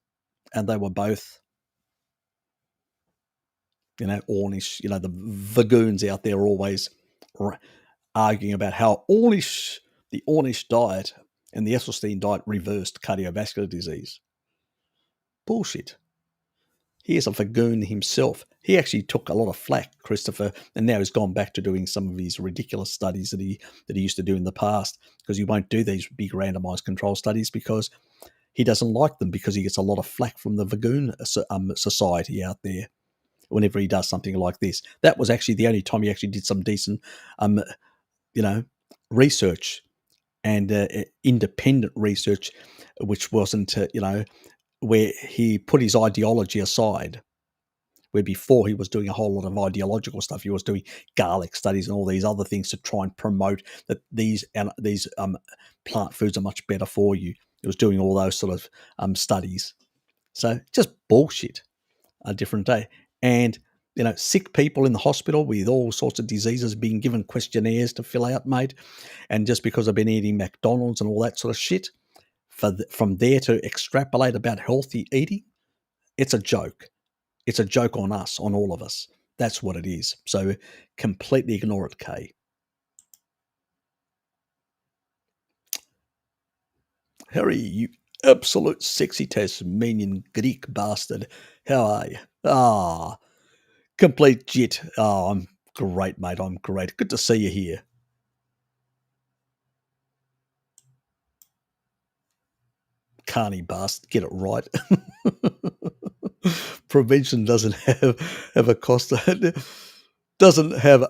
and they were both, Ornish. The Vagoons out there are always arguing about how the Ornish diet and the Esselstyn diet reversed cardiovascular disease. Bullshit. Here's a Vagoon himself. He actually took a lot of flack, Christopher, and now he's gone back to doing some of his ridiculous studies that he used to do in the past, because he won't do these big randomized control studies because he doesn't like them, because he gets a lot of flack from the Vagoon society out there whenever he does something like this. That was actually the only time he actually did some decent, research and independent research, which wasn't, where he put his ideology aside, where before he was doing a whole lot of ideological stuff. He was doing garlic studies and all these other things to try and promote that these plant foods are much better for you. He was doing all those sort of studies. So just bullshit. A different day. And, sick people in the hospital with all sorts of diseases being given questionnaires to fill out, mate. And just because I've been eating McDonald's and all that sort of shit, from there to extrapolate about healthy eating, it's a joke. It's a joke on us, on all of us. That's what it is. So completely ignore it, Kay. Harry, you absolute sexy Tasmanian Greek bastard. How are you? Complete jit. I'm Great, mate. I'm great. Good to see you here. Carney bastard, get it right. Prevention doesn't have a cost. Doesn't have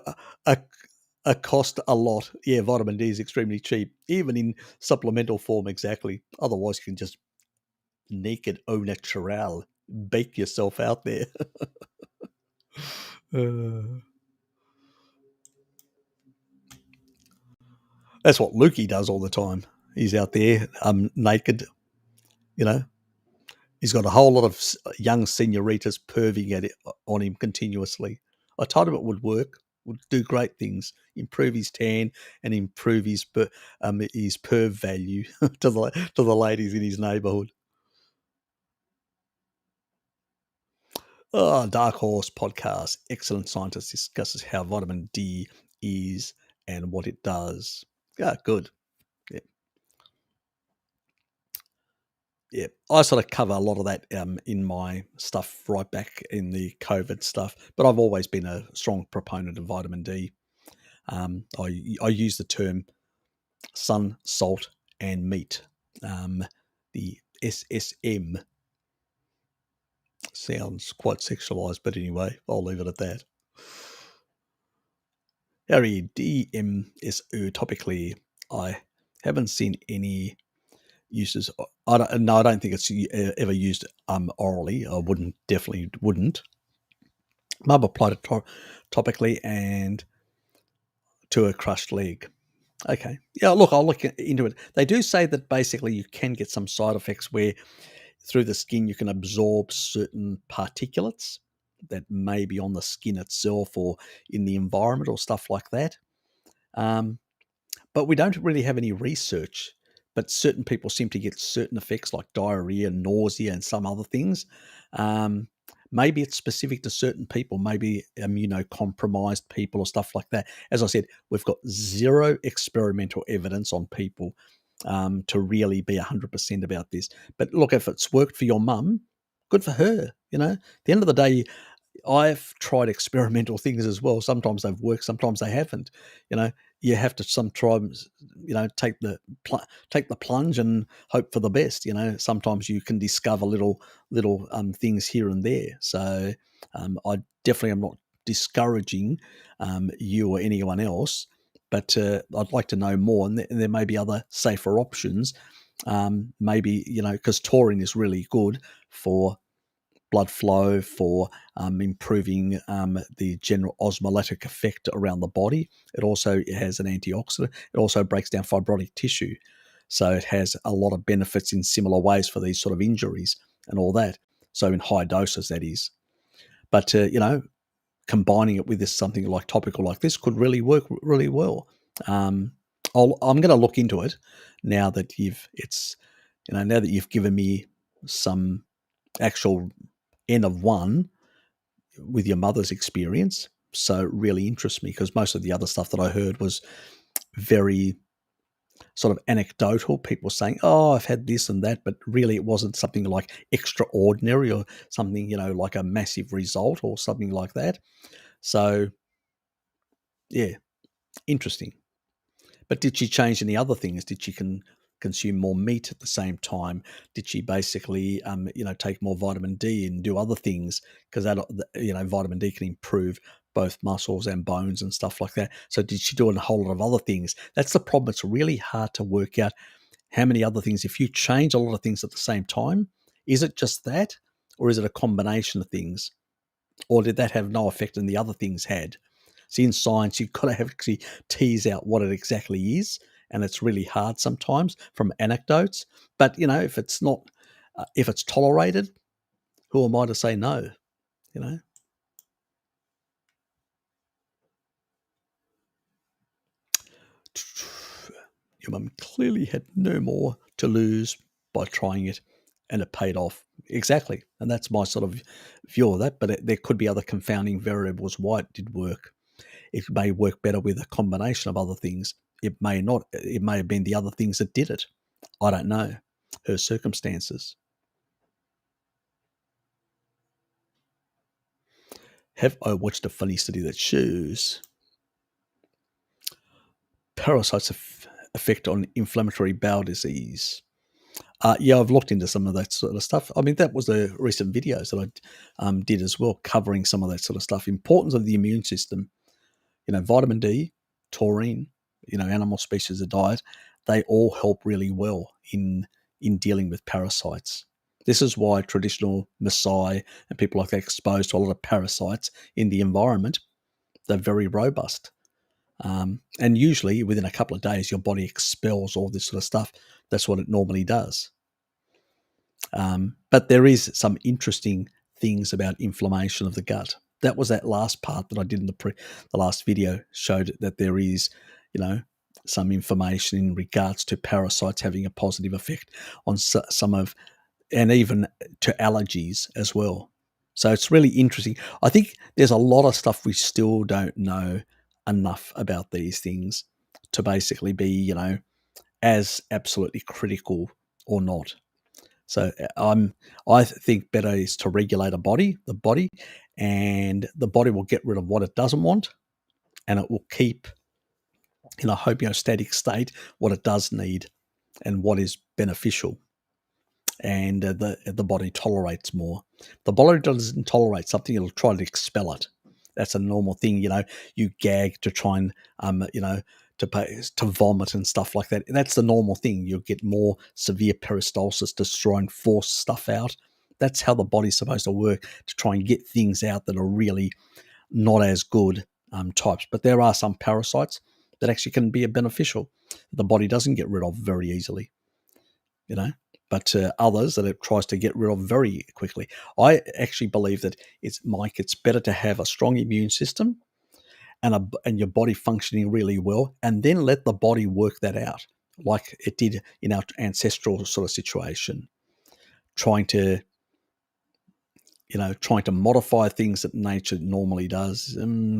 a cost a lot. Yeah, vitamin D is extremely cheap, even in supplemental form. Exactly. Otherwise, you can just naked au natural bake yourself out there. That's what Lukey does all the time. He's out there naked, you know. He's got a whole lot of young senoritas perving at it on him continuously. I told him it would work, would do great things, improve his tan and improve his perv value to the ladies in his neighbourhood. Oh, Dark Horse podcast. Excellent scientist discusses how vitamin D is and what it does. Yeah, good. Yeah. Yeah, I sort of cover a lot of that in my stuff right back in the COVID stuff, but I've always been a strong proponent of vitamin D. I use the term sun, salt, and meat. The SSM sounds quite sexualized, but anyway, I'll leave it at that. Harry, DMSO topically, I haven't seen any uses. I don't think it's ever used orally. I definitely wouldn't. Mum applied it topically and to a crushed leg. Okay. Yeah, look, I'll look into it. They do say that basically you can get some side effects where through the skin you can absorb certain particulates that may be on the skin itself or in the environment or stuff like that. But we don't really have any research. But certain people seem to get certain effects like diarrhea, nausea, and some other things. Maybe it's specific to certain people, maybe immunocompromised people or stuff like that. As I said, we've got zero experimental evidence on people to really be 100% about this. But look, if it's worked for your mum, good for her. At the end of the day, I've tried experimental things as well. Sometimes they've worked, sometimes they haven't. You have to sometimes, take the plunge and hope for the best. Sometimes you can discover little things here and there. So I definitely am not discouraging you or anyone else, but I'd like to know more, and there may be other safer options. Maybe because taurine is really good for blood flow, for improving the general osmolytic effect around the body. It also has an antioxidant. It also breaks down fibrotic tissue. So it has a lot of benefits in similar ways for these sort of injuries and all that. So in high doses, that is. But, combining it with something like topical like this could really work really well. I'm going to look into it now that you've given me some actual N of one with your mother's experience. So it really interests me because most of the other stuff that I heard was very sort of anecdotal, people saying, oh, I've had this and that, but really it wasn't something like extraordinary or something, like a massive result or something like that. So, yeah, interesting. But did she change any other things? Did she consume more meat at the same time? Did she basically, take more vitamin D and do other things? Because that, vitamin D can improve both muscles and bones and stuff like that. So did she do a whole lot of other things? That's the problem. It's really hard to work out how many other things. If you change a lot of things at the same time, is it just that, or is it a combination of things? Or did that have no effect and the other things had? See, in science, you've got to actually tease out what it exactly is, and it's really hard sometimes from anecdotes. But if it's not, if it's tolerated, who am I to say no? Your mum clearly had no more to lose by trying it, and it paid off. Exactly, and that's my sort of view of that. But there could be other confounding variables why it did work. It may work better with a combination of other things. It may not. It may have been the other things that did it. I don't know. Her circumstances. Have I watched a funny study that shows parasites' effect on inflammatory bowel disease? Yeah, I've looked into some of that sort of stuff. I mean, that was the recent videos that I did as well, covering some of that sort of stuff. Importance of the immune system. Vitamin D, taurine, animal species of diet, they all help really well in dealing with parasites. This is why traditional Maasai and people like that exposed to a lot of parasites in the environment. They're very robust. And usually within a couple of days, your body expels all this sort of stuff. That's what it normally does. But there is some interesting things about inflammation of the gut. That was that last part that I did in the last video, showed that there is, some information in regards to parasites having a positive effect on some of, and even to allergies as well. So it's really interesting. I think there's a lot of stuff we still don't know enough about these things to basically be, as absolutely critical or not. So I think better is to regulate the body, and the body will get rid of what it doesn't want, and it will keep in a homeostatic state what it does need and what is beneficial. And the body tolerates more. The body doesn't tolerate something; it'll try to expel it. That's a normal thing. You gag to try and to vomit and stuff like that. That's the normal thing. You'll get more severe peristalsis to try and force stuff out. That's how the body's supposed to work, to try and get things out that are really not as good types. But there are some parasites that actually can be beneficial. The body doesn't get rid of very easily, but others that it tries to get rid of very quickly. I actually believe that it's better to have a strong immune system and your body functioning really well, and then let the body work that out, like it did in our ancestral sort of situation, trying to modify things that nature normally does,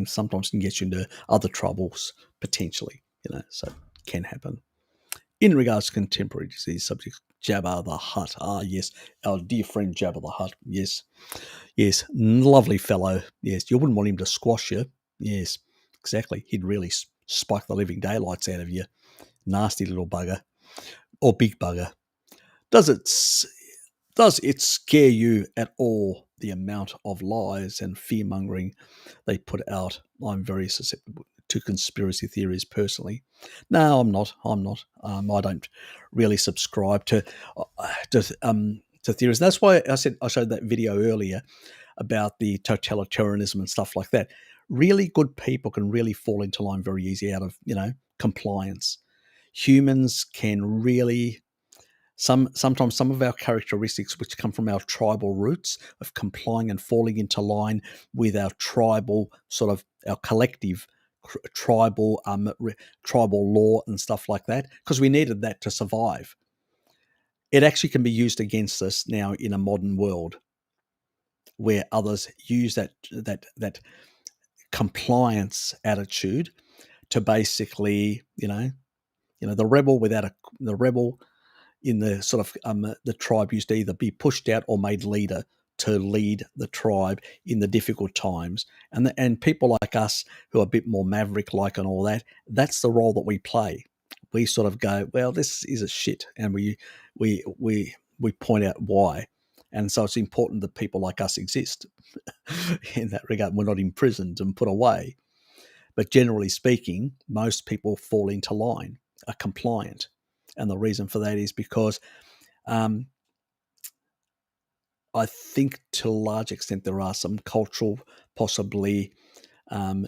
sometimes can get you into other troubles potentially, so it can happen. In regards to contemporary disease subjects, Jabba the Hutt. Yes, our dear friend Jabba the Hutt. Yes, lovely fellow. Yes, you wouldn't want him to squash you. Yes, exactly. He'd really spike the living daylights out of you. Nasty little bugger, or big bugger. Does it scare you at all, the amount of lies and fear-mongering they put out? I'm very susceptible to conspiracy theories personally. No, I'm not. I don't really subscribe to theories. That's why I showed that video earlier about the totalitarianism and stuff like that. Really good people can really fall into line very easy out of, compliance. Humans can really, sometimes some of our characteristics, which come from our tribal roots of complying and falling into line with our tribal our collective tribal law and stuff like that, because we needed that to survive. It actually can be used against us now in a modern world, where others use that compliance attitude to basically, the rebel in the the tribe used to either be pushed out or made leader to lead the tribe in the difficult times. And people like us who are a bit more maverick-like and all that, that's the role that we play. We sort of go, well, this is a shit, and we point out why. And so it's important that people like us exist in that regard. We're not imprisoned and put away. But generally speaking, most people fall into line, are compliant. And the reason for that is because I think to a large extent there are some cultural, possibly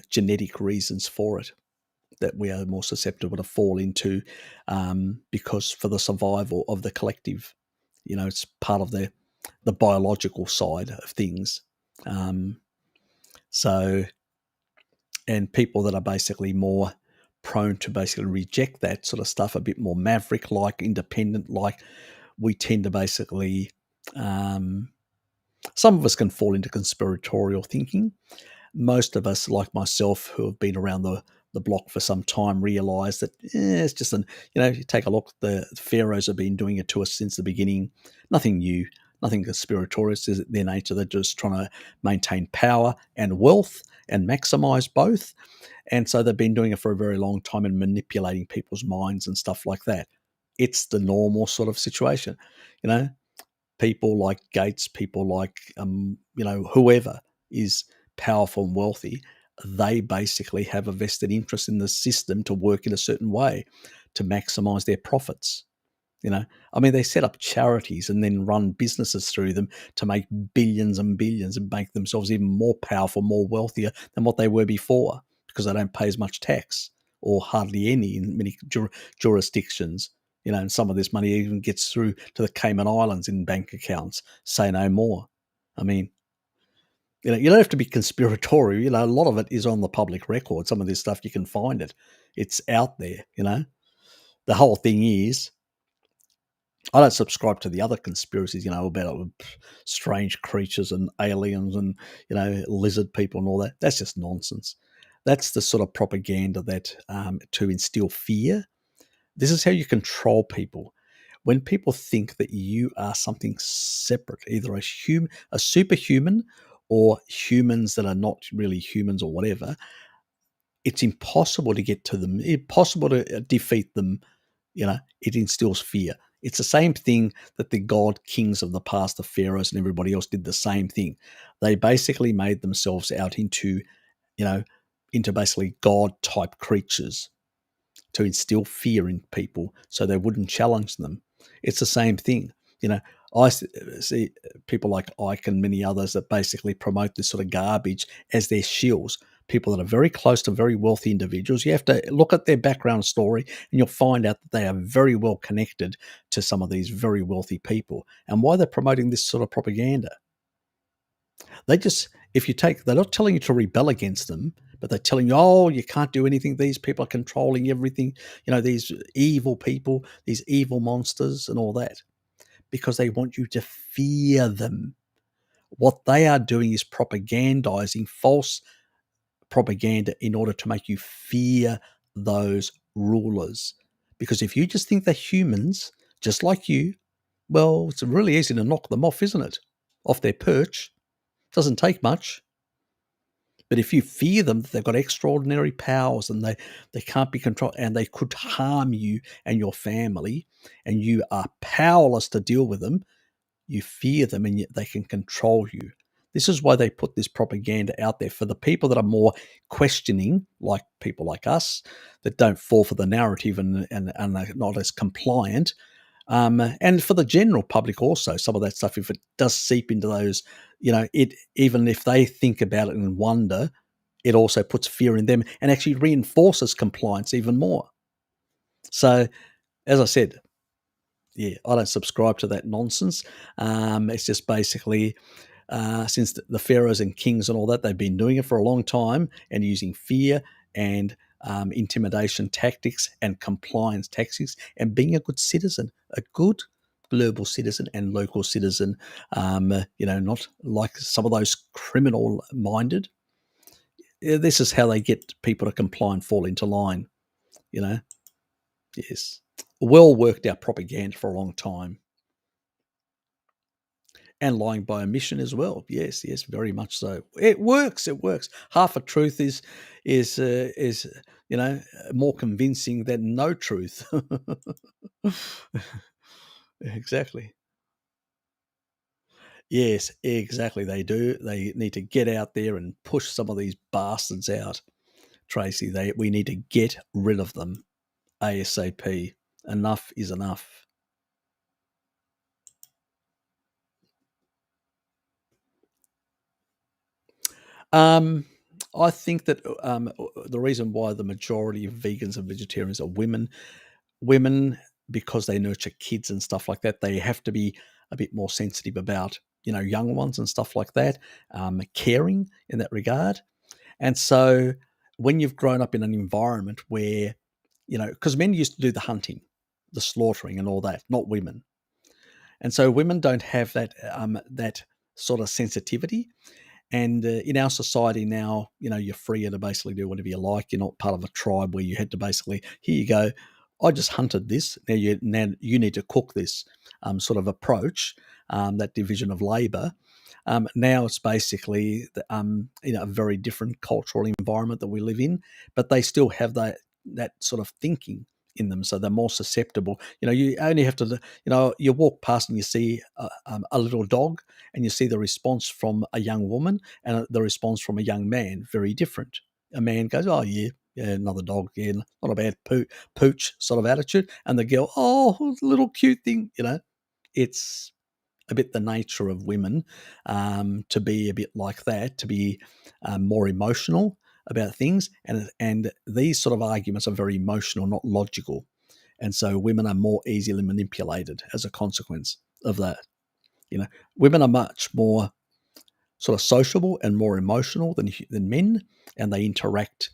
genetic reasons for it, that we are more susceptible to fall into, because for the survival of the collective, it's part of the biological side of things. And people that are basically more prone to basically reject that sort of stuff, a bit more maverick-like, independent-like, we tend to basically, some of us can fall into conspiratorial thinking. Most of us, like myself, who have been around the block for some time, realise that it's just you take a look, the pharaohs have been doing it to us since the beginning. Nothing new, nothing conspiratorious is their nature. They're just trying to maintain power and wealth and maximize both. And so they've been doing it for a very long time and manipulating people's minds and stuff like that. It's the normal sort of situation, you know. People like Gates, people like whoever is powerful and wealthy, they basically have a vested interest in the system to work in a certain way to maximize their profits. I mean, they set up charities and then run businesses through them to make billions and billions and make themselves even more powerful, more wealthier than what they were before, because they don't pay as much tax, or hardly any in many jurisdictions. And some of this money even gets through to the Cayman Islands in bank accounts. Say no more. I mean, you don't have to be conspiratorial. A lot of it is on the public record. Some of this stuff, you can find it. It's out there, The whole thing is, I don't subscribe to the other conspiracies, about strange creatures and aliens and, lizard people and all that. That's just nonsense. That's the sort of propaganda that to instill fear. This is how you control people. When people think that you are something separate, either a superhuman, or humans that are not really humans or whatever, it's impossible to get to them, impossible to defeat them. It instills fear. It's the same thing that the god kings of the past, the pharaohs and everybody else, did the same thing. They basically made themselves out into basically god-type creatures to instill fear in people so they wouldn't challenge them. It's the same thing. I see people like Ike and many others that basically promote this sort of garbage as their shills. People that are very close to very wealthy individuals. You have to look at their background story and you'll find out that they are very well connected to some of these very wealthy people. And why they're promoting this sort of propaganda. They're not telling you to rebel against them, but they're telling you, oh, you can't do anything. These people are controlling everything. These evil people, these evil monsters and all that, because they want you to fear them. What they are doing is propagandizing false propaganda in order to make you fear those rulers. Because if you just think they're humans, just like you, well, it's really easy to knock them off, isn't it? Off their perch. Doesn't take much. But if you fear them, that they've got extraordinary powers and they can't be controlled and they could harm you and your family, and you are powerless to deal with them, you fear them and they can control you. This is why they put this propaganda out there for the people that are more questioning, like people like us, that don't fall for the narrative and are not as compliant. And for the general public also, some of that stuff, if it does seep into those, even if they think about it and wonder, it also puts fear in them and actually reinforces compliance even more. So, as I said, I don't subscribe to that nonsense. It's just basically since the pharaohs and kings and all that, they've been doing it for a long time and using fear and intimidation tactics and compliance tactics and being a good citizen, a good global citizen and local citizen, not like some of those criminal-minded. This is how they get people to comply and fall into line, Yes. Well worked out propaganda for a long time. And lying by omission as well. Yes, very much so. It works. Half a truth is more convincing than no truth. Exactly. Yes, exactly. They do. They need to get out there and push some of these bastards out, Tracy. We need to get rid of them ASAP. Enough is enough. I think that the reason why the majority of vegans and vegetarians are women, because they nurture kids and stuff like that, they have to be a bit more sensitive about, young ones and stuff like that, caring in that regard. And so when you've grown up in an environment where, because men used to do the hunting, the slaughtering and all that, not women. And so women don't have that sort of sensitivity. And in our society now, you're free to basically do whatever you like. You're not part of a tribe where you had to basically, here you go, I just hunted this. Now you need to cook this sort of approach. that division of labour. Now it's basically a very different cultural environment that we live in, but they still have that sort of thinking in them, so they're more susceptible. You only have to, you walk past and you see a little dog, and you see the response from a young woman and the response from a young man, very different. A man goes, "Oh yeah, yeah, another dog, yeah, not a bad pooch sort of attitude," and the girl, "Oh, little cute thing," It's a bit the nature of women to be a bit like that, to be more emotional about things, and these sort of arguments are very emotional, not logical, and so women are more easily manipulated as a consequence of that. Women are much more sort of sociable and more emotional than men, and they interact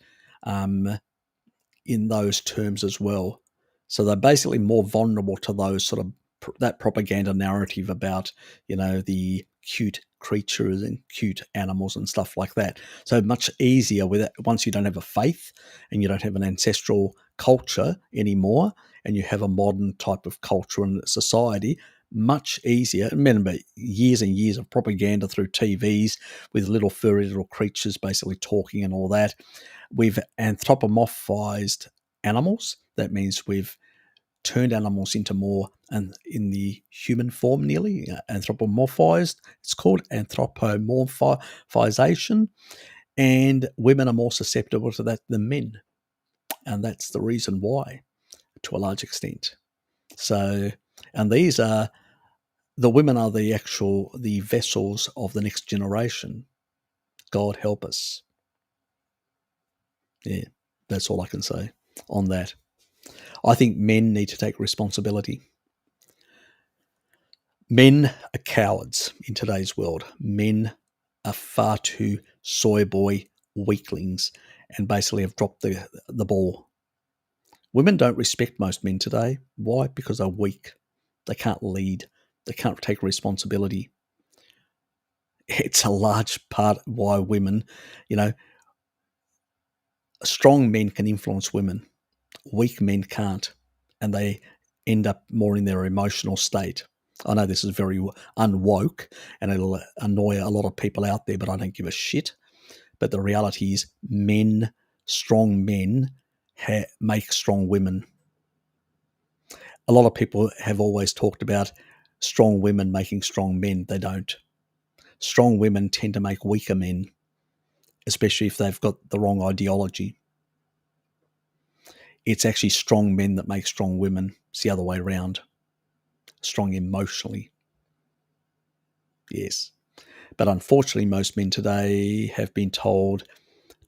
in those terms as well. So they're basically more vulnerable to those sort of that propaganda narrative about the cute creatures and cute animals and stuff like that. So much easier with it once you don't have a faith and you don't have an ancestral culture anymore, and you have a modern type of culture and society. Much easier. Remember, years and years of propaganda through TVs with little furry little creatures basically talking and all that. We've anthropomorphized animals. That means we've turned animals into more and in the human form, nearly anthropomorphized. It's called anthropomorphization, and women are more susceptible to that than men, and that's the reason why, to a large extent. So, and the women are the vessels of the next generation. God help us. Yeah, that's all I can say on that. I think men need to take responsibility. Men are cowards in today's world. Men are far too soy boy weaklings and basically have dropped the ball. Women don't respect most men today. Why? Because they're weak. They can't lead. They can't take responsibility. It's a large part why women, strong men can influence women. Weak men can't, and they end up more in their emotional state. I know this is very unwoke, and it'll annoy a lot of people out there, but I don't give a shit. But the reality is, strong men, make strong women. A lot of people have always talked about strong women making strong men. They don't. Strong women tend to make weaker men, especially if they've got the wrong ideology. It's actually strong men that make strong women. It's the other way around. Strong emotionally. Yes. But unfortunately, most men today have been told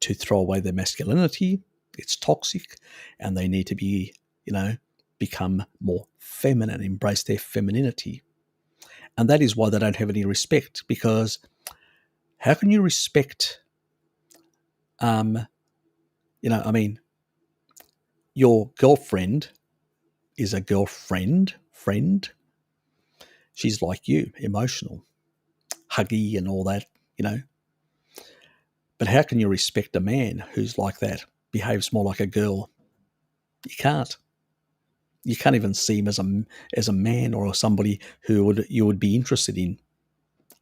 to throw away their masculinity. It's toxic, and they need to be, become more feminine, embrace their femininity. And that is why they don't have any respect, because how can you respect, your girlfriend is a friend. She's like you, emotional, huggy and all that, But how can you respect a man who's like that, behaves more like a girl? You can't. You can't even see him as a man or somebody who you would be interested in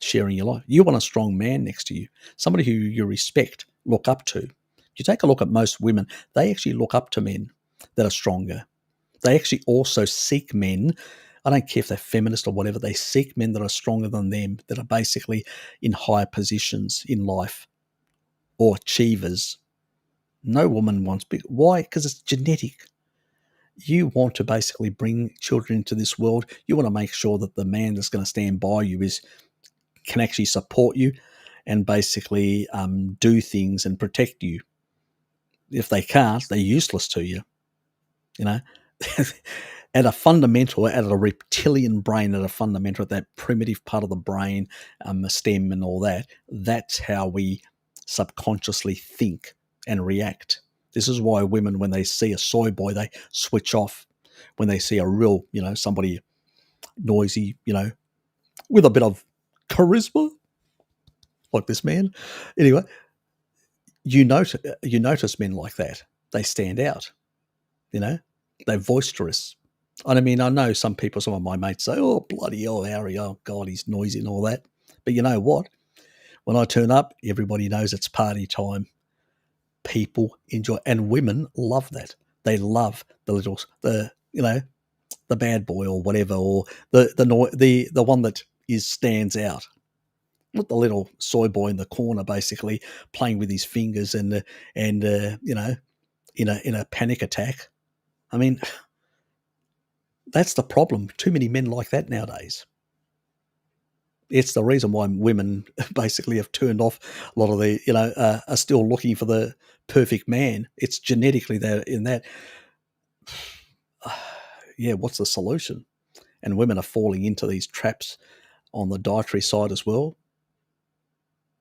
sharing your life. You want a strong man next to you, somebody who you respect, look up to. You take a look at most women, they actually look up to men that are stronger. They actually also seek men. I don't care if they're feminist or whatever, they seek men that are stronger than them, that are basically in higher positions in life or achievers. No woman wants big. Why? Because it's genetic. You want to basically bring children into this world. You want to make sure that the man that's going to stand by you can actually support you and basically do things and protect you. If they can't, they're useless to you. At a fundamental, at a reptilian brain, at that primitive part of the brain, stem and all that, that's how we subconsciously think and react. This is why women, when they see a soy boy, they switch off. When they see a real, somebody noisy, with a bit of charisma, like this man. Anyway, you notice men like that. They stand out. They're boisterous. And I mean, I know some people, some of my mates say, "Oh, bloody hell, Harry! Oh God, he's noisy and all that." But you know what? When I turn up, everybody knows it's party time. People enjoy, and women love that. They love the bad boy or whatever, or the one that stands out. Not the little soy boy in the corner, basically playing with his fingers and in a panic attack. I mean, that's the problem. Too many men like that nowadays. It's the reason why women basically have turned off a lot of are still looking for the perfect man. It's genetically there in that. Yeah, what's the solution? And women are falling into these traps on the dietary side as well.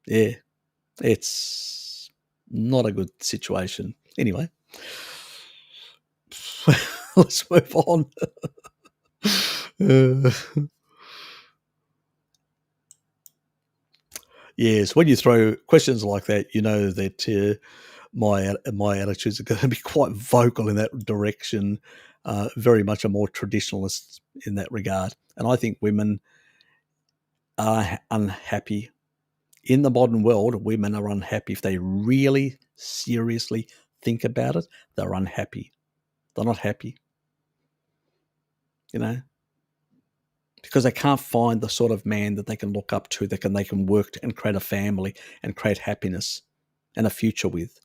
Yeah, it's not a good situation. Anyway, let's move on. Uh, yes, when you throw questions like that, you know that my attitudes are going to be quite vocal in that direction. Very much a more traditionalist in that regard, and I think women are unhappy in the modern world. Women are unhappy if they really seriously think about it. They're unhappy. They're not happy, you know, because they can't find the sort of man that they can look up to, that they can work and create a family and create happiness and a future with.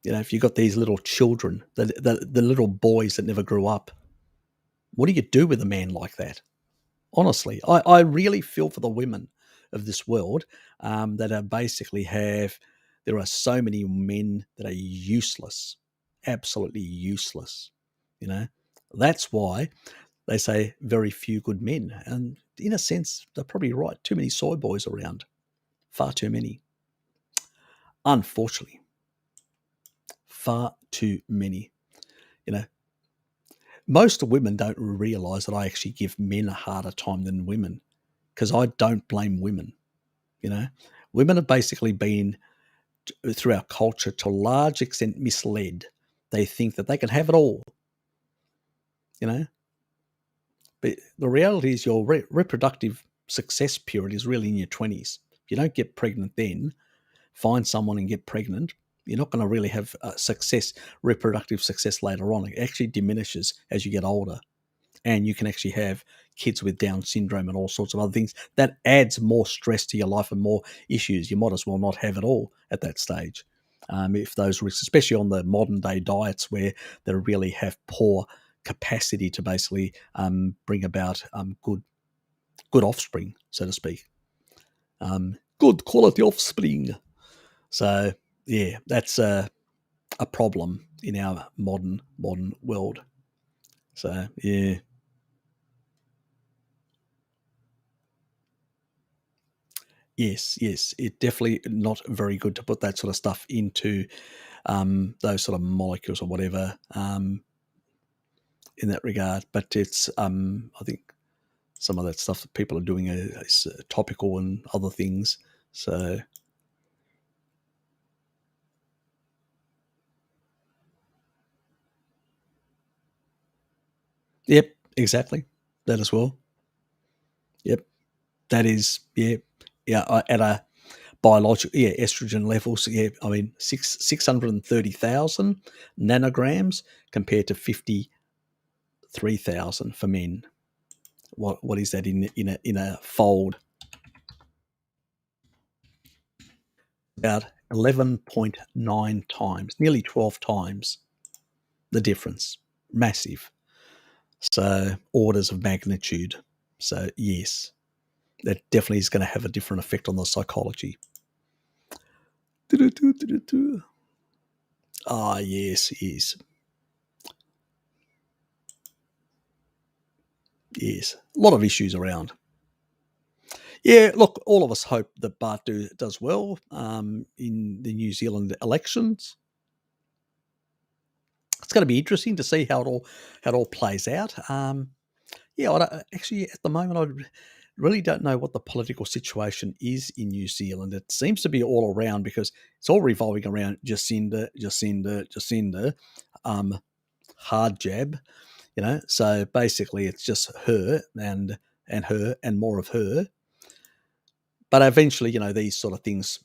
You know, if you've got these little children, the little boys that never grew up, what do you do with a man like that? Honestly, I really feel for the women of this world that are basically have. There are so many men that are useless, absolutely useless. You know, that's why they say very few good men. And in a sense, they're probably right. Too many soy boys around, far too many. Unfortunately, far too many. You know, most women don't realize that I actually give men a harder time than women, because I don't blame women. You know, women have basically been through our culture to a large extent misled. They think that they can have it all. You know, but the reality is your reproductive success period is really in your 20s. If you don't get pregnant then, find someone and get pregnant, you're not going to really have reproductive success later on. It actually diminishes as you get older. And you can actually have kids with Down syndrome and all sorts of other things. That adds more stress to your life and more issues. You might as well not have it all at that stage. If those risks, especially on the modern day diets where they really have poor capacity to basically bring about good offspring, so to speak, good quality offspring. So yeah, that's a problem in our modern world. So yeah. Yes, yes, it definitely not very good to put that sort of stuff into those sort of molecules or whatever in that regard. But it's, I think, some of that stuff that people are doing is topical and other things. So, yep, exactly, that as well. Yep, that is, yeah, at a biological, estrogen levels. Yeah, I mean, 630,000 nanograms compared to 53,000 for men. What is that in a fold? About 11.9 times, nearly 12 times the difference. Massive. So orders of magnitude. So yes, that definitely is going to have a different effect on the psychology. Ah, yes, yes, yes. A lot of issues around. Yeah, look, all of us hope that Bartu does well in the New Zealand elections. It's going to be interesting to see how it all plays out. Yeah, I don't, actually at the moment really don't know what the political situation is in New Zealand. It seems to be all around because it's all revolving around Jacinda, hard jab, So basically, it's just her and her and more of her. But eventually, these sort of things,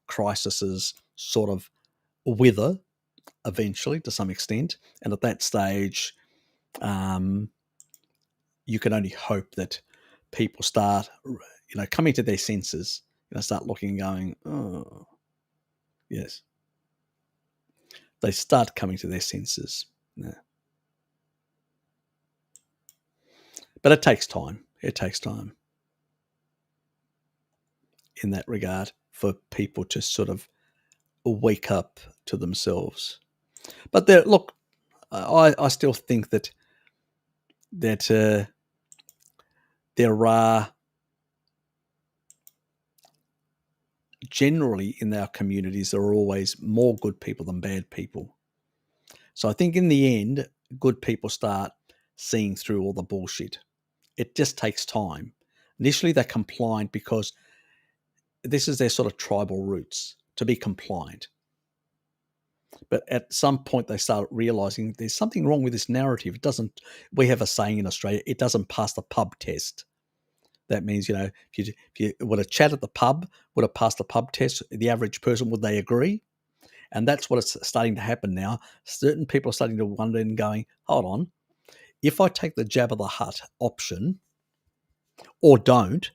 crises, sort of wither eventually to some extent, and at that stage, you can only hope that people start, coming to their senses. Start looking and going, oh, yes. They start coming to their senses. Yeah. But it takes time. It takes time in that regard for people to sort of wake up to themselves. But look, I still think that there are generally in our communities, there are always more good people than bad people. So I think in the end, good people start seeing through all the bullshit. It just takes time. Initially, they're compliant because this is their sort of tribal roots, to be compliant. But at some point, they start realizing there's something wrong with this narrative. It doesn't. We have a saying in Australia: it doesn't pass the pub test. That means, if you would have chat at the pub, would have passed the pub test, the average person, would they agree? And that's what is starting to happen now. Certain people are starting to wonder and going, hold on, if I take the Jabba the Hutt option or don't,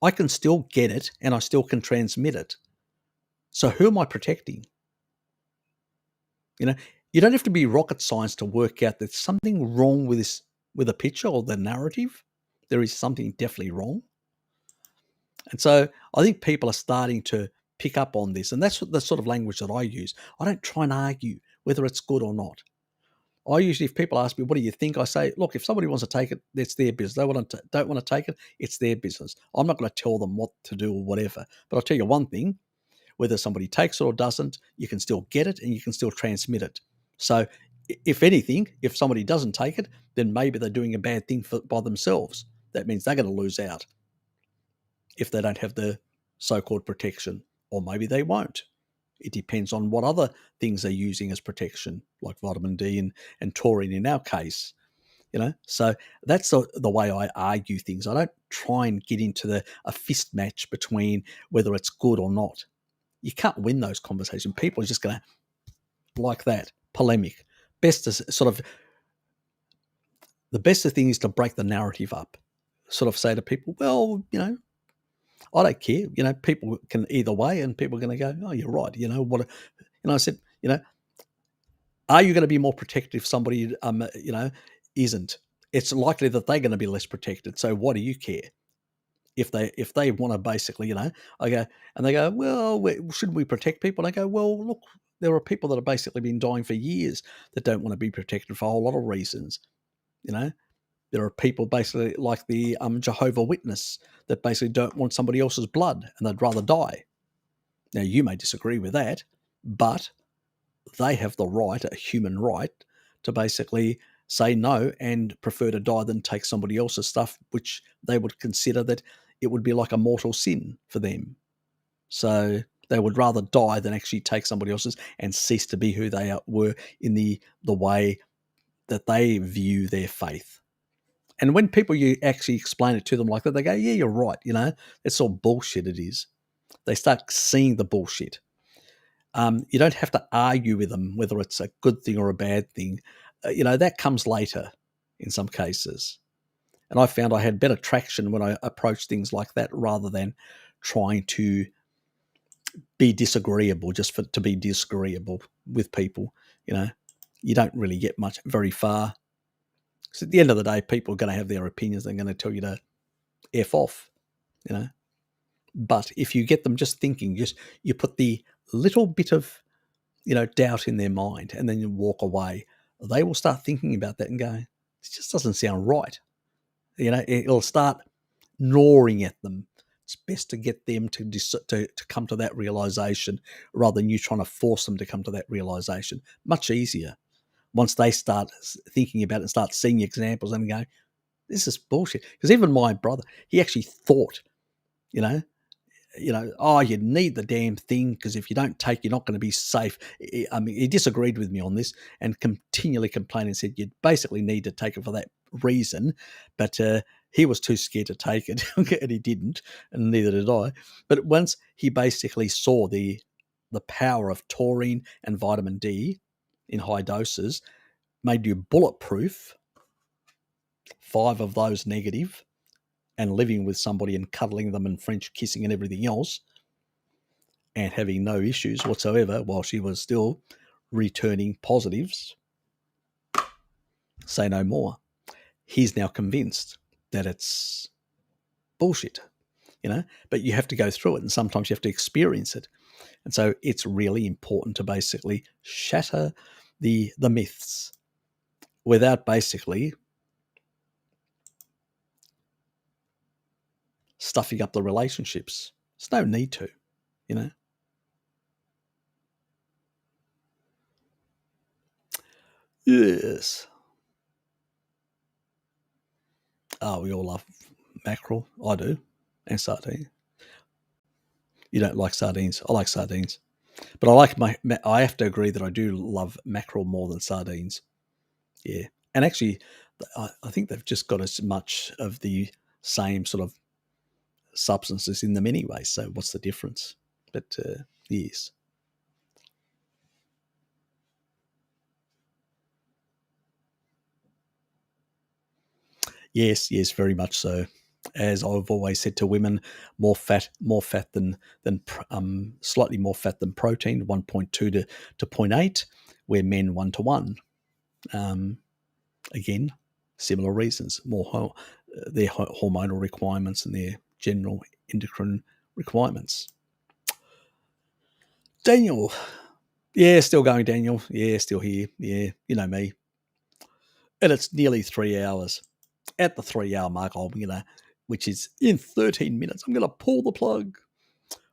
I can still get it and I still can transmit it. So who am I protecting? You don't have to be rocket science to work out there's something wrong with the picture or the narrative. There is something definitely wrong. And so I think people are starting to pick up on this. And that's the sort of language that I use. I don't try and argue whether it's good or not. I usually, if people ask me, what do you think? I say, look, if somebody wants to take it, that's their business. They don't want to take it, it's their business. I'm not going to tell them what to do or whatever. But I'll tell you one thing, whether somebody takes it or doesn't, you can still get it and you can still transmit it. So if anything, if somebody doesn't take it, then maybe they're doing a bad thing by themselves. That means they're going to lose out if they don't have the so-called protection, or maybe they won't. It depends on what other things they're using as protection, like vitamin D and taurine in our case. So that's the way I argue things. I don't try and get into a fist match between whether it's good or not. You can't win those conversations. People are just going to, like that, polemic. The best thing is to break the narrative up. Sort of say to people, well, I don't care. People can either way, and people are going to go, oh, you're right. I said, are you going to be more protected if somebody, isn't? It's likely that they're going to be less protected. So why do you care? If they want to basically, I go, and they go, well, shouldn't we protect people? And I go, well, look, there are people that have basically been dying for years that don't want to be protected for a whole lot of reasons. There are people basically like the Jehovah's Witness that basically don't want somebody else's blood and they'd rather die. Now, you may disagree with that, but they have the right, a human right, to basically say no and prefer to die than take somebody else's stuff, which they would consider that it would be like a mortal sin for them. So they would rather die than actually take somebody else's and cease to be who they were in the way that they view their faith. And when you actually explain it to them like that, they go, yeah, you're right. It's all bullshit it is. They start seeing the bullshit. You don't have to argue with them whether it's a good thing or a bad thing. That comes later in some cases. And I found I had better traction when I approached things like that rather than trying to be disagreeable just to be disagreeable with people. You don't really get very far. Because at the end of the day, people are going to have their opinions. They're going to tell you to F off, But if you get them just thinking, you put the little bit of, doubt in their mind and then you walk away, they will start thinking about that and go, this just doesn't sound right. It'll start gnawing at them. It's best to get them to come to that realization rather than you trying to force them to come to that realization. Much easier. Once they start thinking about it and start seeing examples and go, this is bullshit. Because even my brother, he actually thought, you know, oh, you need the damn thing because if you don't take, you're not going to be safe. I mean, he disagreed with me on this and continually complained and said you basically need to take it for that reason. But he was too scared to take it, and he didn't, and neither did I. But once he basically saw the power of taurine and vitamin D in high doses, made you bulletproof, 5 of those negative, and living with somebody and cuddling them and French kissing and everything else, and having no issues whatsoever while she was still returning positives, say no more. He's now convinced that it's bullshit, but you have to go through it, and sometimes you have to experience it. And so it's really important to basically shatter the myths without basically stuffing up the relationships. There's no need to, Yes. Oh, we all love mackerel. I do. And sardine. You don't like sardines. I like sardines. But I have to agree that I do love mackerel more than sardines. Yeah. And actually, I think they've just got as much of the same sort of substances in them anyway. So what's the difference? But yes. Yes, very much so. As I've always said to women, more fat than slightly more fat than protein, 1.2 to 0.8, where men 1 to 1. Again, similar reasons, their hormonal requirements and their general endocrine requirements. Daniel. Yeah, still going, Daniel. Yeah, still here. Yeah, you know me. And it's nearly 3 hours. At the 3-hour mark, which is in 13 minutes, I'm going to pull the plug.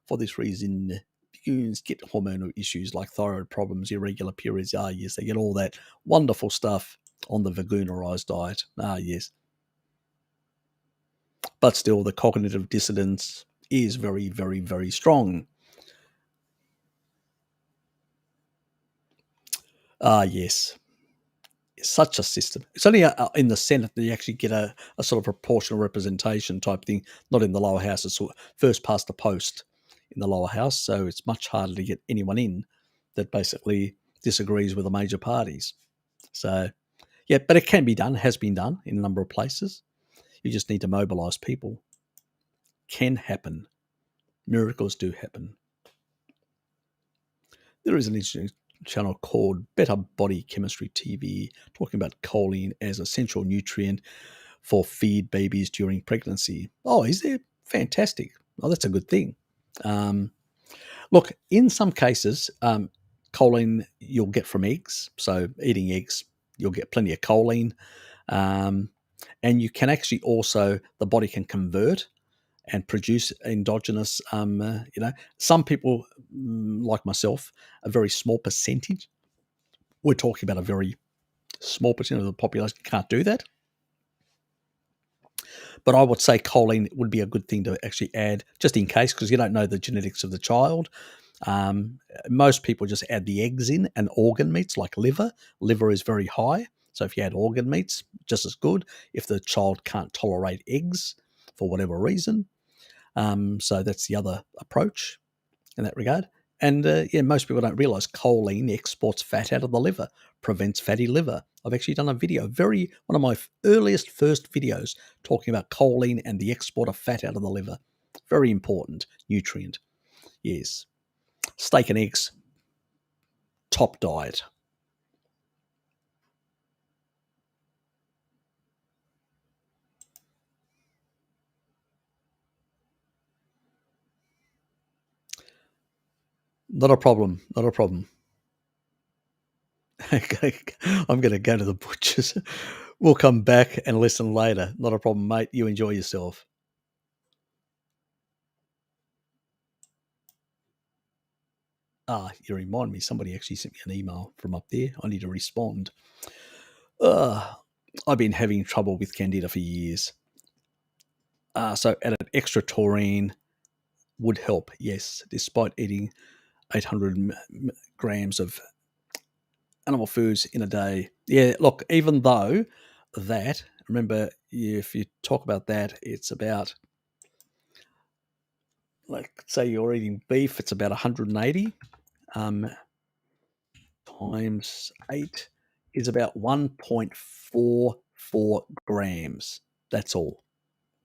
For this reason, vegans get hormonal issues like thyroid problems, irregular periods. Ah, yes, they get all that wonderful stuff on the veganerized diet. Ah, yes. But still, the cognitive dissonance is very, very, very strong. Ah, yes. Such a system. It's only in the Senate that you actually get a sort of proportional representation type thing, not in the lower house. It's first past the post in the lower house, so it's much harder to get anyone in that basically disagrees with the major parties. So, yeah, but it can be done, has been done in a number of places. You just need to mobilise people. Can happen. Miracles do happen. There is an interesting channel called Better Body Chemistry TV talking about choline as essential nutrient for feed babies during pregnancy. Oh, is there? Fantastic. Oh, that's a good thing. Look, in some cases, choline you'll get from eggs. So eating eggs, you'll get plenty of choline. And you can actually also, the body can convert and produce endogenous, some people, like myself, a very small percentage. We're talking about a very small percentage of the population can't do that. But I would say choline would be a good thing to actually add, just in case, because you don't know the genetics of the child. Most people just add the eggs in and organ meats like liver. Liver is very high. So if you add organ meats, just as good if the child can't tolerate eggs for whatever reason. So that's the other approach in that regard. And most people don't realize choline exports fat out of the liver, prevents fatty liver. I've actually done a video, one of my earliest first videos, talking about choline and the export of fat out of the liver. Very important nutrient. Yes. Steak and eggs, top diet. Not a problem. Not a problem. I'm going to go to the butcher's. We'll come back and listen later. Not a problem, mate. You enjoy yourself. You remind me. Somebody actually sent me an email from up there. I need to respond. I've been having trouble with candida for years. So added extra taurine would help, yes, despite eating 800 grams of animal foods in a day. Yeah, look, even though that, remember, if you talk about that, it's about, like, say you're eating beef, it's about 180 times 8 is about 1.44 grams. That's all,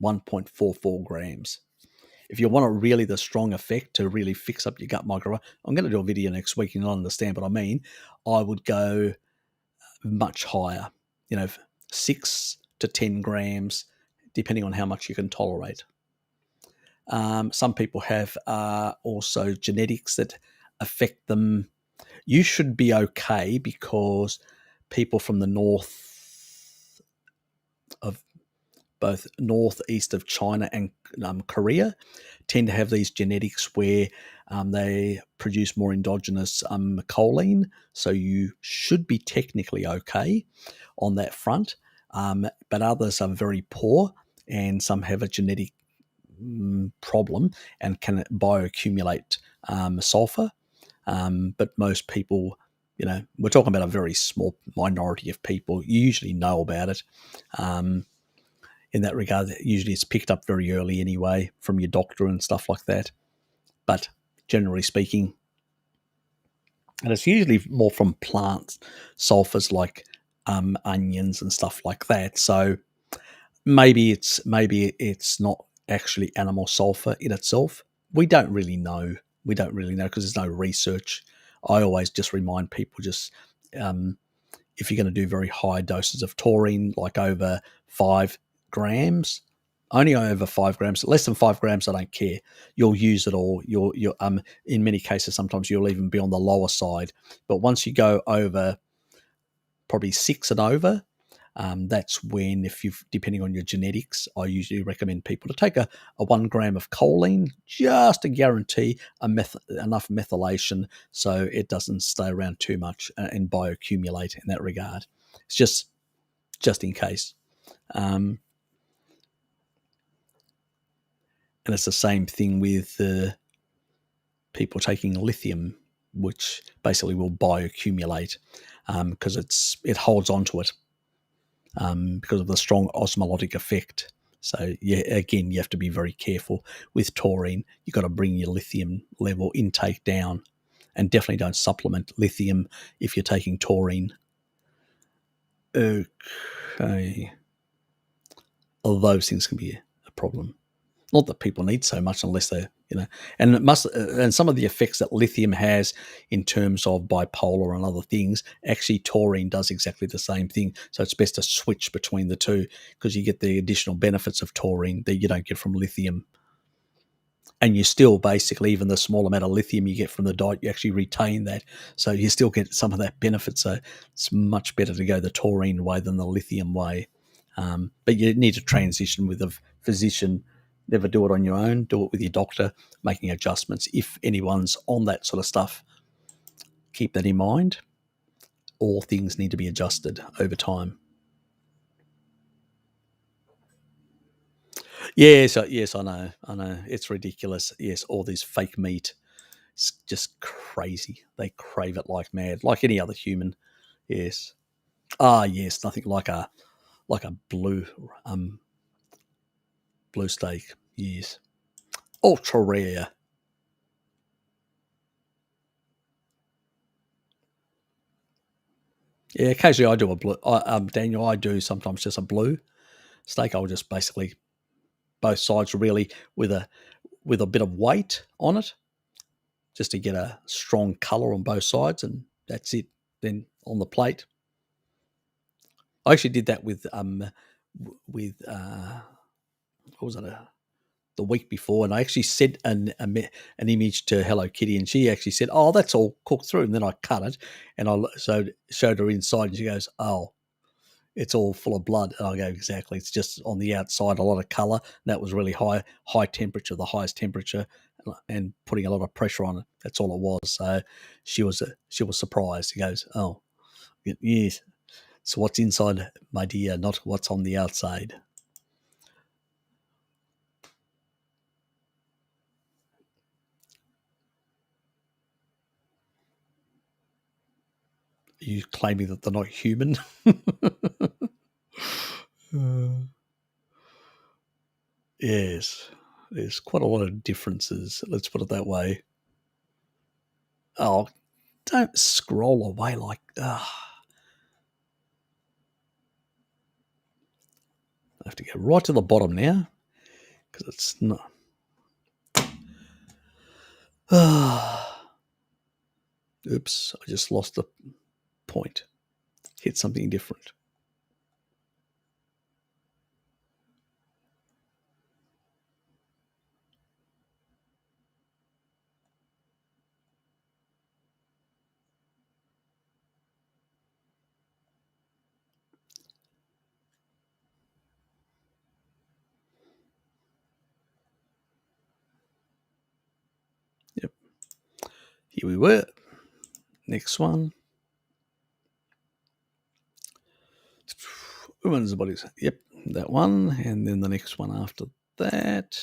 1.44 grams. If you want really the strong effect to really fix up your gut microbiome, I'm going to do a video next week and you'll understand what I mean. I would go much higher, 6 to 10 grams, depending on how much you can tolerate. Some people have also genetics that affect them. You should be okay because people from the north of both northeast of China and Korea tend to have these genetics where they produce more endogenous choline. So you should be technically okay on that front. But others are very poor, and some have a genetic problem and can bioaccumulate sulfur. But most people, we're talking about a very small minority of people. You usually know about it. In that regard, usually it's picked up very early anyway from your doctor and stuff like that. But generally speaking, and it's usually more from plants, sulfurs like onions and stuff like that. So maybe it's not actually animal sulfur in itself. We don't really know. Because there's no research. I always just remind people if you're going to do very high doses of taurine, like over 5 grams, only over 5 grams, less than 5 grams, I don't care. You'll use it all. You'll in many cases, sometimes you'll even be on the lower side. But once you go over probably 6 and over, that's when, depending on your genetics, I usually recommend people to take a 1 gram of choline just to guarantee enough methylation so it doesn't stay around too much and bioaccumulate in that regard. It's just in case. And it's the same thing with people taking lithium, which basically will bioaccumulate because it holds onto it. Because of the strong osmotic effect. So, yeah, again, you have to be very careful with taurine. You've got to bring your lithium level intake down, and definitely don't supplement lithium if you're taking taurine. Okay. All those things can be a problem. Not that people need so much unless they're, and and some of the effects that lithium has in terms of bipolar and other things, actually taurine does exactly the same thing. So it's best to switch between the two because you get the additional benefits of taurine that you don't get from lithium. And you still basically, even the small amount of lithium you get from the diet, you actually retain that. So you still get some of that benefit. So it's much better to go the taurine way than the lithium way. But you need to transition with a physician. Never do it on your own. Do it with your doctor, making adjustments. If anyone's on that sort of stuff, keep that in mind. All things need to be adjusted over time. Yes, I know. It's ridiculous. Yes, all this fake meat. It's just crazy. They crave it like mad, like any other human. Yes. Yes, nothing like a blue steak. Yes. Ultra rare. Yeah, occasionally I do a blue. Daniel, I do sometimes just a blue steak. I'll just basically both sides really with a bit of weight on it, just to get a strong colour on both sides, and that's it. Then on the plate, I actually did that with what was it? The week before, and I actually sent an image to Hello Kitty, and she actually said, "Oh, that's all cooked through." And then I cut it, and I showed her inside, and she goes, "Oh, it's all full of blood." And I go, "Exactly. It's just on the outside, a lot of colour. And that was really high temperature, the highest temperature, and putting a lot of pressure on it. That's all it was." So she was surprised. She goes, "Oh, yes." So what's inside, my dear, not what's on the outside. Are you claiming that they're not human? Yes, there's quite a lot of differences. Let's put it that way. Oh, don't scroll away like. I have to go right to the bottom now because it's not. Oops, I just lost the point. Hit something different. Yep. Here we were. Next one. Women's bodies. Yep, that one. And then the next one after that.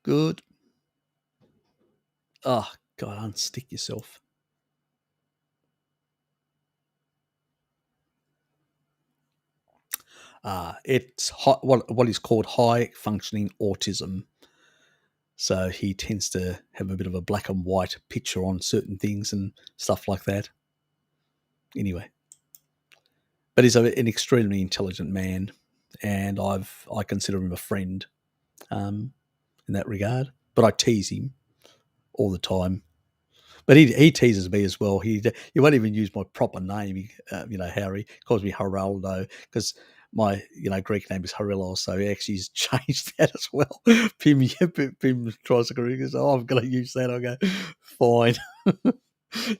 Good. Oh, God, unstick yourself. It's what is called high functioning autism. So he tends to have a bit of a black and white picture on certain things and stuff like that. Anyway, but he's an extremely intelligent man, and I consider him a friend in that regard. But I tease him all the time. But he teases me as well. He won't even use my proper name. Harry calls me Geraldo because my Greek name is Harillos, so he actually has changed that as well. Pim tries to correct us. Oh, I'm going to use that. I go, fine.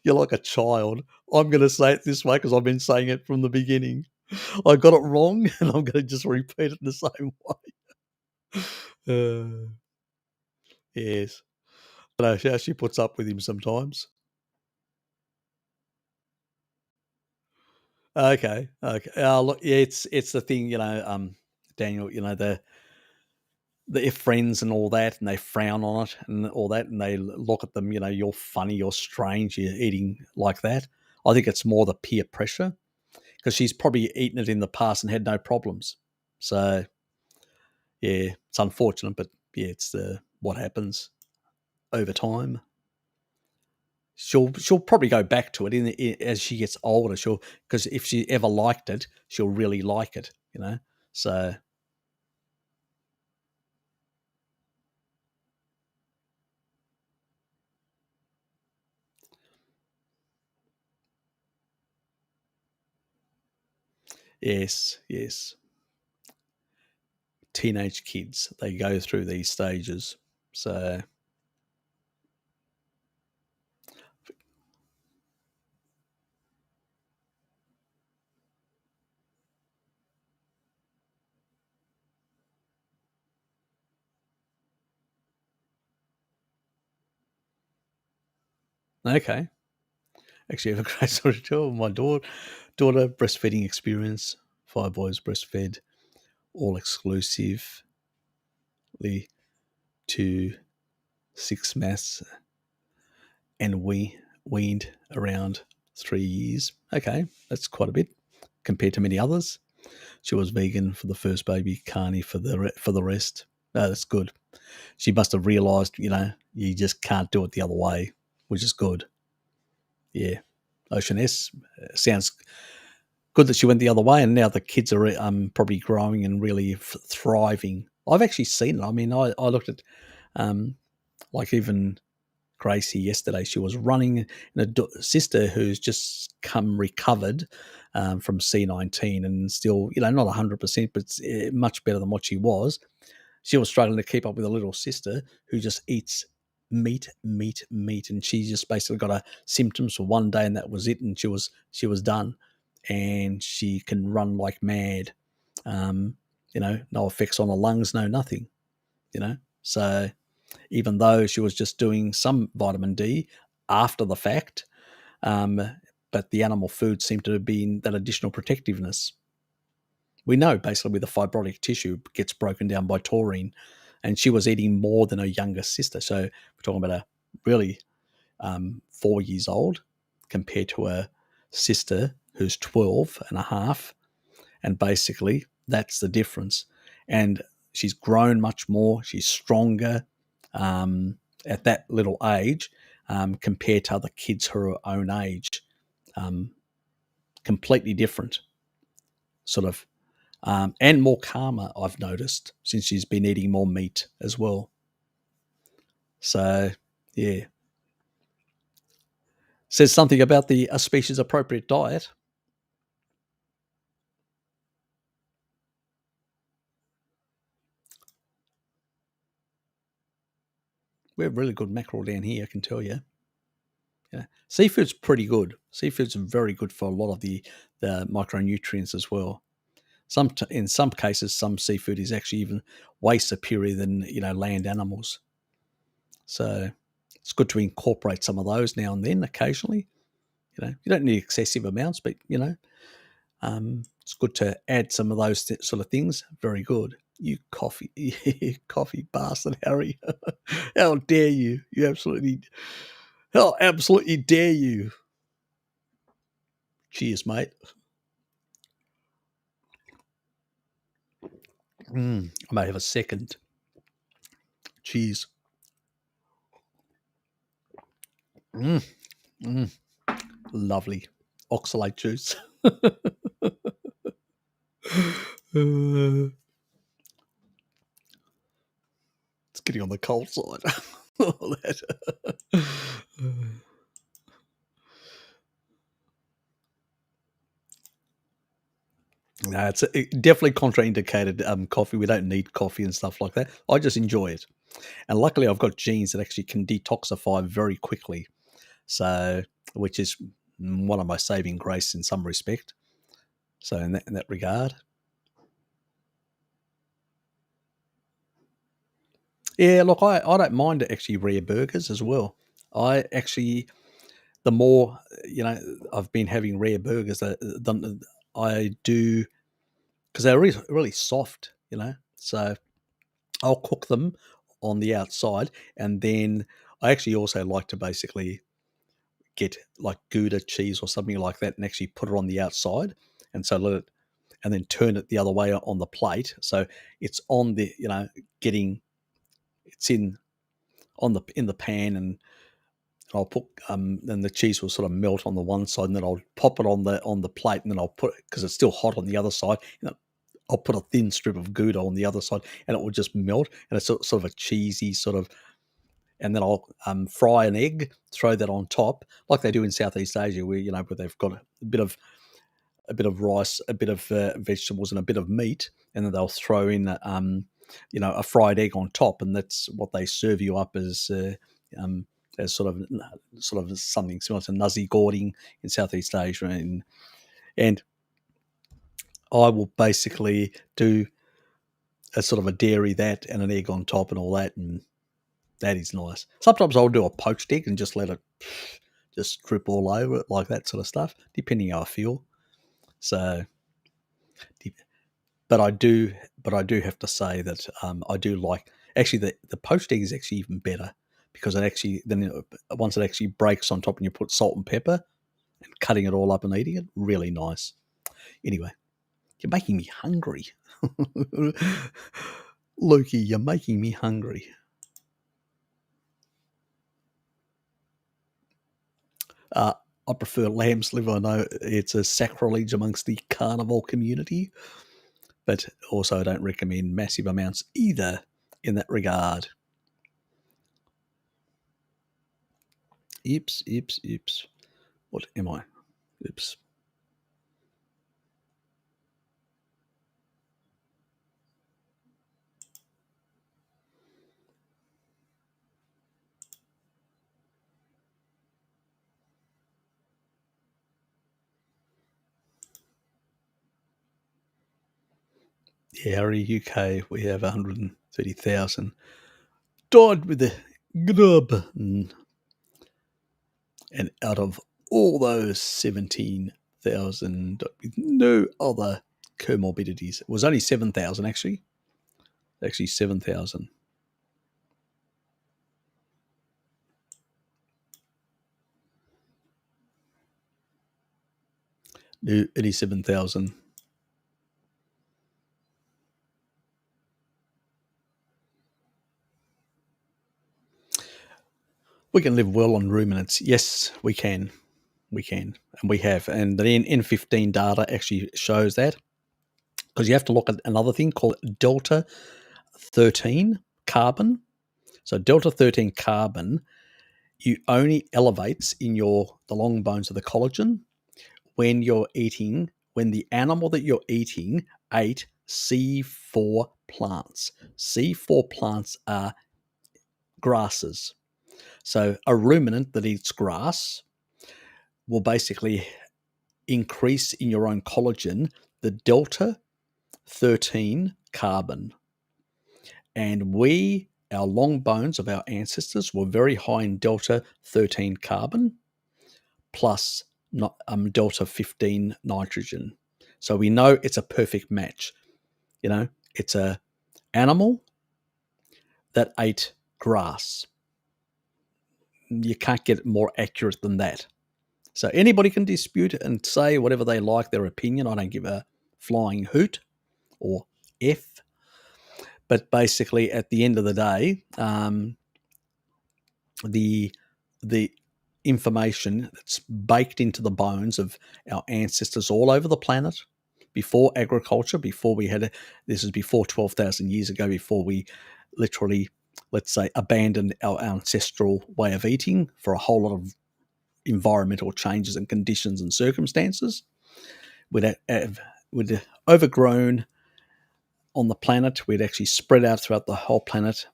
You're like a child. I'm going to say it this way because I've been saying it from the beginning. I got it wrong, and I'm going to just repeat it in the same way. Yes. I know how she puts up with him sometimes. Okay. Look, yeah, it's the thing, Daniel. They're friends and all that, and they frown on it and all that, and they look at them. You're funny, you're strange, you're eating like that. I think it's more the peer pressure because she's probably eaten it in the past and had no problems. So yeah, it's unfortunate, but yeah, it's what happens over time. She'll probably go back to it as she gets older. Because if she ever liked it, she'll really like it. So yes, teenage kids, they go through these stages. So okay, actually, I have a great story to tell. My daughter breastfeeding experience. 5 boys breastfed, all exclusively to 6 maths, and we weaned around 3 years. Okay, that's quite a bit compared to many others. She was vegan for the first baby, carny for the rest. No, that's good. She must have realised, you just can't do it the other way, which is good. Yeah, Ocean S sounds good that she went the other way, and now the kids are probably growing and really thriving. I've actually seen it. I mean, I looked at like even Gracie yesterday. She was running, and a sister who's just recovered from C19 and still, not 100%, but much better than what she was. She was struggling to keep up with a little sister who just eats meat, and she just basically got her symptoms for one day, and that was it. And she was done, and she can run like mad. No effects on the lungs, no nothing. So even though she was just doing some vitamin D after the fact, but the animal food seemed to have been that additional protectiveness. We know basically the fibrotic tissue gets broken down by taurine, and she was eating more than her younger sister. So we're talking about a really 4 years old compared to her sister who's 12 and a half. And basically that's the difference. And she's grown much more. She's stronger at that little age compared to other kids her own age. Completely different sort of. And more calmer, I've noticed, since she's been eating more meat as well. So, yeah. Says something about the species appropriate diet. We have really good mackerel down here, I can tell you. Yeah. Seafood's pretty good. Seafood's very good for a lot of the micronutrients as well. In some cases, some seafood is actually even way superior than land animals. So it's good to incorporate some of those now and then, occasionally. You don't need excessive amounts, but it's good to add some of those sort of things. Very good. You coffee bastard, Harry! How dare you? How absolutely dare you? Cheers, mate. I may have a second. Cheers. Lovely. Oxalate juice. It's getting on the cold side. All that. No, it's definitely contraindicated coffee. We don't need coffee and stuff like that. I just enjoy it. And luckily, I've got genes that actually can detoxify very quickly. So, which is one of my saving grace in some respect. So, in that regard. Yeah, look, I don't mind actually rare burgers as well. I actually, the more, I've been having rare burgers, I do, because they're really, really soft, So I'll cook them on the outside, and then I actually also like to basically get like Gouda cheese or something like that and actually put it on the outside, and so let it, and then turn it the other way on the plate. So it's on the, it's in the pan, and I'll put then the cheese will sort of melt on the one side, and then I'll pop it on the plate, and then I'll put it, because it's still hot on the other side. I'll put a thin strip of Gouda on the other side, and it will just melt, and it's sort of a cheesy sort of. And then I'll fry an egg, throw that on top, like they do in Southeast Asia, where where they've got a bit of rice, a bit of vegetables, and a bit of meat, and then they'll throw in a fried egg on top, and that's what they serve you up as sort of something similar to nasi goreng in Southeast Asia, and I will basically do a sort of a dairy that and an egg on top and all that, and that is nice. Sometimes I'll do a poached egg and just let it just drip all over it, like that sort of stuff, depending how I feel. So, but I do have to say that I do like, actually the poached egg is actually even better, because it actually, then once it actually breaks on top and you put salt and pepper and cutting it all up and eating it, really nice. Anyway, you're making me hungry. Lukey, you're making me hungry. I prefer lamb's liver. I know it's a sacrilege amongst the carnivore community, but also I don't recommend massive amounts either in that regard. Oops. What am I? Oops. Yeah, Harry, UK, we have 130,000 died with the grub, and out of all those 17,000 with no other comorbidities. It was only 7,000 actually. Actually 7,000. No, 87,000. We can live well on ruminants. Yes, we can. We can. And we have. And the N15 data actually shows that. Because you have to look at another thing called delta 13 carbon. So delta 13 carbon, you only elevates in the long bones of the collagen when the animal that you're eating ate C4 plants. C4 plants are grasses. So a ruminant that eats grass will basically increase in your own collagen the delta 13 carbon. And our long bones of our ancestors were very high in delta 13 carbon plus delta 15 nitrogen. So we know it's a perfect match. It's a animal that ate grass. You can't get more accurate than that. So anybody can dispute and say whatever they like, their opinion. I don't give a flying hoot or F. But basically, at the end of the day, the information that's baked into the bones of our ancestors all over the planet before agriculture, this is before 12,000 years ago, before we literally, let's say, abandoned our ancestral way of eating for a whole lot of environmental changes and conditions and circumstances. We'd overgrown on the planet. We'd actually spread out throughout the whole planet,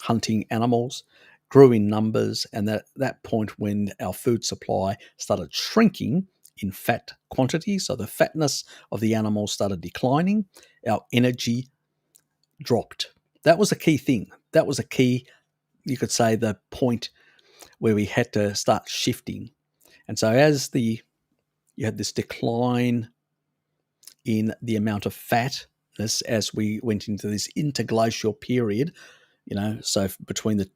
hunting animals, grew in numbers, and that point when our food supply started shrinking in fat quantity, so the fatness of the animals started declining, our energy dropped. That was a key thing. That was a key, you could say, the point where we had to start shifting. And so you had this decline in the amount of fatness as we went into this interglacial period, so between the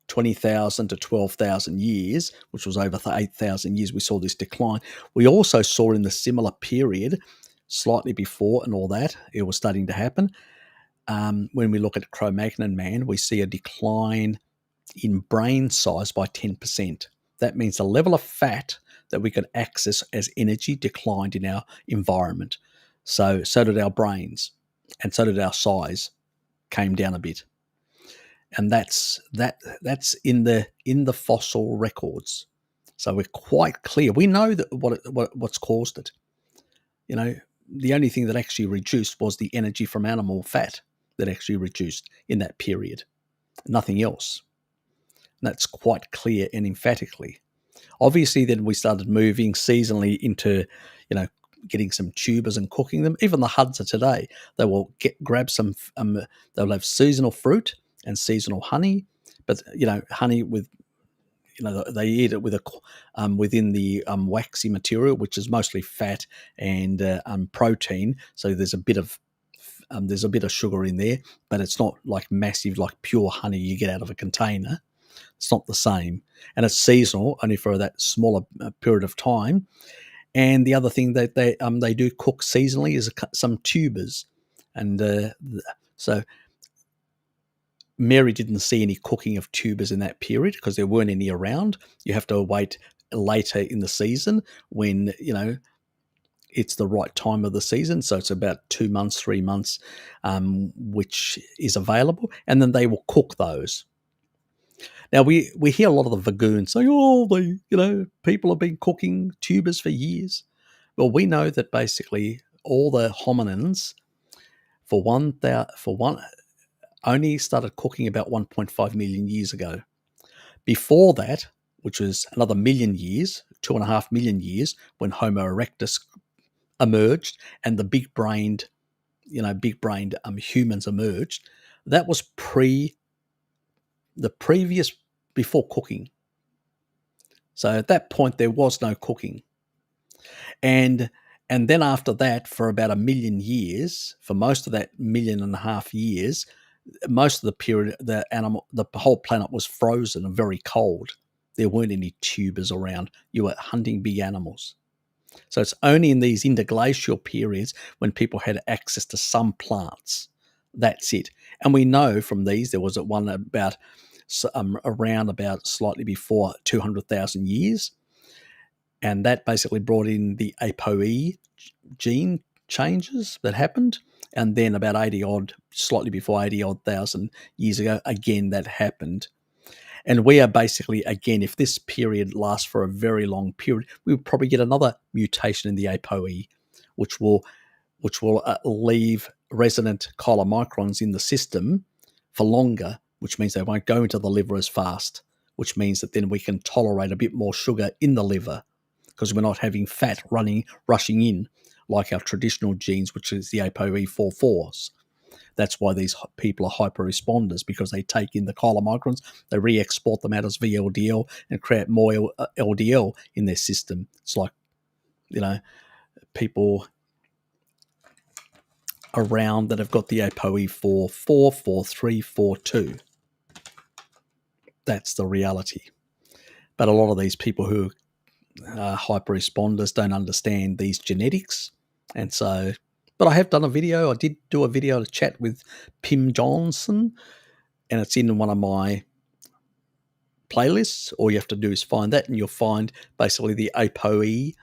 20,000 to 12,000 years, which was over 8,000 years, we saw this decline. We also saw in the similar period, slightly before and all that, it was starting to happen. When we look at Cro-Magnon man, we see a decline in brain size by 10%. That means the level of fat that we could access as energy declined in our environment. So did our brains, and so did our size, came down a bit. And that's in the fossil records. So we're quite clear. We know that what's caused it. The only thing that actually reduced was the energy from animal fat that actually reduced in that period. Nothing else. And that's quite clear and emphatically. Obviously, then we started moving seasonally into, getting some tubers and cooking them. Even the Hudds of today, they will grab some. They'll have seasonal fruit and seasonal honey, but honey with, they eat it with within the waxy material, which is mostly fat and protein. So there's a bit of sugar in there, but it's not like massive, like pure honey you get out of a container. It's not the same, and it's seasonal only for that smaller period of time. And the other thing that they do cook seasonally is some tubers, and so Mary didn't see any cooking of tubers in that period because there weren't any around. You have to wait later in the season when it's the right time of the season. So it's about 2 months, 3 months, which is available, and then they will cook those. Now, we hear a lot of the Vagoons saying, people have been cooking tubers for years. Well, we know that basically all the hominins only started cooking about 1.5 million years ago. Before that, which was another million years, 2.5 million years, when Homo erectus emerged and the big-brained humans emerged, that was before cooking. So at that point, there was no cooking. And then after that, for about 1,000,000 years, for most of that 1.5 million years, most of the period, the whole planet was frozen and very cold. There weren't any tubers around. You were hunting big animals. So it's only in these interglacial periods when people had access to some plants. That's it. And we know from these, there was one about around about slightly before 200,000 years. And that basically brought in the ApoE gene changes that happened. And then about 80 odd, slightly before 80 odd thousand years ago, again, that happened. And we are basically, again, if this period lasts for a very long period, we will probably get another mutation in the ApoE, which will leave resident chylomicrons in the system for longer, which means they won't go into the liver as fast, which means that then we can tolerate a bit more sugar in the liver because we're not having fat rushing in like our traditional genes, which is the ApoE44s. That's why these people are hyper-responders, because they take in the chylomicrons, they re-export them out as VLDL and create more LDL in their system. It's like, people around that have got the ApoE44, 43, 42. That's the reality. But a lot of these people who are hyper-responders don't understand these genetics. And so, but I have done a video. I did do a video to chat with Pim Johnson, and it's in one of my playlists. All you have to do is find that, and you'll find basically the ApoE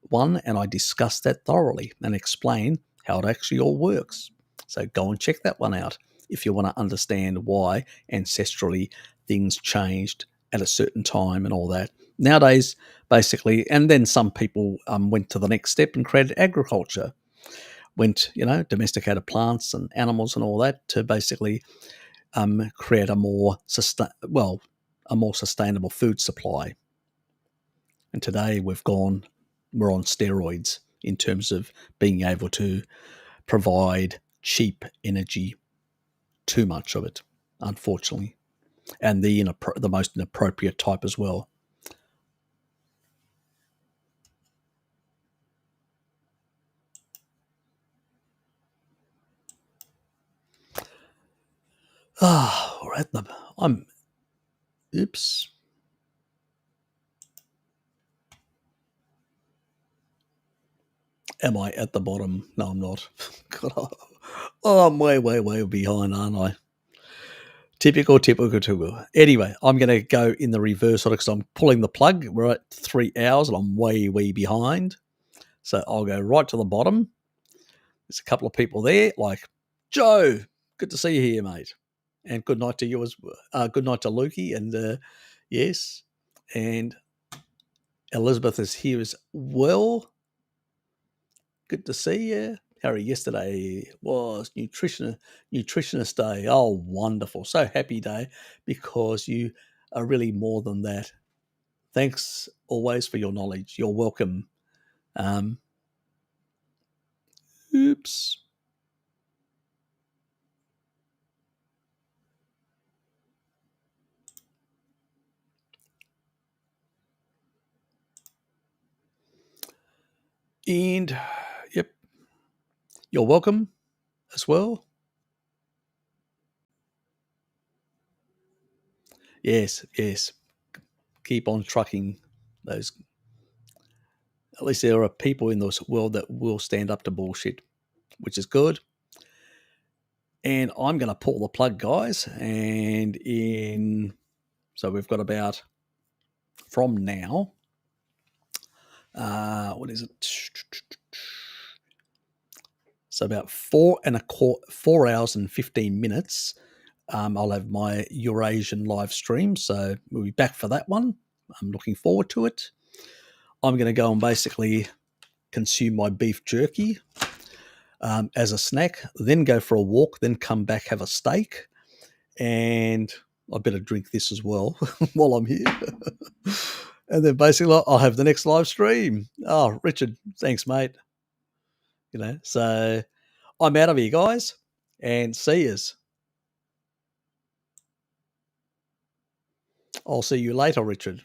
one, and I discuss that thoroughly and explain how it actually all works. So go and check that one out if you want to understand why ancestrally things changed at a certain time and all that. Nowadays, basically, and then some people went to the next step and created agriculture, domesticated plants and animals and all that to basically create a more sustainable food supply. And today we're on steroids in terms of being able to provide cheap energy, too much of it, unfortunately, and the most inappropriate type as well. Oops. Am I at the bottom? No, I'm not. God, I'm way behind, aren't I? Typical. Anyway, I'm going to go in the reverse order because I'm pulling the plug. We're at 3 hours and I'm way behind. So I'll go right to the bottom. There's a couple of people there, like Joe. Good to see you here, mate. And good night to you as well. Good night to Lukey. And yes, and Elizabeth is here as well. Good to see you. Harry, yesterday was nutritionist day. Oh, wonderful. So happy day because you are really more than that. Thanks always for your knowledge. You're welcome. Oops. And, yep, you're welcome as well. Yes. Keep on trucking those. At least there are people in this world that will stand up to bullshit, which is good. And I'm going to pull the plug, guys. So we've got about, from now, what is it? So about 4 hours and 15 minutes. I'll have my Eurasian live stream. So we'll be back for that one. I'm looking forward to it. I'm going to go and basically consume my beef jerky as a snack, then go for a walk, then come back, have a steak, and I better drink this as well while I'm here. And then basically I'll have the next live stream. Oh, Richard, thanks, mate. So I'm out of here, guys, and see yous. I'll see you later, Richard.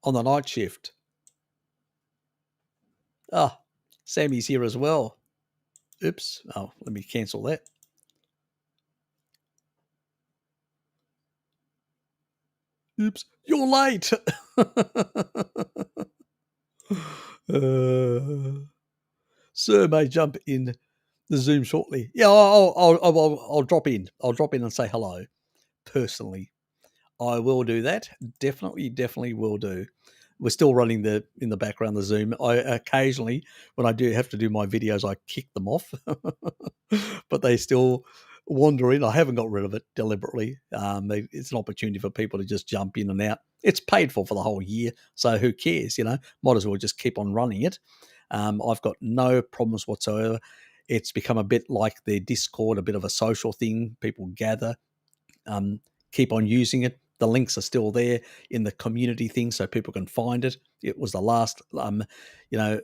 on the night shift. Ah, Sammy's here as well. Oops. Oh, let me cancel that. Oops, you're late. Sir may jump in the Zoom shortly. Yeah, I'll drop in. I'll drop in and say hello personally. I will do that. Definitely will do. We're still running in the background the Zoom. I occasionally, when I do have to do my videos, I kick them off, but they still wander in. I haven't got rid of it deliberately. It's an opportunity for people to just jump in and out. It's paid for the whole year, so who cares? Might as well just keep on running it. I've got no problems whatsoever. It's become a bit like their Discord, a bit of a social thing. People gather, keep on using it. The links are still there in the community thing, so people can find it. It was the last,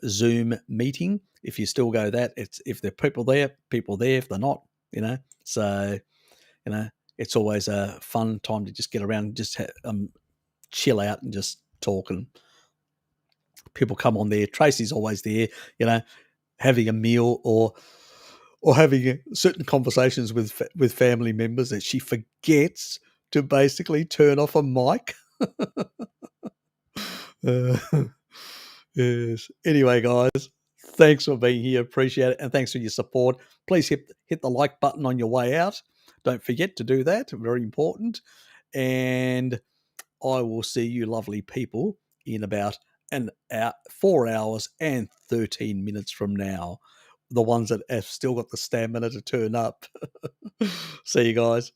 Zoom meeting. If you still go that, if there are people there. If they're not, So, it's always a fun time to just get around, and just chill out and just talk. And people come on there. Tracy's always there, having a meal or having certain conversations with family members that she forgets to basically turn off a mic. Yes. Anyway, guys, thanks for being here. Appreciate it. And thanks for your support. Please hit the like button on your way out. Don't forget to do that. Very important. And I will see you lovely people in about 4 hours and 13 minutes from now. The ones that have still got the stamina to turn up. See you guys.